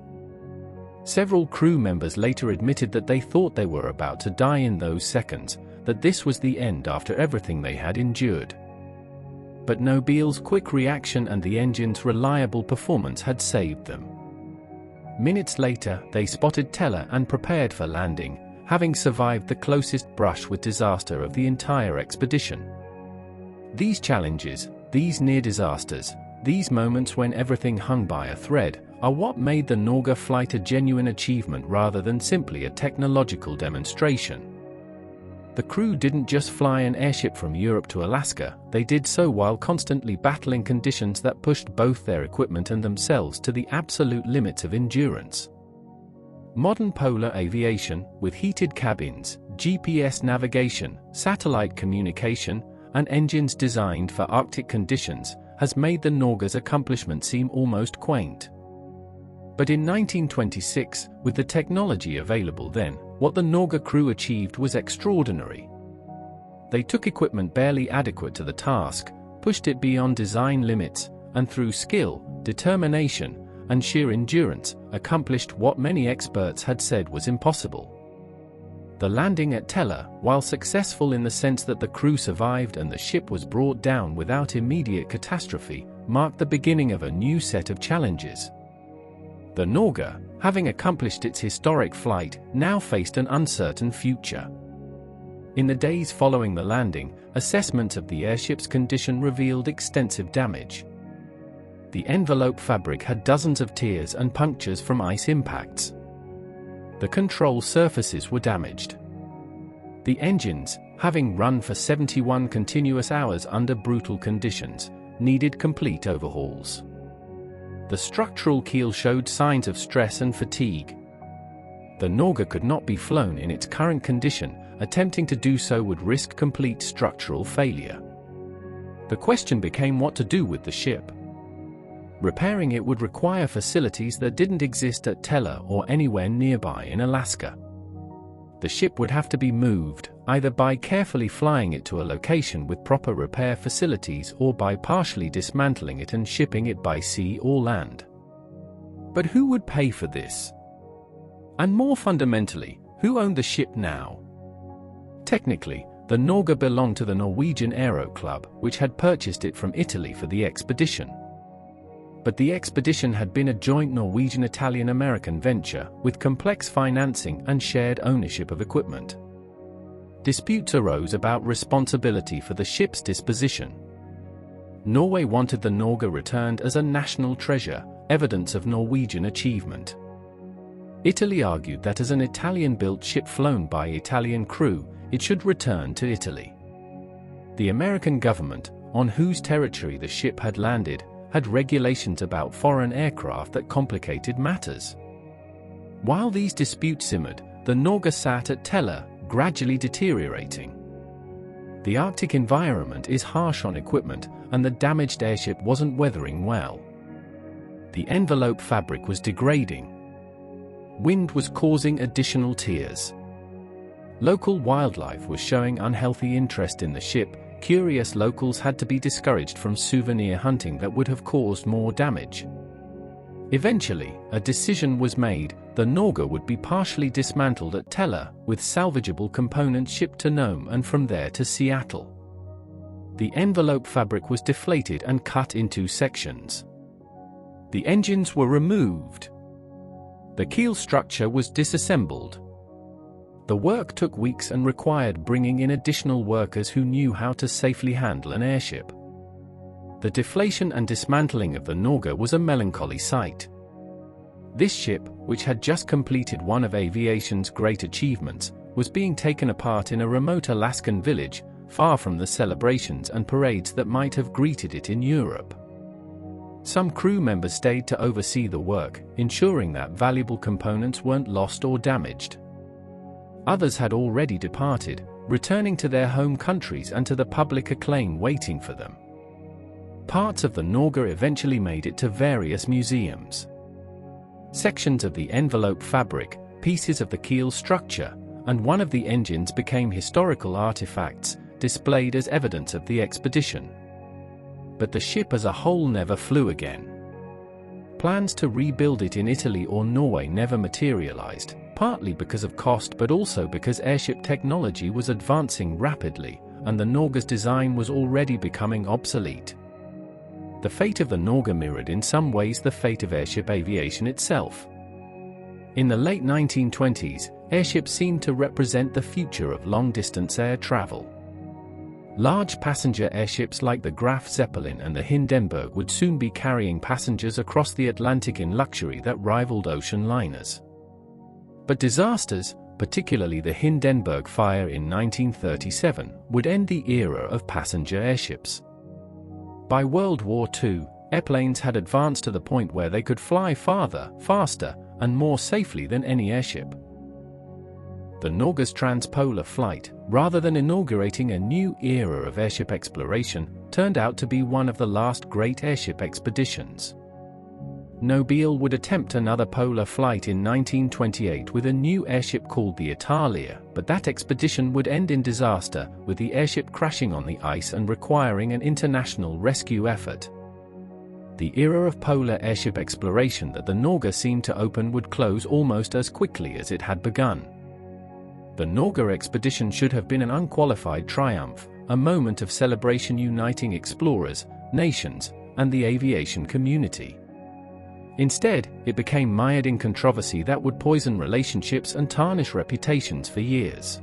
Several crew members later admitted that they thought they were about to die in those seconds, that this was the end after everything they had endured. But Nobile's quick reaction and the engine's reliable performance had saved them. Minutes later, they spotted Teller and prepared for landing, having survived the closest brush with disaster of the entire expedition. These challenges, these near disasters, these moments when everything hung by a thread, are what made the Norge flight a genuine achievement rather than simply a technological demonstration. The crew didn't just fly an airship from Europe to Alaska, they did so while constantly battling conditions that pushed both their equipment and themselves to the absolute limits of endurance. Modern polar aviation, with heated cabins, GPS navigation, satellite communication, and engines designed for Arctic conditions, has made the Norge's accomplishment seem almost quaint. But in 1926, with the technology available then, what the Norge crew achieved was extraordinary. They took equipment barely adequate to the task, pushed it beyond design limits, and through skill, determination, and sheer endurance, accomplished what many experts had said was impossible. The landing at Teller, while successful in the sense that the crew survived and the ship was brought down without immediate catastrophe, marked the beginning of a new set of challenges. The Norge, having accomplished its historic flight, now faced an uncertain future. In the days following the landing, assessments of the airship's condition revealed extensive damage. The envelope fabric had dozens of tears and punctures from ice impacts. The control surfaces were damaged. The engines, having run for 71 continuous hours under brutal conditions, needed complete overhauls. The structural keel showed signs of stress and fatigue. The Norge could not be flown in its current condition, attempting to do so would risk complete structural failure. The question became what to do with the ship. Repairing it would require facilities that didn't exist at Teller or anywhere nearby in Alaska. The ship would have to be moved, either by carefully flying it to a location with proper repair facilities or by partially dismantling it and shipping it by sea or land. But who would pay for this? And more fundamentally, who owned the ship now? Technically, the Norge belonged to the Norwegian Aero Club, which had purchased it from Italy for the expedition. But the expedition had been a joint Norwegian-Italian-American venture, with complex financing and shared ownership of equipment. Disputes arose about responsibility for the ship's disposition. Norway wanted the Norge returned as a national treasure, evidence of Norwegian achievement. Italy argued that as an Italian-built ship flown by Italian crew, it should return to Italy. The American government, on whose territory the ship had landed, had regulations about foreign aircraft that complicated matters. While these disputes simmered, the Norge sat at tiller, gradually deteriorating. The Arctic environment is harsh on equipment, and the damaged airship wasn't weathering well. The envelope fabric was degrading. Wind was causing additional tears. Local wildlife was showing unhealthy interest in the ship. Curious locals had to be discouraged from souvenir hunting that would have caused more damage. Eventually, a decision was made: the Norge would be partially dismantled at Teller, with salvageable components shipped to Nome and from there to Seattle. The envelope fabric was deflated and cut into sections. The engines were removed. The keel structure was disassembled. The work took weeks and required bringing in additional workers who knew how to safely handle an airship. The deflation and dismantling of the Norge was a melancholy sight. This ship, which had just completed one of aviation's great achievements, was being taken apart in a remote Alaskan village, far from the celebrations and parades that might have greeted it in Europe. Some crew members stayed to oversee the work, ensuring that valuable components weren't lost or damaged. Others had already departed, returning to their home countries and to the public acclaim waiting for them. Parts of the Norge eventually made it to various museums. Sections of the envelope fabric, pieces of the keel structure, and one of the engines became historical artifacts, displayed as evidence of the expedition. But the ship as a whole never flew again. Plans to rebuild it in Italy or Norway never materialized, partly because of cost but also because airship technology was advancing rapidly, and the Norge's design was already becoming obsolete. The fate of the Norge mirrored in some ways the fate of airship aviation itself. In the late 1920s, airships seemed to represent the future of long-distance air travel. Large passenger airships like the Graf Zeppelin and the Hindenburg would soon be carrying passengers across the Atlantic in luxury that rivaled ocean liners. But disasters, particularly the Hindenburg fire in 1937, would end the era of passenger airships. By World War II, airplanes had advanced to the point where they could fly farther, faster, and more safely than any airship. The Norge's transpolar flight, rather than inaugurating a new era of airship exploration, turned out to be one of the last great airship expeditions. Nobile would attempt another polar flight in 1928 with a new airship called the Italia, but that expedition would end in disaster, with the airship crashing on the ice and requiring an international rescue effort. The era of polar airship exploration that the Norge seemed to open would close almost as quickly as it had begun. The Norge expedition should have been an unqualified triumph, a moment of celebration uniting explorers, nations, and the aviation community. Instead, it became mired in controversy that would poison relationships and tarnish reputations for years.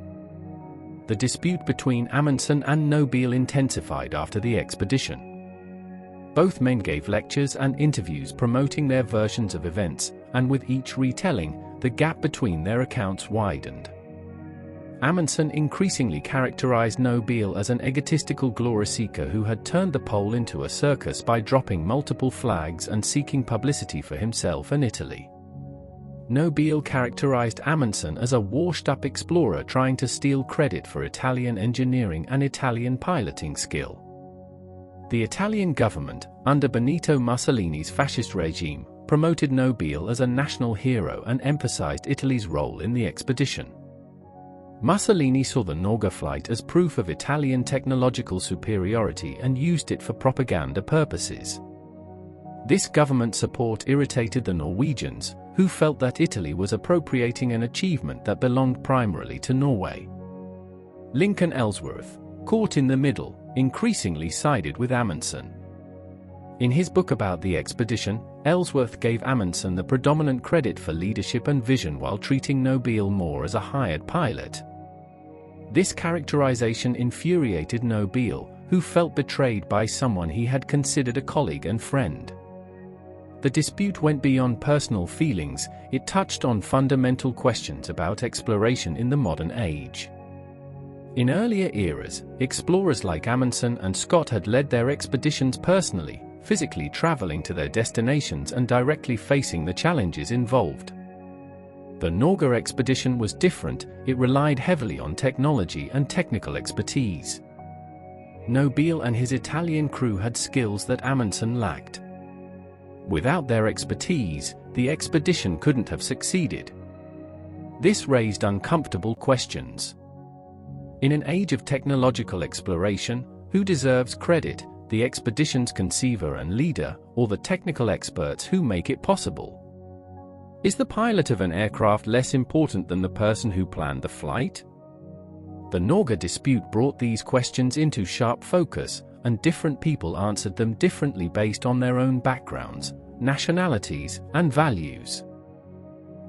The dispute between Amundsen and Nobile intensified after the expedition. Both men gave lectures and interviews promoting their versions of events, and with each retelling, the gap between their accounts widened. Amundsen increasingly characterized Nobile as an egotistical glory seeker who had turned the pole into a circus by dropping multiple flags and seeking publicity for himself and Italy. Nobile characterized Amundsen as a washed-up explorer trying to steal credit for Italian engineering and Italian piloting skill. The Italian government, under Benito Mussolini's fascist regime, promoted Nobile as a national hero and emphasized Italy's role in the expedition. Mussolini saw the Norge flight as proof of Italian technological superiority and used it for propaganda purposes. This government support irritated the Norwegians, who felt that Italy was appropriating an achievement that belonged primarily to Norway. Lincoln Ellsworth, caught in the middle, increasingly sided with Amundsen. In his book about the expedition, Ellsworth gave Amundsen the predominant credit for leadership and vision while treating Nobile more as a hired pilot. This characterization infuriated Nobile, who felt betrayed by someone he had considered a colleague and friend. The dispute went beyond personal feelings, it touched on fundamental questions about exploration in the modern age. In earlier eras, explorers like Amundsen and Scott had led their expeditions personally, physically traveling to their destinations and directly facing the challenges involved. The Norge expedition was different. It relied heavily on technology and technical expertise. Nobile and his Italian crew had skills that Amundsen lacked. Without their expertise, the expedition couldn't have succeeded. This raised uncomfortable questions. In an age of technological exploration, who deserves credit, the expedition's conceiver and leader, or the technical experts who make it possible? Is the pilot of an aircraft less important than the person who planned the flight? The Norge dispute brought these questions into sharp focus, and different people answered them differently based on their own backgrounds, nationalities, and values.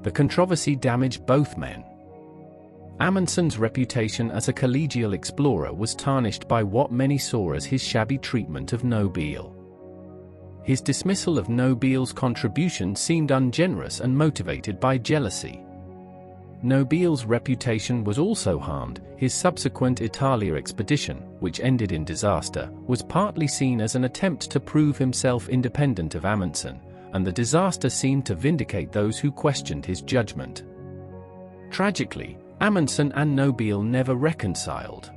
The controversy damaged both men. Amundsen's reputation as a collegial explorer was tarnished by what many saw as his shabby treatment of Nobile. His dismissal of Nobile's contribution seemed ungenerous and motivated by jealousy. Nobile's reputation was also harmed. His subsequent Italia expedition, which ended in disaster, was partly seen as an attempt to prove himself independent of Amundsen, and the disaster seemed to vindicate those who questioned his judgment. Tragically, Amundsen and Nobile never reconciled.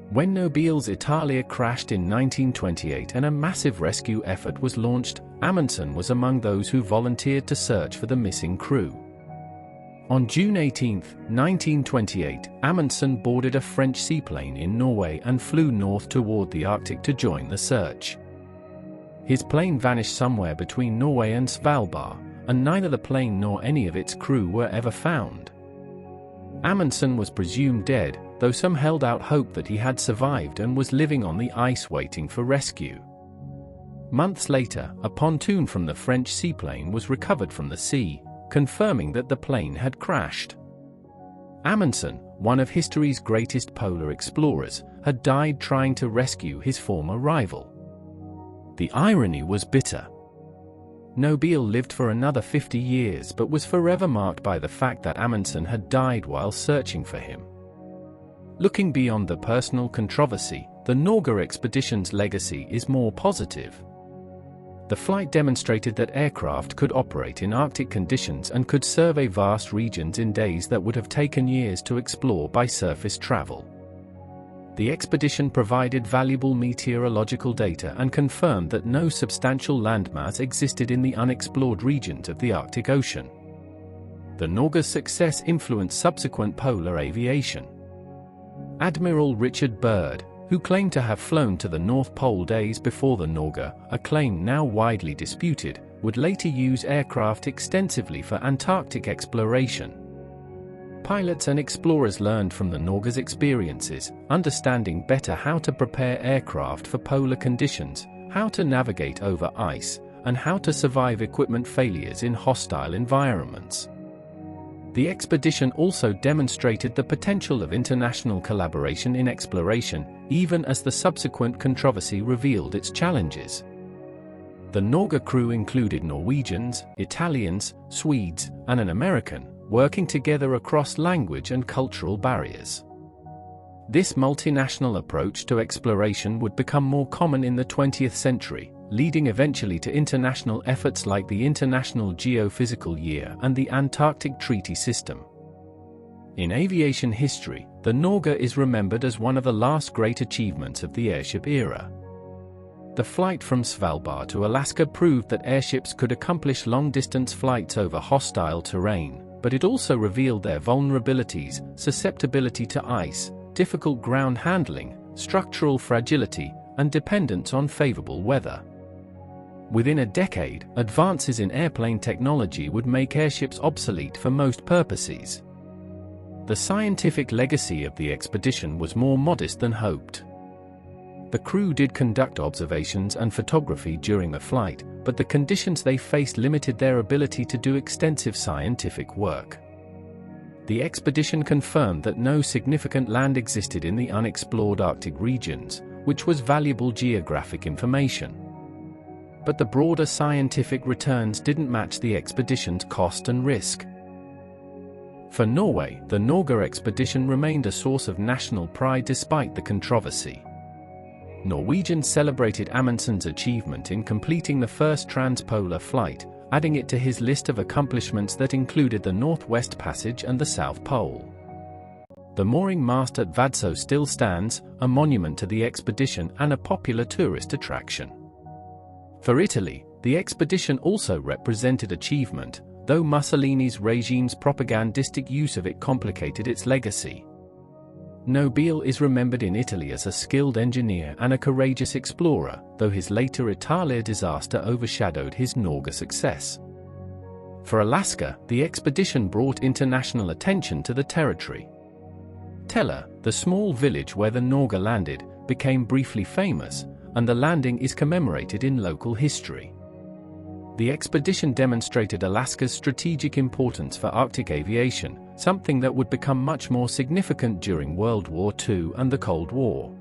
When Nobile's Italia crashed in 1928 and a massive rescue effort was launched, Amundsen was among those who volunteered to search for the missing crew. On June 18, 1928, Amundsen boarded a French seaplane in Norway and flew north toward the Arctic to join the search. His plane vanished somewhere between Norway and Svalbard, and neither the plane nor any of its crew were ever found. Amundsen was presumed dead, though some held out hope that he had survived and was living on the ice waiting for rescue. Months later, a pontoon from the French seaplane was recovered from the sea, confirming that the plane had crashed. Amundsen, one of history's greatest polar explorers, had died trying to rescue his former rival. The irony was bitter. Nobile lived for another 50 years but was forever marked by the fact that Amundsen had died while searching for him. Looking beyond the personal controversy, the Norge expedition's legacy is more positive. The flight demonstrated that aircraft could operate in Arctic conditions and could survey vast regions in days that would have taken years to explore by surface travel. The expedition provided valuable meteorological data and confirmed that no substantial landmass existed in the unexplored regions of the Arctic Ocean. The Norge's success influenced subsequent polar aviation. Admiral Richard Byrd, who claimed to have flown to the North Pole days before the Norge, a claim now widely disputed, would later use aircraft extensively for Antarctic exploration. Pilots and explorers learned from the Norge's experiences, understanding better how to prepare aircraft for polar conditions, how to navigate over ice, and how to survive equipment failures in hostile environments. The expedition also demonstrated the potential of international collaboration in exploration, even as the subsequent controversy revealed its challenges. The Norge crew included Norwegians, Italians, Swedes, and an American, working together across language and cultural barriers. This multinational approach to exploration would become more common in the 20th century, leading eventually to international efforts like the International Geophysical Year and the Antarctic Treaty System. In aviation history, the Norge is remembered as one of the last great achievements of the airship era. The flight from Svalbard to Alaska proved that airships could accomplish long-distance flights over hostile terrain, but it also revealed their vulnerabilities, susceptibility to ice, difficult ground handling, structural fragility, and dependence on favorable weather. Within a decade, advances in airplane technology would make airships obsolete for most purposes. The scientific legacy of the expedition was more modest than hoped. The crew did conduct observations and photography during the flight, but the conditions they faced limited their ability to do extensive scientific work. The expedition confirmed that no significant land existed in the unexplored Arctic regions, which was valuable geographic information. But the broader scientific returns didn't match the expedition's cost and risk. For Norway, the Norge expedition remained a source of national pride despite the controversy. Norwegians celebrated Amundsen's achievement in completing the first transpolar flight, adding it to his list of accomplishments that included the Northwest Passage and the South Pole. The mooring mast at Vadsø still stands, a monument to the expedition and a popular tourist attraction. For Italy, the expedition also represented achievement, though Mussolini's regime's propagandistic use of it complicated its legacy. Nobile is remembered in Italy as a skilled engineer and a courageous explorer, though his later Italia disaster overshadowed his Norge success. For Alaska, the expedition brought international attention to the territory. Teller, the small village where the Norge landed, became briefly famous, and the landing is commemorated in local history. The expedition demonstrated Alaska's strategic importance for Arctic aviation, something that would become much more significant during World War II and the Cold War.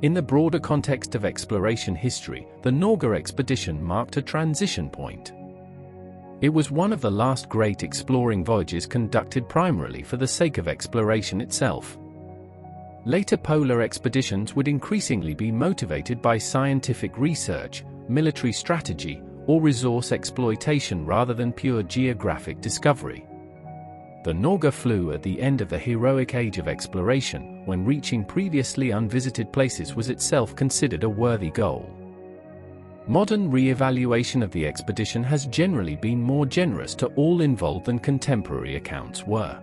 In the broader context of exploration history, the Norge expedition marked a transition point. It was one of the last great exploring voyages conducted primarily for the sake of exploration itself. Later polar expeditions would increasingly be motivated by scientific research, military strategy, or resource exploitation rather than pure geographic discovery. The Norge flew at the end of the heroic age of exploration, when reaching previously unvisited places was itself considered a worthy goal. Modern re-evaluation of the expedition has generally been more generous to all involved than contemporary accounts were.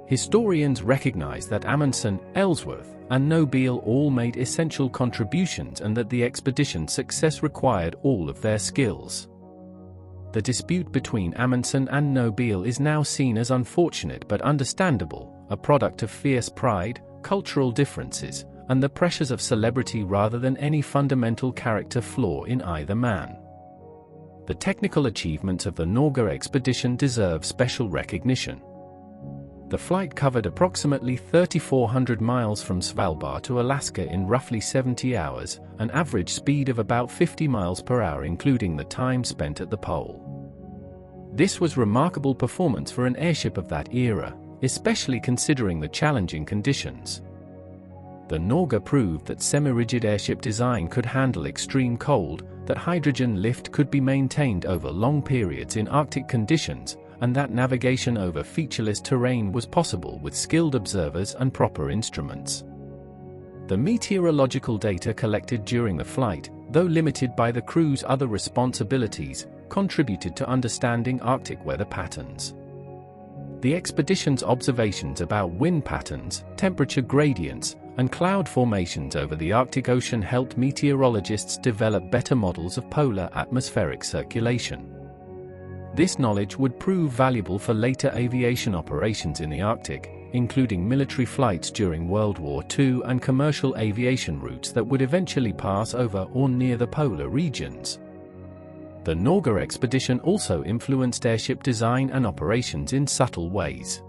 Historians recognize that Amundsen, Ellsworth, and Nobile all made essential contributions and that the expedition's success required all of their skills. The dispute between Amundsen and Nobile is now seen as unfortunate but understandable, a product of fierce pride, cultural differences, and the pressures of celebrity rather than any fundamental character flaw in either man. The technical achievements of the Norge expedition deserve special recognition. The flight covered approximately 3,400 miles from Svalbard to Alaska in roughly 70 hours, an average speed of about 50 miles per hour including the time spent at the pole. This was remarkable performance for an airship of that era, especially considering the challenging conditions. The Norge proved that semi-rigid airship design could handle extreme cold, that hydrogen lift could be maintained over long periods in Arctic conditions, and that navigation over featureless terrain was possible with skilled observers and proper instruments. The meteorological data collected during the flight, though limited by the crew's other responsibilities, contributed to understanding Arctic weather patterns. The expedition's observations about wind patterns, temperature gradients, and cloud formations over the Arctic Ocean helped meteorologists develop better models of polar atmospheric circulation. This knowledge would prove valuable for later aviation operations in the Arctic, including military flights during World War II and commercial aviation routes that would eventually pass over or near the polar regions. The Norge expedition also influenced airship design and operations in subtle ways.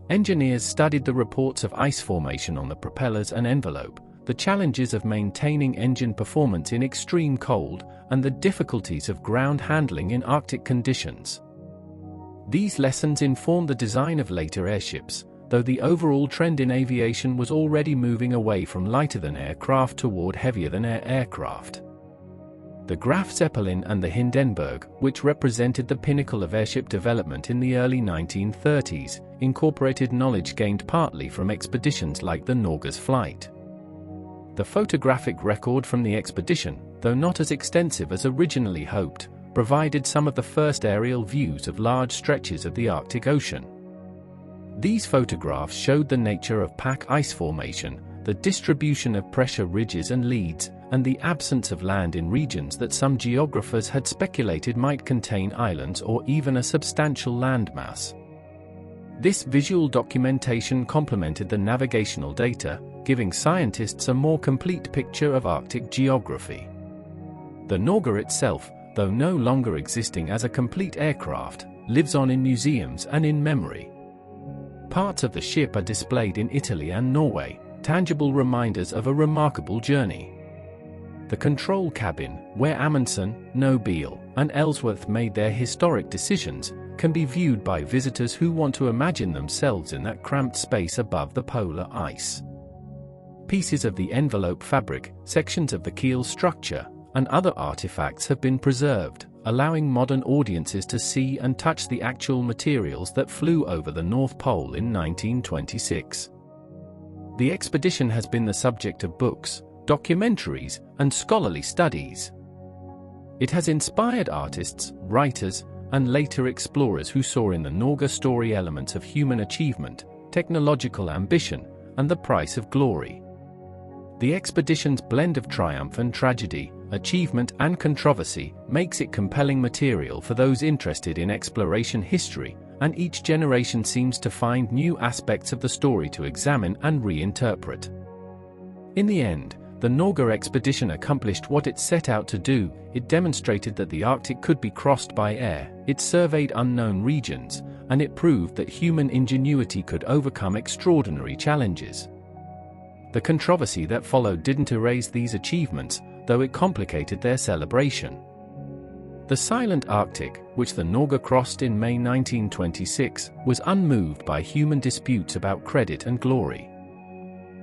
Engineers studied the reports of ice formation on the propellers and envelope, the challenges of maintaining engine performance in extreme cold, and the difficulties of ground handling in Arctic conditions. These lessons informed the design of later airships, though the overall trend in aviation was already moving away from lighter-than-air craft toward heavier-than-air aircraft. The Graf Zeppelin and the Hindenburg, which represented the pinnacle of airship development in the early 1930s, incorporated knowledge gained partly from expeditions like the Norge's flight. The photographic record from the expedition, though not as extensive as originally hoped, provided some of the first aerial views of large stretches of the Arctic Ocean. These photographs showed the nature of pack ice formation, the distribution of pressure ridges and leads, and the absence of land in regions that some geographers had speculated might contain islands or even a substantial landmass. This visual documentation complemented the navigational data, giving scientists a more complete picture of Arctic geography. The Norge itself, though no longer existing as a complete aircraft, lives on in museums and in memory. Parts of the ship are displayed in Italy and Norway, tangible reminders of a remarkable journey. The control cabin, where Amundsen, Nobile, and Ellsworth made their historic decisions, can be viewed by visitors who want to imagine themselves in that cramped space above the polar ice. Pieces of the envelope fabric, sections of the keel structure, and other artifacts have been preserved, allowing modern audiences to see and touch the actual materials that flew over the North Pole in 1926. The expedition has been the subject of books, documentaries, and scholarly studies. It has inspired artists, writers, and later explorers who saw in the Norge story elements of human achievement, technological ambition, and the price of glory. The expedition's blend of triumph and tragedy, achievement and controversy, makes it compelling material for those interested in exploration history, and each generation seems to find new aspects of the story to examine and reinterpret. In the end, the Norge expedition accomplished what it set out to do. It demonstrated that the Arctic could be crossed by air, it surveyed unknown regions, and it proved that human ingenuity could overcome extraordinary challenges. The controversy that followed didn't erase these achievements, though it complicated their celebration. The silent Arctic, which the Norge crossed in May 1926, was unmoved by human disputes about credit and glory.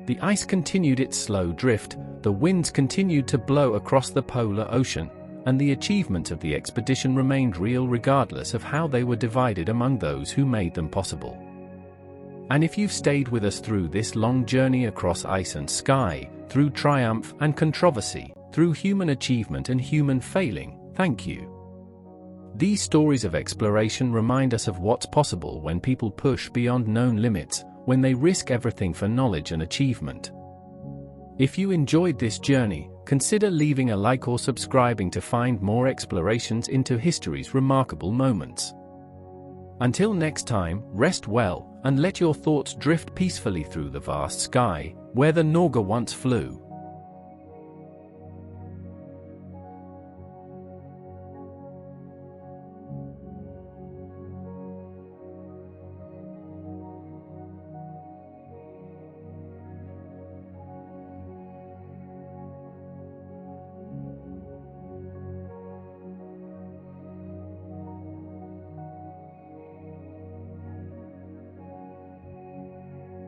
The ice continued its slow drift, the winds continued to blow across the polar ocean, and the achievements of the expedition remained real regardless of how they were divided among those who made them possible. And if you've stayed with us through this long journey across ice and sky, through triumph and controversy, through human achievement and human failing, thank you. These stories of exploration remind us of what's possible when people push beyond known limits, when they risk everything for knowledge and achievement. If you enjoyed this journey, consider leaving a like or subscribing to find more explorations into history's remarkable moments. Until next time, rest well, and let your thoughts drift peacefully through the vast sky, where the Norge once flew.